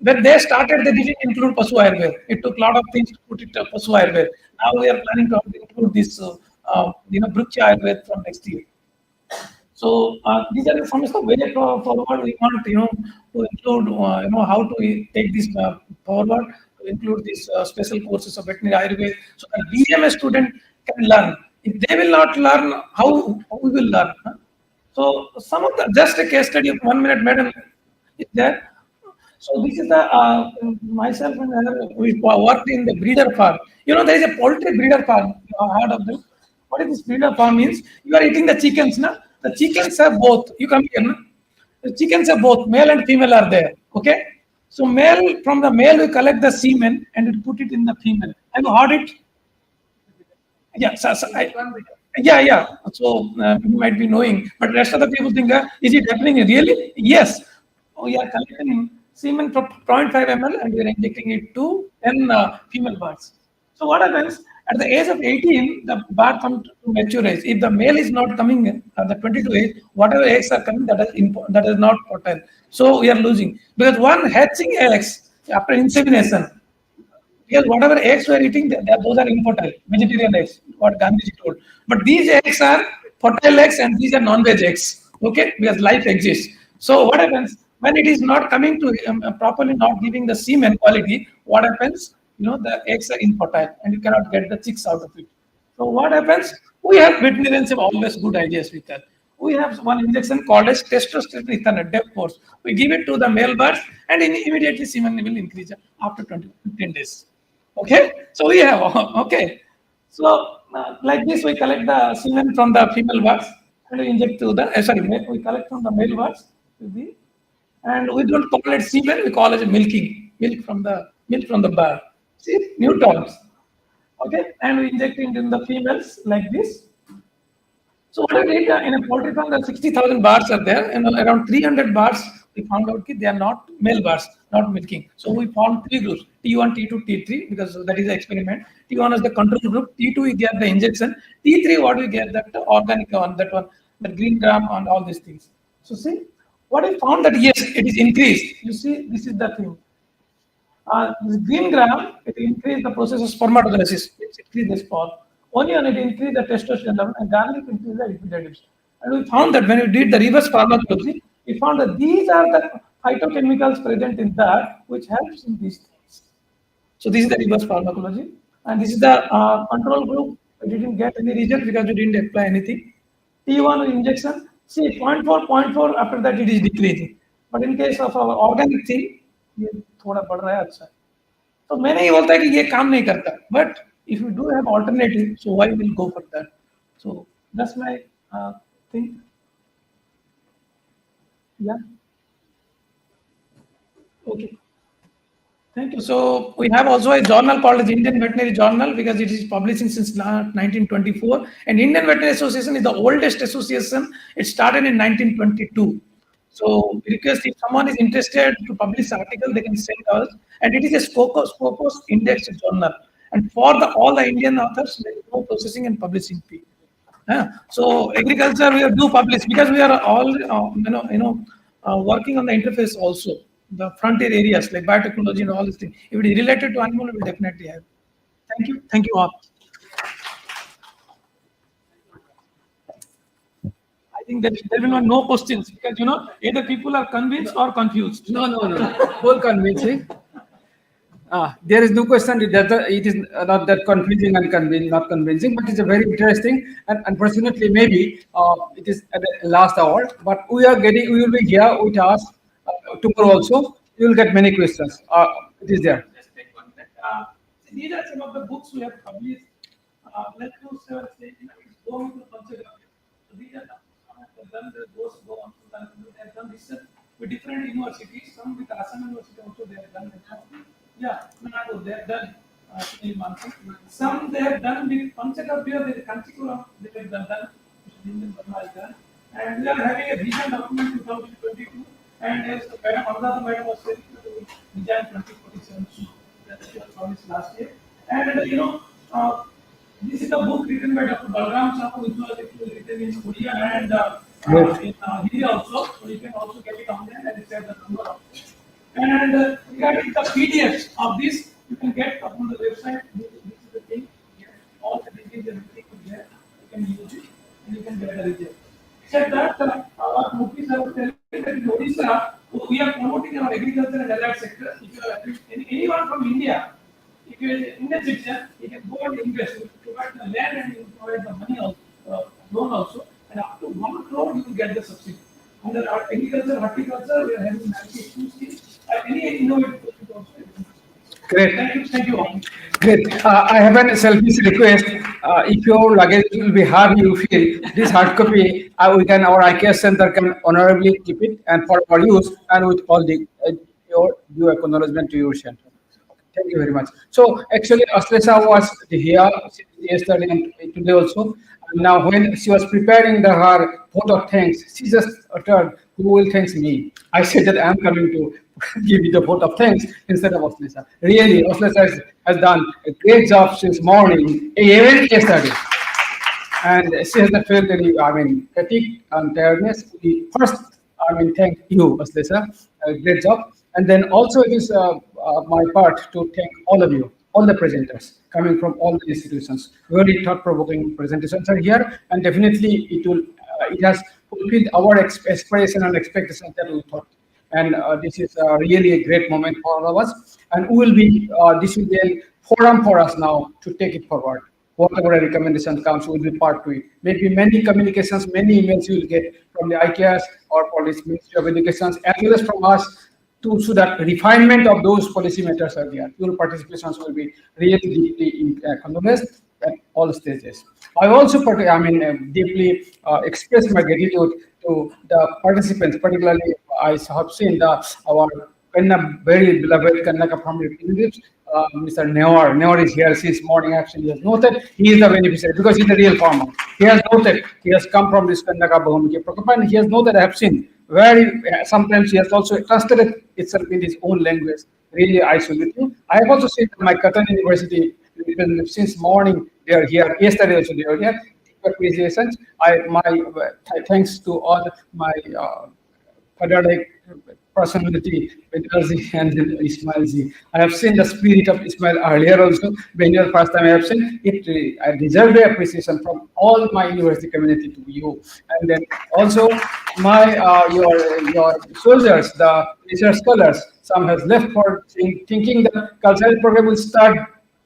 When they started, they didn't include Pasu Ayurveda. It took a lot of things to put it Pasu Ayurveda. Now we are planning to include this, Brucha Ayurveda from next year. So these are some of the way forward we want, to include, how to take this forward. include these special courses of veterinary Ayurveda so that BMS student can learn. If they will not learn, how we will learn? Huh? So some of the, just a case study of 1 minute, madam, is there. So this is the myself and we worked in the breeder farm. You know, there is a poultry breeder farm. You have heard of this? What is this breeder farm means? You are eating the chickens, na? The chickens have both. You come here, na? The chickens have both male and female are there. Okay. So male, from the male we collect the semen and we put it in the female. Have you heard it? Yeah. Yeah. So you might be knowing, but rest of the people think, is it happening really? Yes. We are collecting semen from 0.5 ml and we are injecting it to 10 female birds. So what happens at the age of 18, the bird comes to mature age. If the male is not coming in at the 22 age, whatever eggs are coming, that is not fertile. So we are losing because one hatching eggs after insemination. Because whatever eggs we are eating, those are infertile, vegetarian eggs, what Gandhiji told. But these eggs are fertile eggs and these are non-veg eggs, okay? Because life exists. So what happens when it is not coming to properly, not giving the semen quality, what happens? You know, the eggs are infertile and you cannot get the chicks out of it. So what happens? We have veterinarians have always good ideas with that. We have one injection called as testosterone ethanol, depth force. We give it to the male birds and immediately semen will increase after 15 days. Okay, so we have, okay. So like this, we collect the semen from the female birds and we inject to the, we collect from the male birds and we don't call it semen, we call it milking, milk from the bird. See, new terms. Okay, and we inject it in the females like this. So what we did in a poultry farm, there are 60,000 birds are there, and around 300 birds we found out that they are not male birds, not milking. So we found 3 groups: T1, T2, T3, because that is the experiment. T1 is the control group. T2 we get the injection. T3 what we get that organic one, that one, the green gram and all these things. So see, what I found that yes, it is increased. You see, this is the thing. This green gram, it increased the process of spermatogenesis. It increased the sperm. Onion, it increased the testosterone level, and garlic increased the epidermis. And we found that when we did the reverse pharmacology, we found that these are the phytochemicals present in that which helps in these things. So this is the reverse pharmacology, and this is the control group. We didn't get any result because we didn't apply anything. T1 injection, see 0.4, after that it is decreasing. But in case of our organic thing, ये थोड़ा बढ़ रहा है अच्छा. तो मैंने ये बोलता है कि ये काम नहीं करता. But if you do have alternative, so why will go for that? So that's my thing. Yeah. Okay. Thank you. So we have also a journal called the Indian Veterinary Journal because it is publishing since 1924. And Indian Veterinary Association is the oldest association. It started in 1922. So we request if someone is interested to publish an article, they can send us. And it is a Scopus indexed journal. And for all the Indian authors, there is no processing and publishing fee. So agriculture we do publish because we are all working on the interface also. The frontier areas like biotechnology and all these things. If it is related to animal, we will definitely have. Thank you. Thank you all. I think that there will be no questions because either people are convinced or confused. No. Whole convincing. There is no question. It is not that confusing and not convincing, but it's a very interesting. And unfortunately, maybe it is at the last hour. But we will be here with us tomorrow also. You will get many questions. It is there. Just take 1 minute. These are some of the books we have published. Let's say, going to Panchagam. So these are done research with different universities. Some with Assam University also they have done. Yeah, they have done. Some they have done with Panchagam, the Kanchikuram, they have done. And we are having a vision document 2022. And as Madam Amrata Madam was saying, Vision 2047. That was promised last year. And this is a book written by Dr. Balram Sahu, which was written in Korea and in Hindi also. So you can also get it online and share the number of it. And regarding the PDFs of this, you can get on the website. This is the thing. All the details and everything is there. You can use it and you can get the result. Except that our movies are telling that in Odisha, we are promoting our agriculture and allied sector. If you are anyone from India, Indian citizen, he can go and invest, you provide the land and you provide the money also, loan also, and up to 1 crore you will get the subsidy. Under our agriculture, horticulture, we are having 92 schemes, any innovative project also. Great. Thank you all. Great. I have a selfish request. If your luggage will be heavy, you feel this hard copy, our IKS center can honorably keep it and for our use and with all the your due acknowledgement to your center. Thank you very much. So actually, Aslesa was here yesterday and today also. And now, when she was preparing her vote of thanks, she just uttered, "Who will thank me?" I said that I am coming to give you the vote of thanks instead of Aslesa. Really, Aslesa has done a great job since morning, even yesterday. And she has not felt any, fatigue and tiredness. We first, thank you, Aslesa. Great job. And then also it is my part to thank all of you, all the presenters coming from all the institutions. Very thought-provoking presentations are here, and definitely it has fulfilled our aspiration and expectations that we thought. And this is really a great moment for all of us. And this will be a forum for us now to take it forward. Whatever a recommendation comes, we'll be part to it. Maybe many communications, many emails you will get from the IKS or police Ministry of Education, as well as from us, so that refinement of those policy matters are there. Your participations will be really deeply acknowledged at all stages. I also, deeply express my gratitude to the participants, particularly I have seen our very beloved Kannaka farm representatives, Mr. Newar is here since morning. Actually, he has noted he is the beneficiary because he's a real farmer. He has noted he has come from this Kannaka Bahumiki Prokop, and he has noted I have seen sometimes he has also translated itself in his own language. Really, I salute you. I have also seen my Cotton University representatives since morning. They are here. Yesterday also they were here. Appreciations. My thanks to all my patriotic personality, Bengalji and then Ismailji. I have seen the spirit of Ismail earlier also. When you first time I have seen it, I deserve the appreciation from all my university community to you. And then also my your soldiers, the research scholars. Some has left for thinking the cultural program will start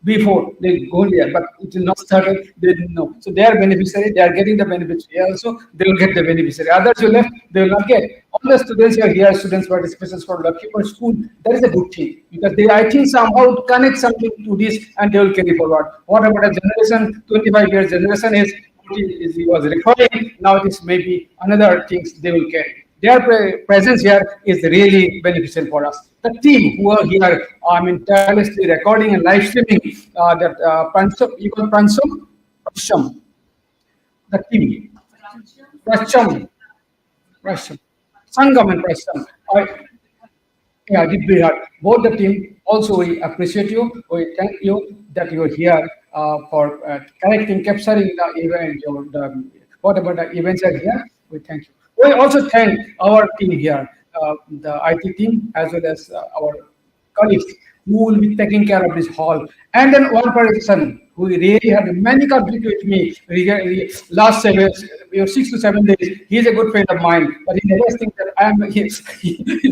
before they go there, but it will not start. They didn't know, so they are beneficiary. They are getting the benefits here also. They will get the beneficiary. Others who left, they will not get. All the students are here. Students participations for Luckkeeper School. That is a good thing because they, I think, somehow connect something to this and they will carry forward. What about a generation? 25 years generation is he was recording. Now it is maybe another things they will carry. Their presence here is really beneficial for us. The team who are here, tirelessly recording and live streaming that Pransham, you call Pransham, the team, Prasham, Sangam and Prasham. Yeah, did we have both the team. Also, we appreciate you. We thank you that you are here for connecting, capturing the event. Whatever the events are here, we thank you. We also thank our team here, the IT team, as well as our colleagues who will be taking care of this hall. And then one person who really had many conflicts with me last 6 to 7 days. He is a good friend of mine, but he never thinks that I am his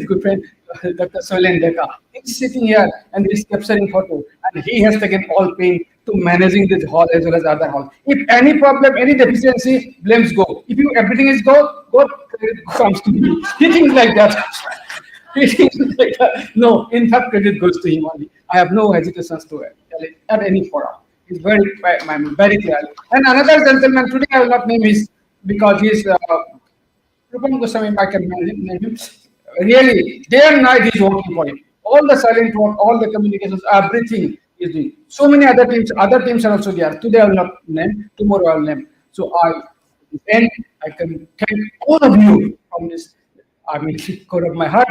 good friend, Dr. Solen Deka. He's sitting here and he's capturing photo, and he has taken all pain to managing this hall as well as other hall. If any problem, any deficiency, blames go. If everything is God credit comes to me. He thinks like that. He thinks like that. No, in fact, credit goes to him only. I have no hesitations to tell it at any forum. He's very clear. And another gentleman, today I will not name his because he's Rupam Goswami, I can name him. Really, day and night he's working for him. All the silent work, all the communications, everything is doing. So many other teams are also there. Today I will not name, tomorrow I will name. So I can thank all of you from this, core of my heart.